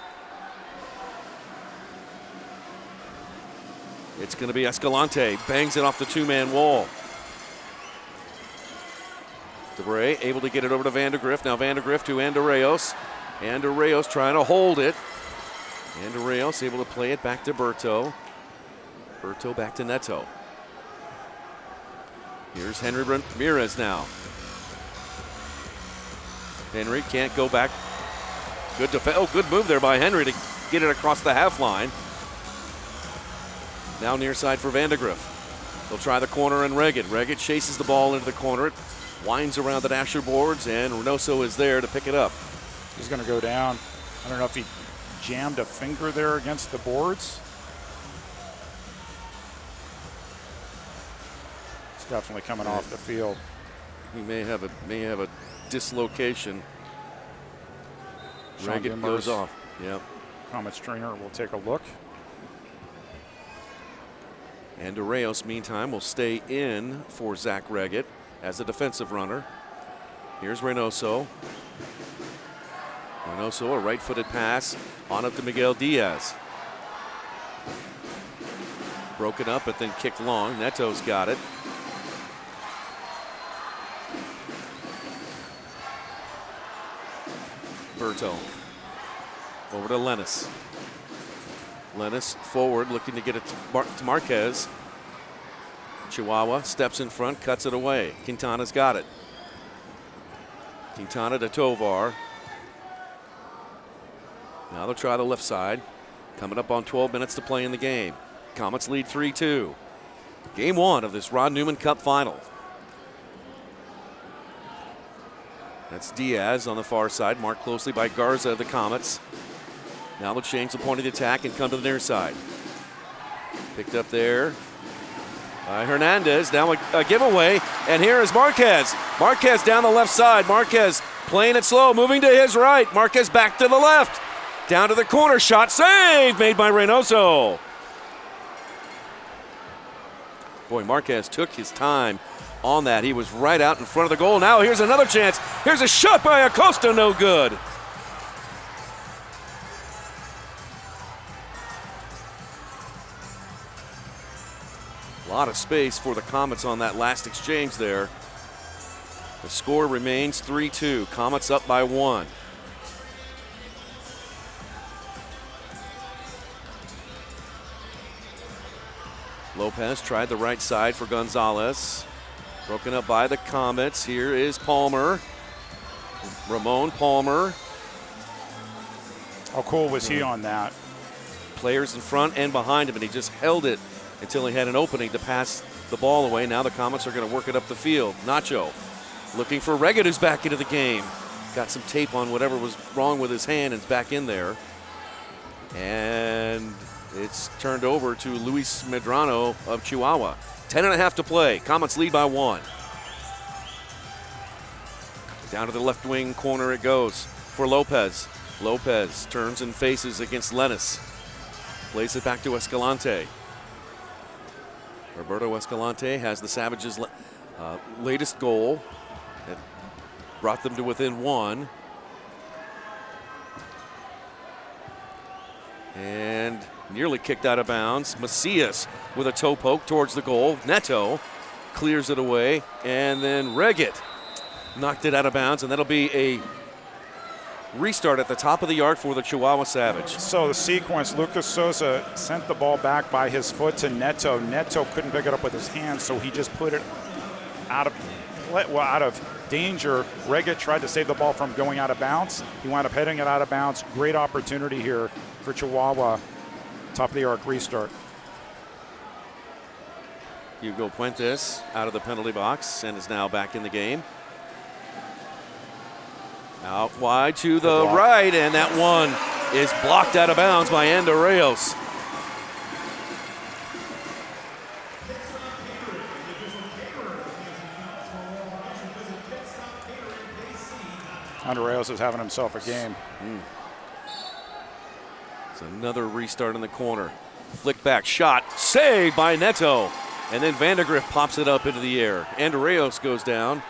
It's going to be Escalante. Bangs it off the two-man wall. DeBray able to get it over to Vandergrift. Now Vandergrift to Andarayos. Andarayos trying to hold it. Andarayos able to play it back to Berto. Berto back to Neto. Here's Henry Ramirez now. Henry can't go back. Good defense. Oh, good move there by Henry to get it across the half line. Now near side for Vandegrift. They'll try the corner and Reggett. Reggett chases the ball into the corner. It winds around the dasher boards, and Reynoso is there to pick it up. He's going to go down. I don't know if he jammed a finger there against the boards. It's definitely coming off the field. He may have a dislocation. Reggett goes off. Yep. Comets trainer will take a look. And Arreos, meantime, will stay in for Zach Reggett as a defensive runner. Here's Reynoso. Reynoso, a right-footed pass on up to Miguel Diaz. Broken up, but then kicked long. Neto's got it. Berto. Over to Lennis. Lennis forward, looking to get it to Marquez. Chihuahua steps in front, cuts it away. Quintana's got it. Quintana to Tovar. Now they'll try the left side. Coming up on 12 minutes to play in the game. Comets lead 3-2. Game 1 of this Ron Newman Cup final. That's Diaz on the far side, marked closely by Garza of the Comets. Now they'll change the point of the attack and come to the near side. Picked up there by Hernandez. Now a giveaway, and here is Marquez. Marquez down the left side. Marquez playing it slow, moving to his right. Marquez back to the left. Down to the corner, shot save made by Reynoso. Boy, Marquez took his time on that. He was right out in front of the goal. Now here's another chance. Here's a shot by Acosta, no good. A lot of space for the Comets on that last exchange there. The score remains 3-2. Comets up by 1. Lopez tried the right side for Gonzalez. Broken up by the Comets. Here is Palmer. Ramon Palmer. How cool was he on that? Players in front and behind him, and he just held it until he had an opening to pass the ball away. Now the Comets are going to work it up the field. Nacho looking for Reggett, who's back into the game. Got some tape on whatever was wrong with his hand and is back in there. And it's turned over to Luis Medrano of Chihuahua. 10.5 to play. Comets lead by 1. Down to the left wing corner it goes for Lopez. Lopez turns and faces against Lennis. Plays it back to Escalante. Roberto Escalante has the Savages' latest goal. It brought them to within 1. And nearly kicked out of bounds. Macias with a toe poke towards the goal. Neto clears it away. And then Reggett knocked it out of bounds. And that'll be a restart at the top of the yard for the Chihuahua Savage. So the sequence, Lucas Sosa sent the ball back by his foot to Neto. Neto couldn't pick it up with his hands, so he just put it out of danger. Reggett tried to save the ball from going out of bounds. He wound up heading it out of bounds. Great opportunity here for Chihuahua. Top of the arc restart. Hugo Puentes out of the penalty box and is now back in the game. Out wide to the right, and that one is blocked out of bounds by Andorreos. Andorreos is having himself a game. It's another restart in the corner. Flick back shot, saved by Neto. And then Vandergrift pops it up into the air. Andorreos goes down.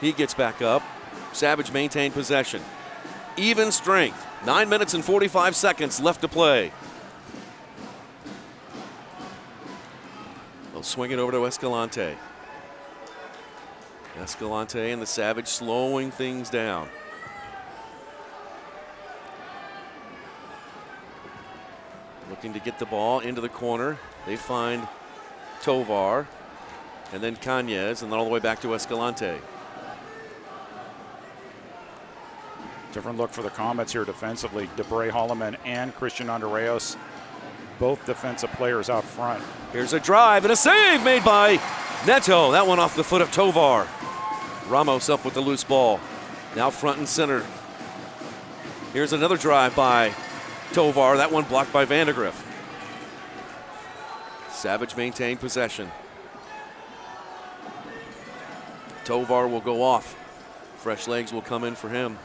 He gets back up. Savage maintained possession. Even strength. 9 minutes and 45 seconds left to play. They'll swing it over to Escalante. Escalante and the Savage slowing things down. Looking to get the ball into the corner. They find Tovar and then Cañez and then all the way back to Escalante. Different look for the Comets here defensively. Debray Holloman and Christian Andorreos, both defensive players out front. Here's a drive and a save made by Neto. That one off the foot of Tovar. Ramos up with the loose ball. Now front and center. Here's another drive by Tovar. That one blocked by Vandergrift. Savage maintained possession. Tovar will go off. Fresh legs will come in for him.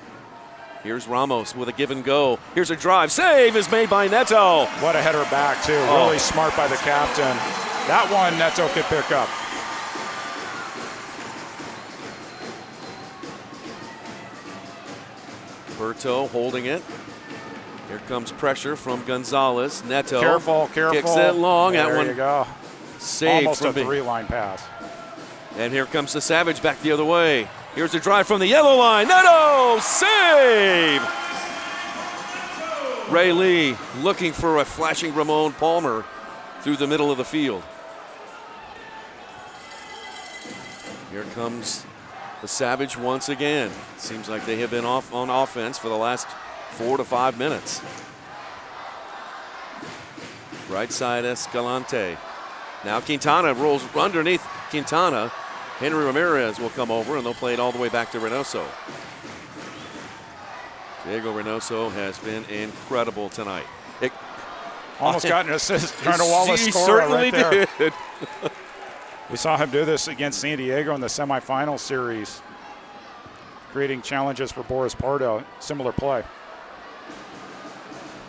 Here's Ramos with a give and go. Here's a drive. Save is made by Neto. What a header back, too. Really smart by the captain. That one Neto could pick up. Berto holding it. Here comes pressure from Gonzalez. Neto. Careful. Kicks it long. There that one you go. Saved almost from a three-line pass. And here comes the Savage back the other way. Here's a drive from the yellow line. Neto, save! Ray Lee looking for a flashing Ramon Palmer through the middle of the field. Here comes the Savage once again. Seems like they have been off on offense for the last 4 to 5 minutes. Right side Escalante. Now Quintana rolls underneath Quintana. Henry Ramirez will come over and they'll play it all the way back to Reynoso. Diego Reynoso has been incredible tonight. Almost got an assist, trying to wall a He score certainly right there. did. We saw him do this against San Diego in the semifinal series, creating challenges for Boris Pardo. Similar play.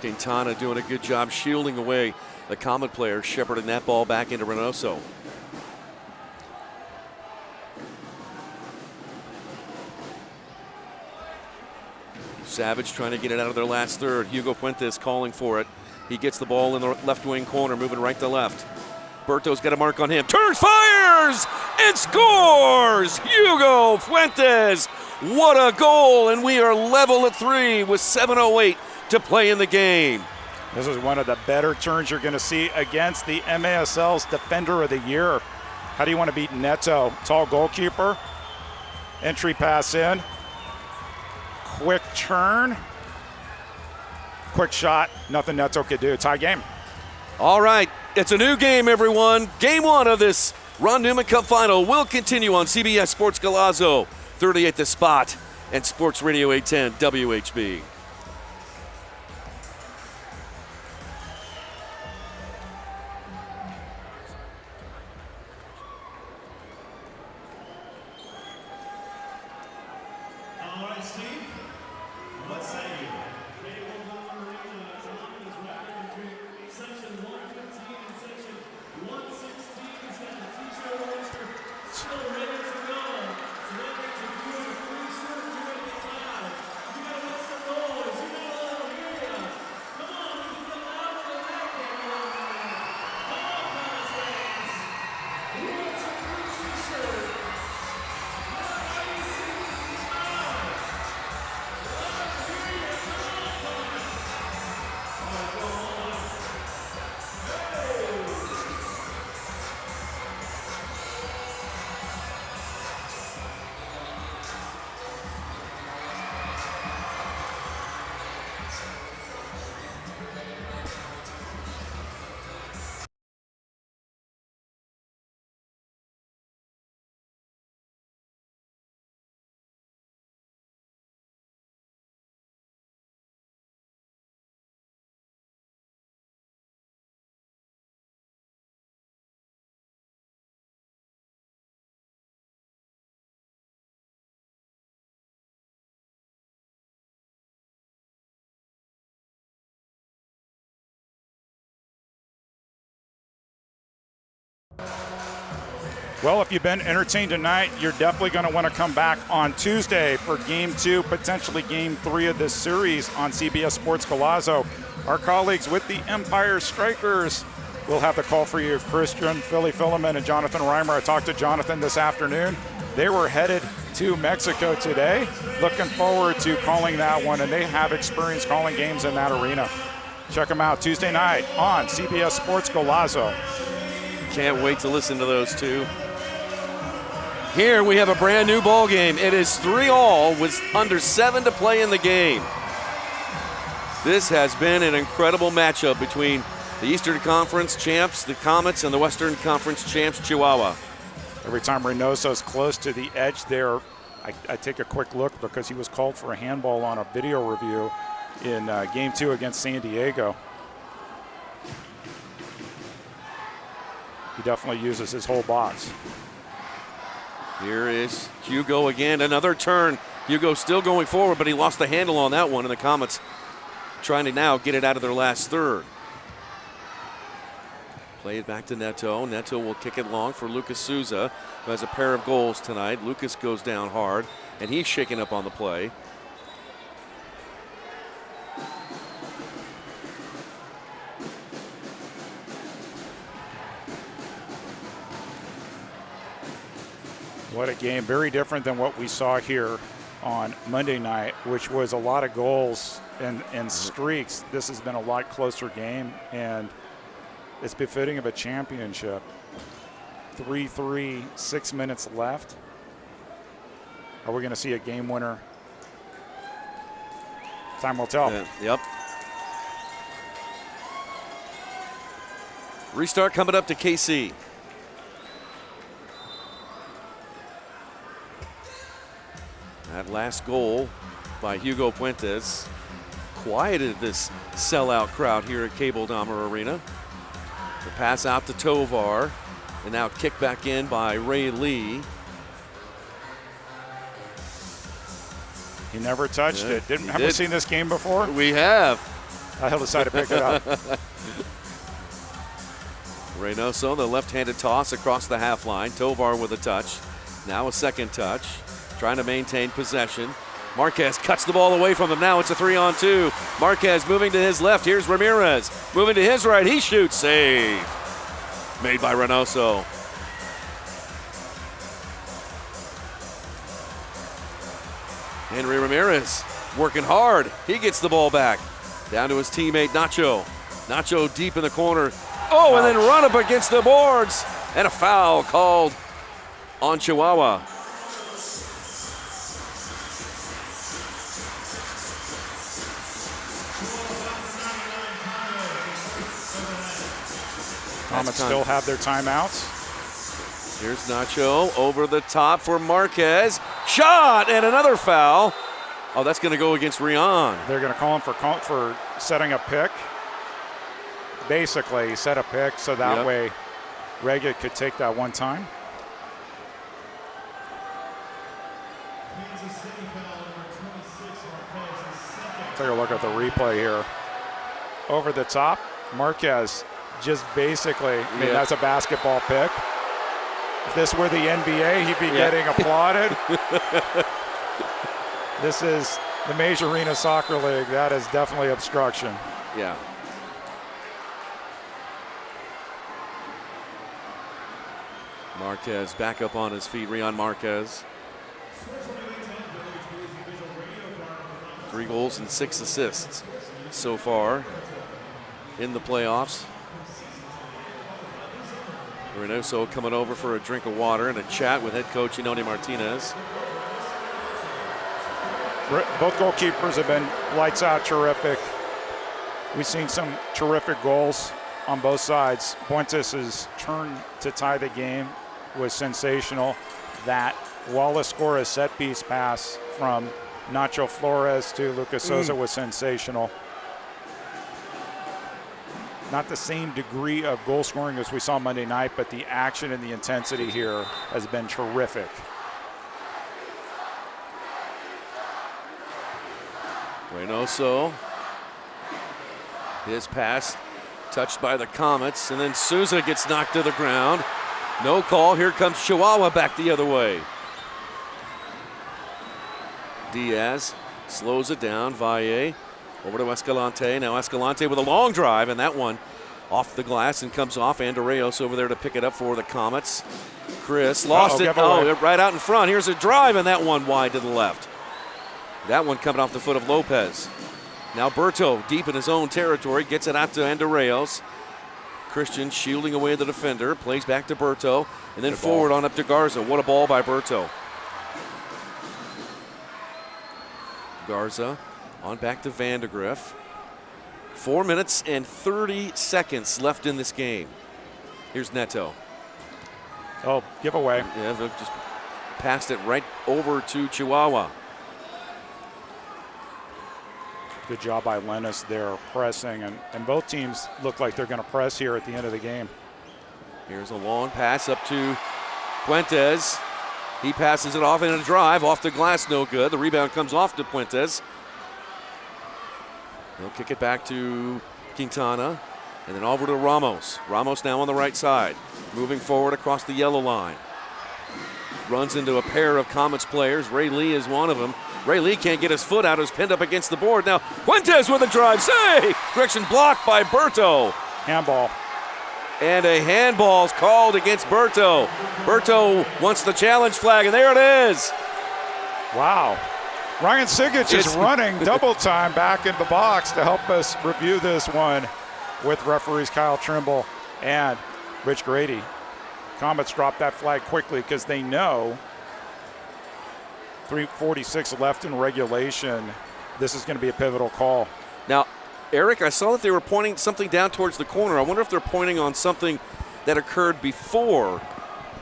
Quintana doing a good job shielding away the Comet player, shepherding that ball back into Reynoso. Savage trying to get it out of their last third. Hugo Puentes calling for it. He gets the ball in the left wing corner, moving right to left. Berto's got a mark on him. Turns, fires, and scores! Hugo Fuentes. What a goal, and we are level at 3 with 7:08 to play in the game. This is one of the better turns you're going to see against the MASL's Defender of the Year. How do you want to beat Neto? Tall goalkeeper. Entry pass in. Quick turn. Quick shot. Nothing Neto could do. Tie game. All right, it's a new game, everyone. Game 1 of this Ron Newman Cup Final will continue on CBS Sports Golazo, 38 The Spot, and Sports Radio 810 WHB. All right, Steve, what say you? Cable Dome Arena, John is right between section 115 and section 116. He's got the t-shirt roster still ready to go. So that makes it good. A free shirt, you're going to get loud. You got to make some noise. You got to let them hear you. Come on, we can get louder than that, Cable Dome Arena. Come on, Comets fans. Who wants a free t-shirt? Well, if you've been entertained tonight, you're definitely going to want to come back on Tuesday for Game 2, potentially Game 3 of this series on CBS Sports Golazo. Our colleagues with the Empire Strikers will have the call for you. Christian, Philly Filliman, and Jonathan Reimer. I talked to Jonathan this afternoon. They were headed to Mexico today. Looking forward to calling that one, and they have experience calling games in that arena. Check them out Tuesday night on CBS Sports Golazo. Can't wait to listen to those two. Here we have a brand new ball game. It is 3-all with under 7 to play in the game. This has been an incredible matchup between the Eastern Conference champs, the Comets, and the Western Conference champs, Chihuahua. Every time Reynoso's close to the edge there, I take a quick look because he was called for a handball on a video review in Game 2 against San Diego. He definitely uses his whole box. Here is Hugo again, another turn. Hugo still going forward, but he lost the handle on that one, and the Comets trying to now get it out of their last third. Play it back to Neto. Neto will kick it long for Lucas Souza, who has a pair of goals tonight. Lucas goes down hard, and he's shaken up on the play. What a game. Very different than what we saw here on Monday night, which was a lot of goals and streaks. This has been a lot closer game, and it's befitting of a championship. 3-3, 6 minutes left. Are we going to see a game winner? Time will tell. Yep. Restart coming up to KC. That last goal by Hugo Fuentes quieted this sellout crowd here at Cable Dahmer Arena. The pass out to Tovar, and now kicked back in by Ray Lee. He never touched it. Have we seen this game before? We have. I'll decide to pick it up. Reynoso, the left-handed toss across the half line. Tovar with a touch. Now a second touch. Trying to maintain possession. Marquez cuts the ball away from him. Now it's a 3-on-2. Marquez moving to his left. Here's Ramirez. Moving to his right. He shoots. Save. Made by Reynoso. Henry Ramirez working hard. He gets the ball back. Down to his teammate Nacho. Nacho deep in the corner. Oh, and then run up against the boards. And a foul called on Chihuahua. Comets still have their timeouts. Here's Nacho over the top for Marquez. Shot and another foul. Oh, that's going to go against Rion. They're going to call him for setting a pick. Basically, set a pick so that way Rega could take that one time. Take a look at the replay here. Over the top, Marquez just basically, I mean, that's a basketball pick. If this were the NBA, he'd be getting applauded. This is the Major Arena Soccer League. That is definitely obstruction. Yeah. Marquez back up on his feet. Rion Marquez. 3 goals and 6 assists so far in the playoffs. Reynoso coming over for a drink of water and a chat with head coach Inoni Martinez. Both goalkeepers have been lights out, terrific. We've seen some terrific goals on both sides. Puentes' turn to tie the game was sensational. That Wallace score a set piece pass from Nacho Flores to Lucas Sosa was sensational. Not the same degree of goal scoring as we saw Monday night, but the action and the intensity here has been terrific. Reynoso, his pass touched by the Comets, and then Souza gets knocked to the ground. No call. Here comes Chihuahua back the other way. Diaz slows it down. Valle over to Escalante. Now Escalante with a long drive, and that one off the glass and comes off. Andreas over there to pick it up for the Comets. Chris lost it. Oh, right out in front. Here's a drive, and that one wide to the left. That one coming off the foot of Lopez. Now Berto deep in his own territory, gets it out to Andreas. Christian shielding away the defender, plays back to Berto, and then forward on up to Garza. What a ball by Berto. Garza on back to Vandegrift. 4 minutes and 30 seconds left in this game. Here's Neto. Oh, giveaway. Yeah, they just passed it right over to Chihuahua. Good job by Lennis there pressing, and both teams look like they're going to press here at the end of the game. Here's a long pass up to Puentes. He passes it off in a drive, off the glass, no good. The rebound comes off to Puentes. He'll kick it back to Quintana, and then over to Ramos. Ramos now on the right side, moving forward across the yellow line. Runs into a pair of Comets players. Ray Lee is one of them. Ray Lee can't get his foot out. He's pinned up against the board. Now Puentes with a drive. Save! Correction blocked by Berto. Handball. And a handball is called against Berto. Berto wants the challenge flag, and there it is. Wow. Ryan Sigic is running double time back in the box to help us review this one with referees Kyle Trimble and Rich Grady. Comets drop that flag quickly because they know 3:46 left in regulation. This is going to be a pivotal call. Now, Eric, I saw that they were pointing something down towards the corner. I wonder if they're pointing on something that occurred before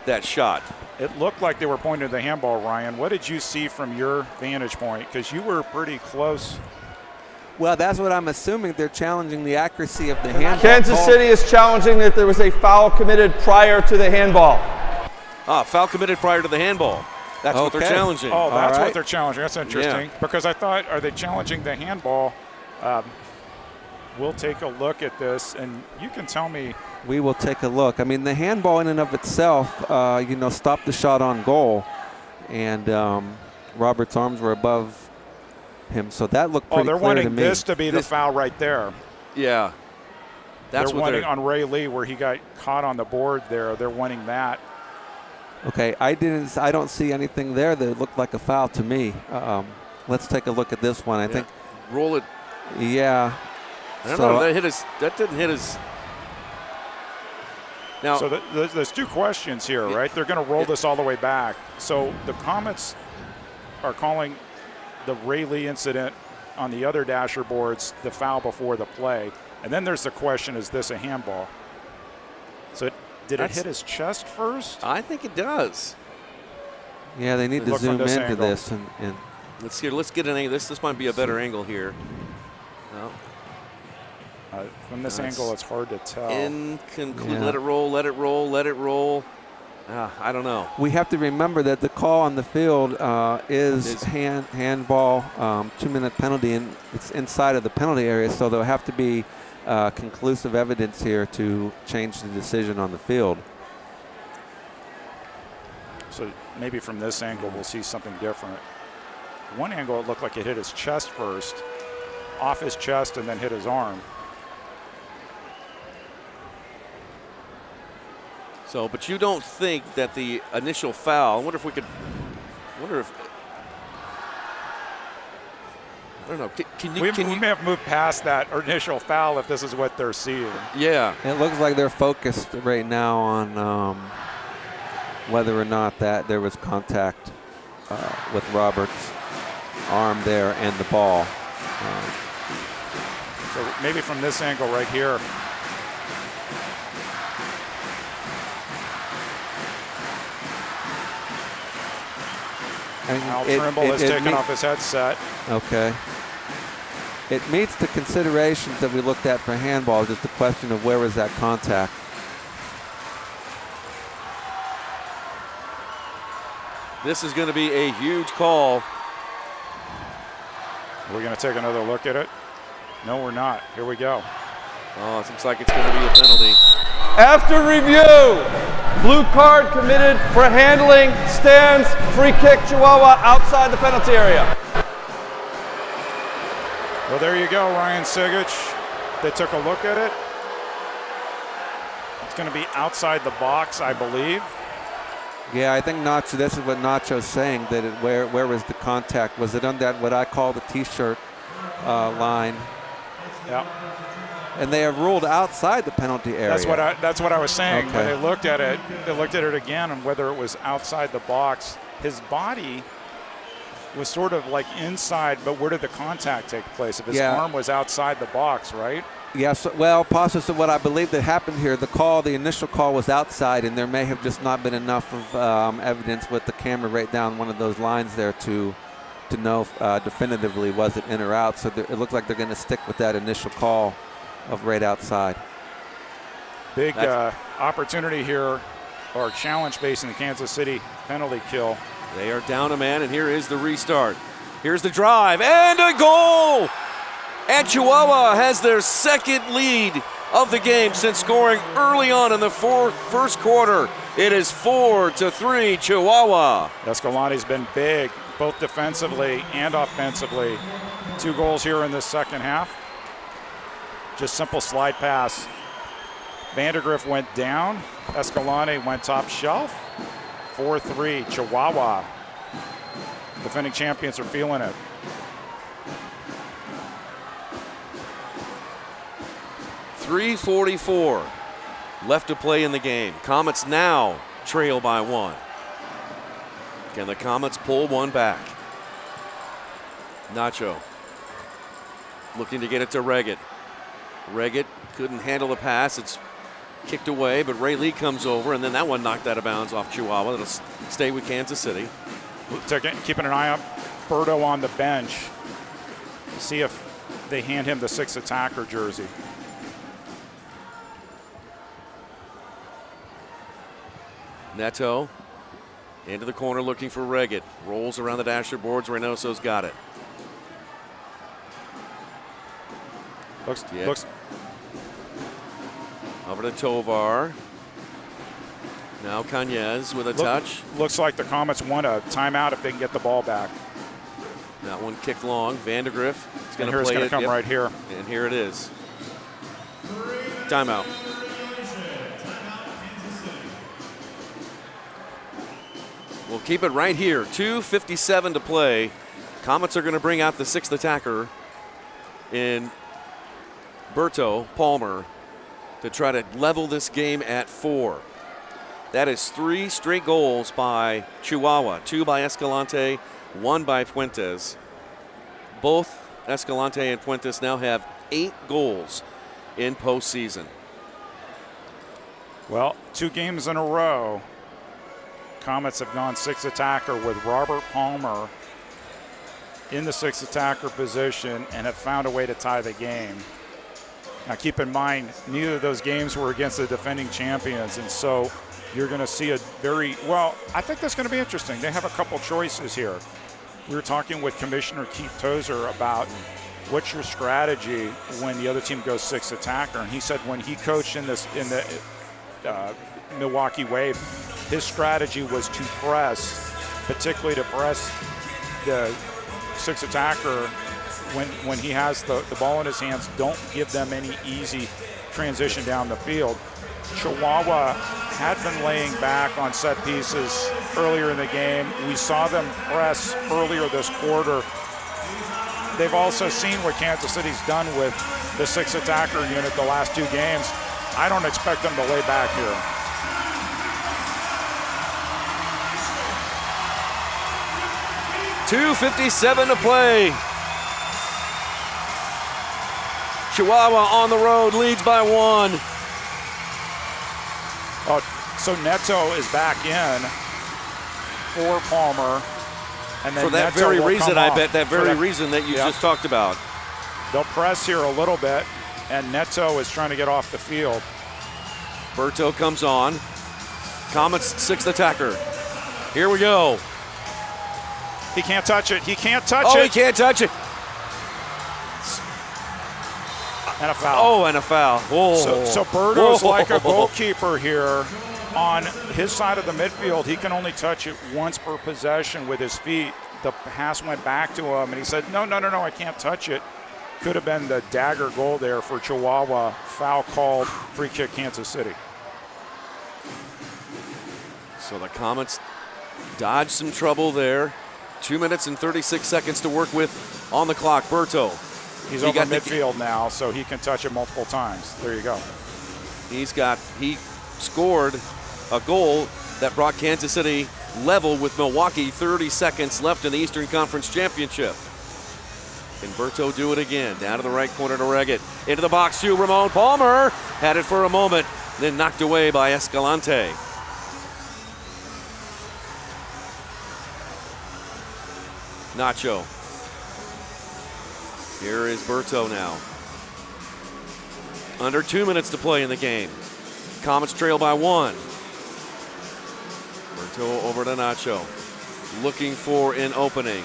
that shot. It looked like they were pointing to the handball, Ryan. What did you see from your vantage point? Because you were pretty close. Well, that's what I'm assuming. They're challenging the accuracy of the handball. Kansas City is challenging that there was a foul committed prior to the handball. Foul committed prior to the handball. That's what they're challenging. Oh, that's what they're challenging. That's interesting. Yeah. Because I thought, are they challenging the handball? We'll take a look at this, and you can tell me. We will take a look. I mean, the handball in and of itself, stopped the shot on goal, and Robert's arms were above him, so that looked pretty clear to me. They're wanting this to be the foul right there. Yeah. That's they're what wanting on Ray Lee where he got caught on the board there. They're wanting that. Okay, I don't see anything there that looked like a foul to me. Let's take a look at this one. I think roll it. Yeah. I don't know. That didn't hit his. Now, so there's two questions here, right? They're going to roll this all the way back. So the Comets are calling the Ray Lee incident on the other dasher boards the foul before the play. And then there's the question, is this a handball? So did it hit his chest first? I think it does. Yeah, they need to zoom into this. And let's see. Let's get an angle. This might be a better angle here. No. From this angle, it's hard to tell. Inconclusive. Let it roll. Let it roll. Let it roll. I don't know. We have to remember that the call on the field is handball, 2-minute penalty, and it's inside of the penalty area. So there'll have to be conclusive evidence here to change the decision on the field. So maybe from this angle, we'll see something different. One angle, it looked like it hit his chest first, off his chest, and then hit his arm. So, but you don't think that the initial foul, I wonder if, I don't know, we may have moved past that initial foul if this is what they're seeing. Yeah. It looks like they're focused right now on whether or not that there was contact with Roberts' arm there and the ball. So maybe from this angle right here. Al Trimble has taken off his headset. Okay. It meets the considerations that we looked at for handball, just the question of where was that contact. This is going to be a huge call. We're going to take another look at it. No, we're not. Here we go. Oh, it looks like it's going to be a penalty. After review, blue card committed for handling, stands, free kick, Chihuahua outside the penalty area. Well, there you go, Ryan Sigich. They took a look at it. It's going to be outside the box, I believe. Yeah, I think Nacho, this is what Nacho's saying, that where was the contact? Was it on that, what I call the T-shirt line? Yeah. And they have ruled outside the penalty area. That's what I was saying. Okay. When they looked at it again and whether it was outside the box. His body was sort of like inside, but where did the contact take place? If his arm was outside the box, right? Yes, well, possibly what I believe that happened here, the initial call was outside, and there may have just not been enough of evidence with the camera right down one of those lines there to know definitively was it in or out. So it looks like they're going to stick with that initial call of right outside. Big opportunity here, or challenge facing the Kansas City penalty kill. They are down a man, and here is the restart. Here's the drive, and a goal! And Chihuahua has their second lead of the game since scoring early on in the first quarter. It is 4-3 Chihuahua. Escalani's been big, both defensively and offensively. 2 goals here in the second half. Just simple slide pass. Vandergriff went down. Escalani went top shelf. 4-3 Chihuahua. Defending champions are feeling it. .344 left to play in the game. Comets now trail by 1. Can the Comets pull one back? Nacho looking to get it to Reggett. Reggett couldn't handle the pass. It's kicked away, but Ray Lee comes over, and then that one knocked out of bounds off Chihuahua. That'll stay with Kansas City. Keeping an eye on Berto on the bench. See if they hand him the 6th attacker jersey. Neto into the corner looking for Reggett. Rolls around the dasher boards. Reynoso's got it. Looks over to Tovar. Now Cañez with a touch. Looks like the Comets want a timeout if they can get the ball back. That one kicked long. Vandergriff is going to play it. It's going to come right here. And here it is. Timeout. We'll keep it right here. 2:57 to play. Comets are going to bring out the 6th attacker in Berto Palmer to try to level this game at 4. That is 3 straight goals by Chihuahua. 2 by Escalante, 1 by Fuentes. Both Escalante and Fuentes now have 8 goals in postseason. Well, 2 games in a row, Comets have gone 6th attacker with Robert Palmer in the 6th attacker position and have found a way to tie the game. Now keep in mind, neither of those games were against the defending champions, and so you're going to see a I think that's going to be interesting. They have a couple choices here. We were talking with Commissioner Keith Tozer about what's your strategy when the other team goes 6th attacker, and he said when he coached in the Milwaukee Wave, his strategy was to press, particularly to press the 6th attacker when he has the ball in his hands. Don't give them any easy transition down the field. Chihuahua had been laying back on set pieces earlier in the game. We saw them press earlier this quarter. They've also seen what Kansas City's done with the 6th attacker unit the last 2 games. I don't expect them to lay back here. .257 to play. Chihuahua on the road leads by 1. Oh, so Neto is back in for Palmer. And then for that Neto very will reason, come I off. bet, that very reason that you just talked about. They'll press here a little bit, and Neto is trying to get off the field. Berto comes on. Comets 6th attacker. Here we go. He can't touch it. He can't touch it. Oh, he can't touch it. And a foul. Oh, and a foul. Whoa. So Berto's like a goalkeeper here. On his side of the midfield, he can only touch it once per possession with his feet. The pass went back to him, and he said, no, I can't touch it. Could have been the dagger goal there for Chihuahua. Foul called, free kick Kansas City. So the Comets dodged some trouble there. 2 minutes and 36 seconds to work with on the clock. Berto. He's over midfield now, so he can touch it multiple times. There you go. He scored a goal that brought Kansas City level with Milwaukee. 30 seconds left in the Eastern Conference Championship. Can Berto do it again? Down to the right corner to Reggett. Into the box to Ramon Palmer. Had it for a moment, then knocked away by Escalante. Nacho. Here is Berto now. Under 2 minutes to play in the game. Comets trail by 1. Berto over to Nacho. Looking for an opening.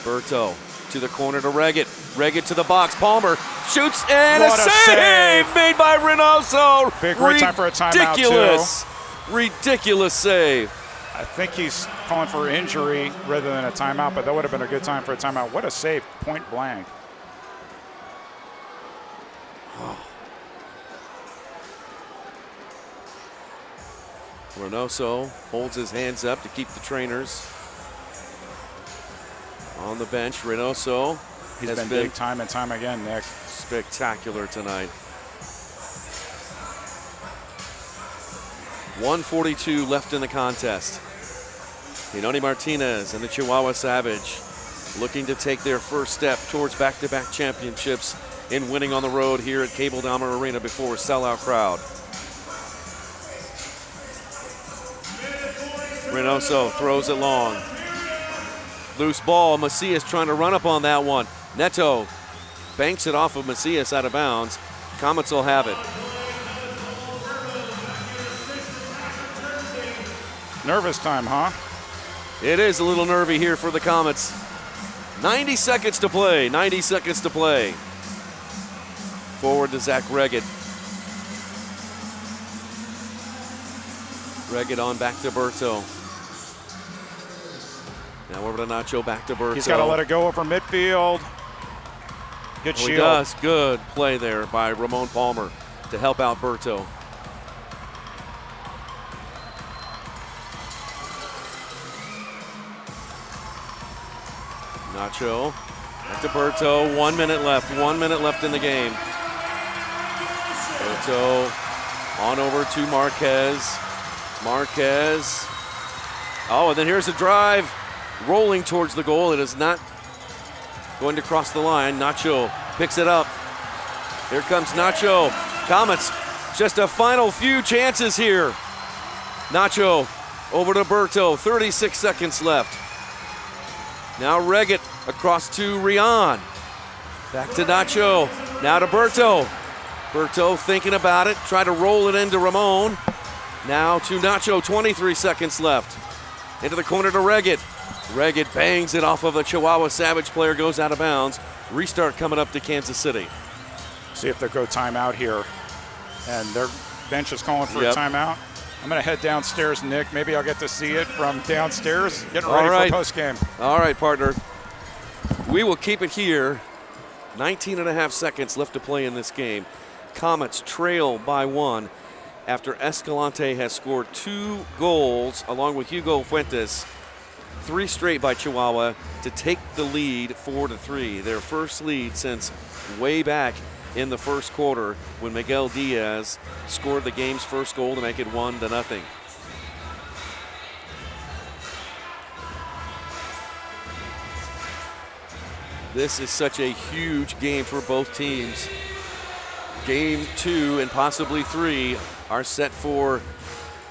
Berto to the corner to Reggett. Reggett to the box. Palmer shoots and what a save made by Reynoso. Big great time for a timeout, too. Ridiculous save. I think he's calling for injury rather than a timeout, but that would have been a good time for a timeout. What a save, point blank. Reynoso holds his hands up to keep the trainers on the bench. Reynoso has been big time and time again, Nick. Spectacular tonight. 1:42 left in the contest. Hinoni Martinez and the Chihuahua Savage looking to take their first step towards back-to-back championships in winning on the road here at Cable Dahmer Arena before a sellout crowd. Reynoso throws it long. Loose ball. Macias trying to run up on that one. Neto banks it off of Macias out of bounds. Comets will have it. Nervous time, huh? It is a little nervy here for the Comets. 90 seconds to play. 90 seconds to play. Forward to Zach Reggett. Reggett on back to Berto. Now over to Nacho, back to Berto. He's got to let it go over midfield. Good shield. He does. Good play there by Ramon Palmer. to help out Berto. Nacho back to Berto. 1 minute left. 1 minute left in the game. Berto on over to Marquez. Marquez. Oh, and then here's a drive rolling towards the goal. It is not going to cross the line. Nacho picks it up. Here comes Nacho. Comets, just a final few chances here. Nacho over to Berto. 36 seconds left. Now Reggett across to Rian. Back to Nacho. Now to Berto. Berto thinking about it. Try to roll it into Ramon. Now to Nacho. 23 seconds left. Into the corner to Reggett. Reggett bangs it off of a Chihuahua Savage player. Goes out of bounds. Restart coming up to Kansas City. See if they'll go timeout here. And their bench is calling for a timeout. I'm going to head downstairs, Nick. Maybe I'll get to see it from downstairs. Getting ready for postgame. All right, partner. We will keep it here. 19 and a half seconds left to play in this game. Comets trail by 1 after Escalante has scored 2 goals along with Hugo Fuentes. 3 straight by Chihuahua to take the lead 4-3. Their first lead since way back in the first quarter when Miguel Diaz scored the game's first goal to make it 1-0. This is such a huge game for both teams. Game 2 and possibly 3 are set for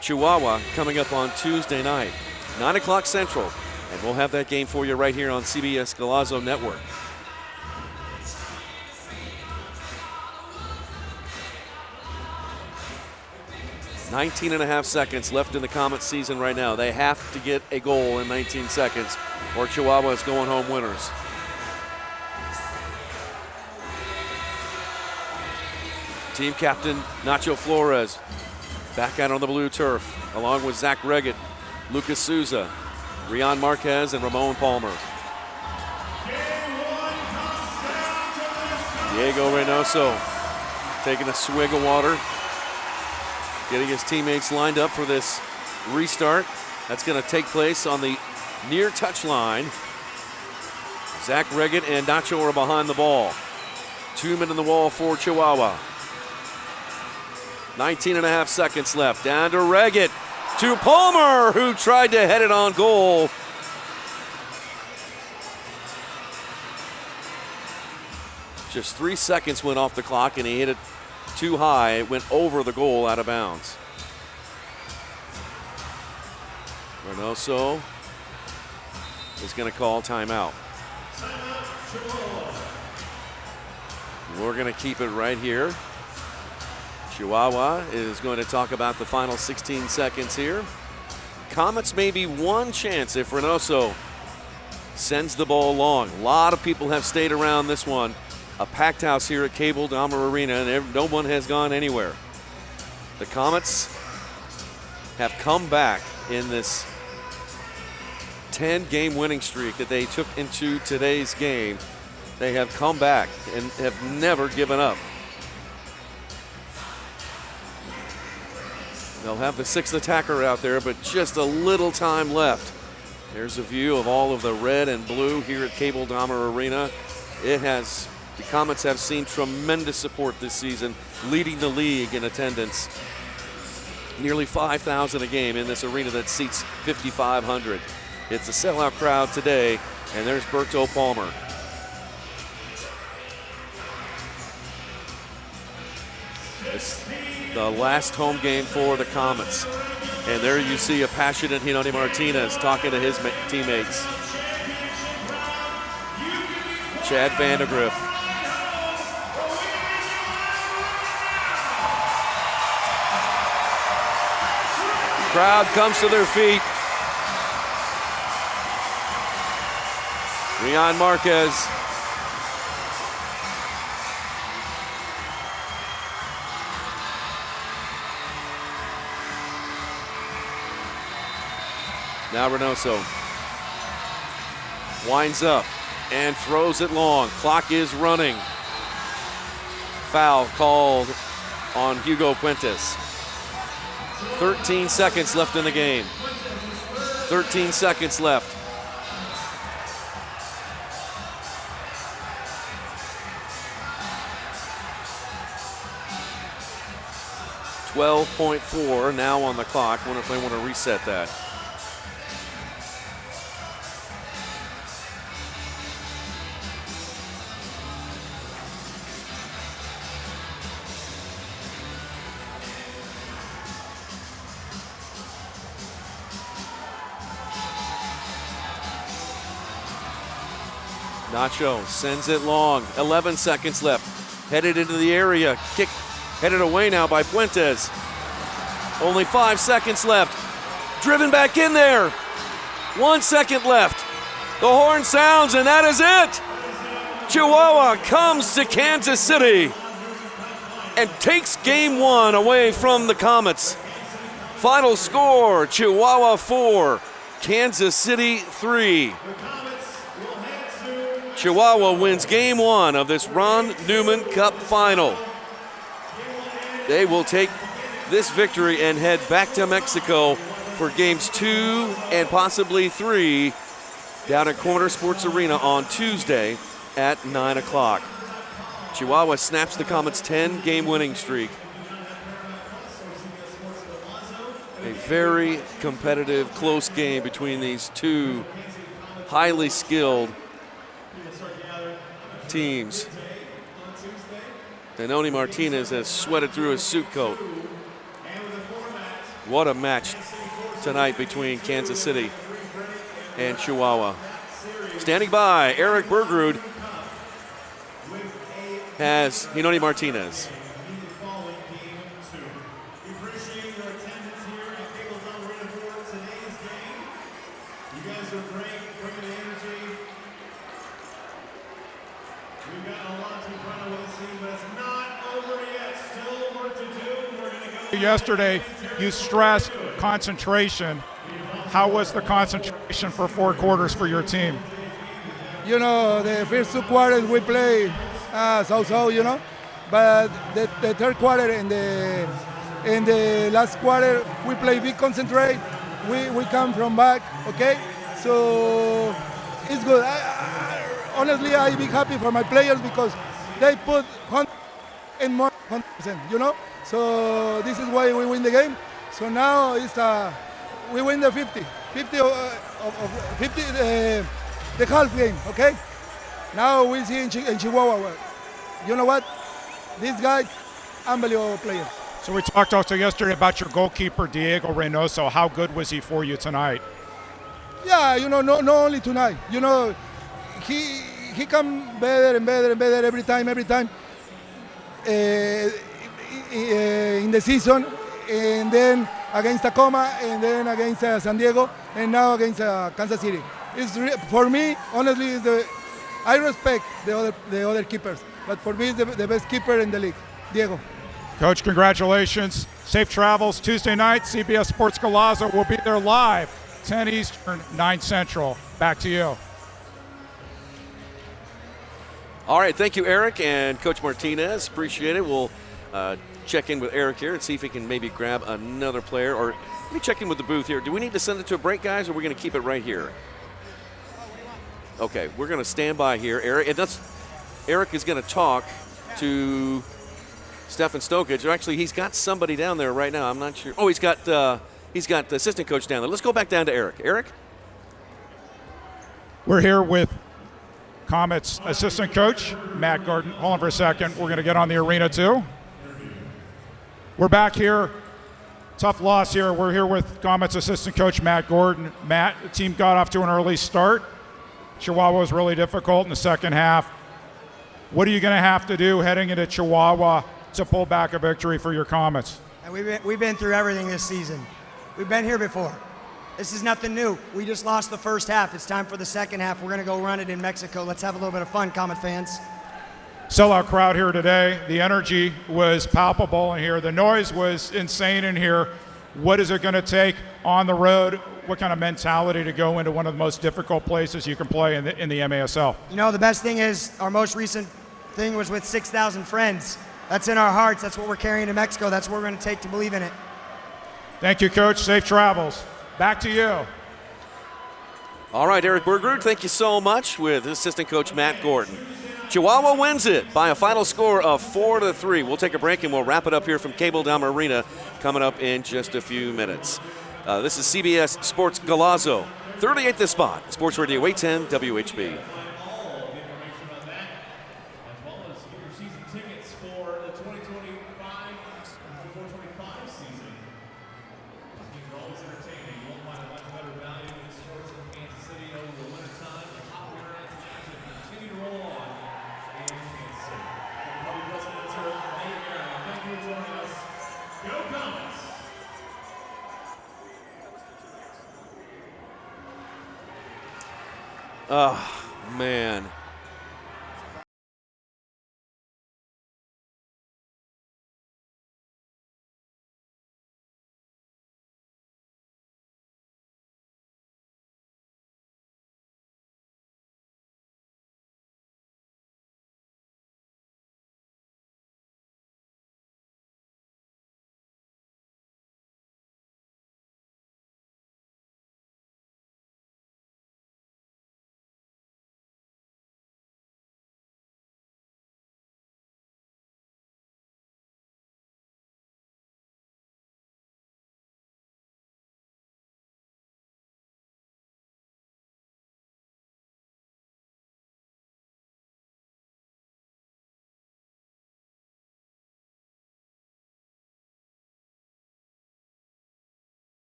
Chihuahua coming up on Tuesday night, 9 o'clock Central. And we'll have that game for you right here on CBS Galazo Network. .19 and a half seconds left in the Comets season right now. They have to get a goal in 19 seconds or Chihuahua is going home winners. Team captain Nacho Flores back out on the blue turf along with Zach Reggett, Lucas Souza, Rian Marquez, and Ramon Palmer. Diego Reynoso taking a swig of water, getting his teammates lined up for this restart. That's going to take place on the near touchline. Zach Reggett and Nacho are behind the ball. 2 men in the wall for Chihuahua. 19 and a half seconds left. Down to Reggett. To Palmer, who tried to head it on goal. Just 3 seconds went off the clock, and he hit it too high. It went over the goal out of bounds. Reynoso is going to call timeout. We're going to keep it right here. Chihuahua is going to talk about the final 16 seconds here. Comets maybe one chance if Reynoso sends the ball long. A lot of people have stayed around this one. A packed house here at Cable Dahmer Arena, and no one has gone anywhere. The Comets have come back in this 10-game winning streak that they took into today's game. They have come back and have never given up. They'll have the 6th attacker out there, but just a little time left. There's a view of all of the red and blue here at Cable Dahmer Arena. The Comets have seen tremendous support this season, leading the league in attendance. Nearly 5,000 a game in this arena that seats 5,500. It's a sellout crowd today, and there's Berto Palmer. It's the last home game for the Comets. And there you see a passionate Hinoni Martinez talking to his teammates. Chad Vandegrift. Crowd comes to their feet. Rian Marquez. Now Reynoso winds up and throws it long. Clock is running. Foul called on Hugo Puentes. 13 seconds left in the game. 13 seconds left. .4 now on the clock. Wonder if they want to reset that. Nacho sends it long. 11 seconds left. Headed into the area. Kick headed away now by Puentes. Only 5 seconds left. Driven back in there. 1 second left. The horn sounds, and that is it. Chihuahua comes to Kansas City and takes game 1 away from the Comets. Final score, Chihuahua 4, Kansas City 3. Chihuahua wins game 1 of this Ron Newman Cup final. They will take this victory and head back to Mexico for games 2 and possibly 3 down at Corner Sports Arena on Tuesday at 9 o'clock. Chihuahua snaps the Comets' 10-game winning streak. A very competitive, close game between these two highly skilled teams. Danoni Martinez has sweated through his suit coat. What a match tonight between Kansas City and Chihuahua. Standing by, Eric Bergrud has Danoni Martinez. Yesterday, you stressed concentration. How was the concentration for 4 quarters for your team? You know, the first 2 quarters we play so-so, you know, but the third quarter and the last quarter we play big concentrate. We come from back, okay? So it's good. Honestly, I be happy for my players because they put 100 and more 100%, you know? So this is why we win the game. So now it's we win the 50 the half game, okay? Now we see in Chihuahua. You know what? These guys, unbelievable players. So we talked also yesterday about your goalkeeper, Diego Reynoso. How good was he for you tonight? Yeah, you know, not only tonight. You know, he come better and better and better every time. In the season, and then against Tacoma, and then against San Diego, and now against Kansas City. For me, honestly, I respect the other keepers, but for me, it's the best keeper in the league, Diego. Coach, congratulations. Safe travels Tuesday night. CBS Sports Golazo will be there live, 10 Eastern, 9 Central. Back to you. All right, thank you, Eric and Coach Martinez. Appreciate it. We'll check in with Eric here and see if he can maybe grab another player. Or let me check in with the booth here. Do we need to send it to a break, guys, or are we going to keep it right here? Okay, we're going to stand by here. Eric is going to talk to Stefan Stokic. Actually, he's got somebody down there right now. I'm not sure. Oh, he's got the assistant coach down there. Let's go back down to Eric. Eric? We're here with Comets assistant coach, Matt Gordon. Hold on for a second. We're going to get on the arena too. We're back here. Tough loss here. We're here with Comets assistant coach, Matt Gordon. Matt, the team got off to an early start. Chihuahua was really difficult in the second half. What are you going to have to do heading into Chihuahua to pull back a victory for your Comets? And we've been through everything this season. We've been here before. This is nothing new. We just lost the first half. It's time for the second half. We're going to go run it in Mexico. Let's have a little bit of fun, Comet fans. Sellout crowd here today. The energy was palpable in here. The noise was insane in here. What is it going to take on the road? What kind of mentality to go into one of the most difficult places you can play in the MASL? You know, the best thing is our most recent thing was with 6,000 friends. That's in our hearts. That's what we're carrying to Mexico. That's what we're going to take to believe in it. Thank you, Coach. Safe travels. Back to you. All right, Eric Bergerud, thank you so much, with assistant coach Matt Gordon. Chihuahua wins it by a final score of 4-3. We'll take a break and we'll wrap it up here from Cable Dama Arena coming up in just a few minutes. This is CBS Sports Golazo, 38th the spot, Sports Radio 810 WHB. Oh, man.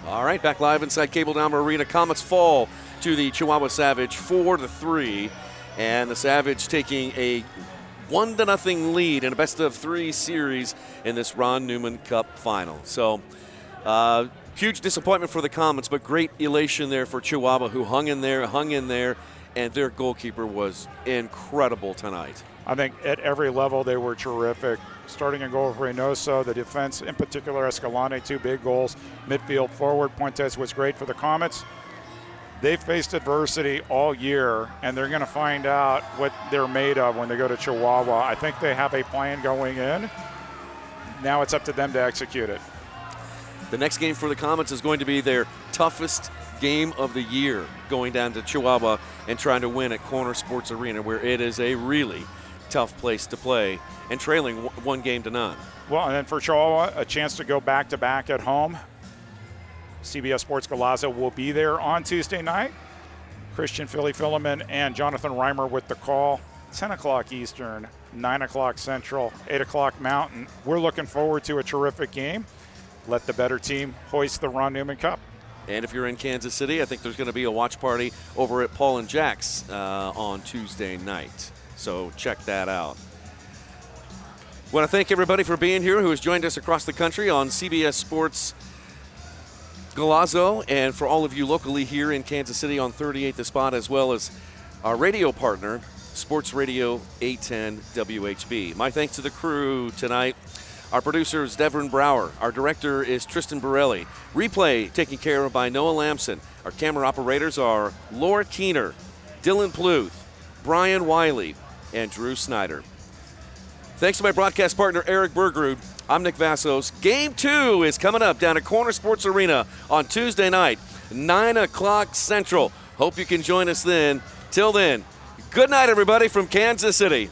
All right, back live inside Cable Dama Arena. Comets fall to the Chihuahua Savage 4-3, and the Savage taking a 1-0 lead in a best-of-3 series in this Ron Newman Cup final. So, huge disappointment for the Comets, but great elation there for Chihuahua, who hung in there, and their goalkeeper was incredible tonight. I think at every level they were terrific. Starting in goal for Reynoso, the defense, in particular Escalante, 2 big goals. Midfield forward, Puentes was great for the Comets. They've faced adversity all year, and they're going to find out what they're made of when they go to Chihuahua. I think they have a plan going in. Now it's up to them to execute it. The next game for the Comets is going to be their toughest game of the year, going down to Chihuahua and trying to win at Corner Sports Arena, where it is a really tough place to play, and trailing 1-0. Well, and then for Chihuahua, a chance to go back-to-back at home. CBS Sports Golazo will be there on Tuesday night. Christian Philly Filliman and Jonathan Reimer with the call. 10 o'clock Eastern, 9 o'clock Central, 8 o'clock Mountain. We're looking forward to a terrific game. Let the better team hoist the Ron Newman Cup. And if you're in Kansas City, I think there's going to be a watch party over at Paul and Jack's on Tuesday night. So check that out. I want to thank everybody for being here who has joined us across the country on CBS Sports Golazo, and for all of you locally here in Kansas City on 38th the spot, as well as our radio partner, Sports Radio 810 WHB. My thanks to the crew tonight. Our producer is Devin Brower. Our director is Tristan Borelli. Replay taken care of by Noah Lamson. Our camera operators are Laura Keener, Dylan Pluth, Brian Wiley, and Drew Snyder. Thanks to my broadcast partner, Eric Bergerud. I'm Nick Vassos. Game 2 is coming up down at Corner Sports Arena on Tuesday night, 9 o'clock Central. Hope you can join us then. Till then, good night, everybody, from Kansas City.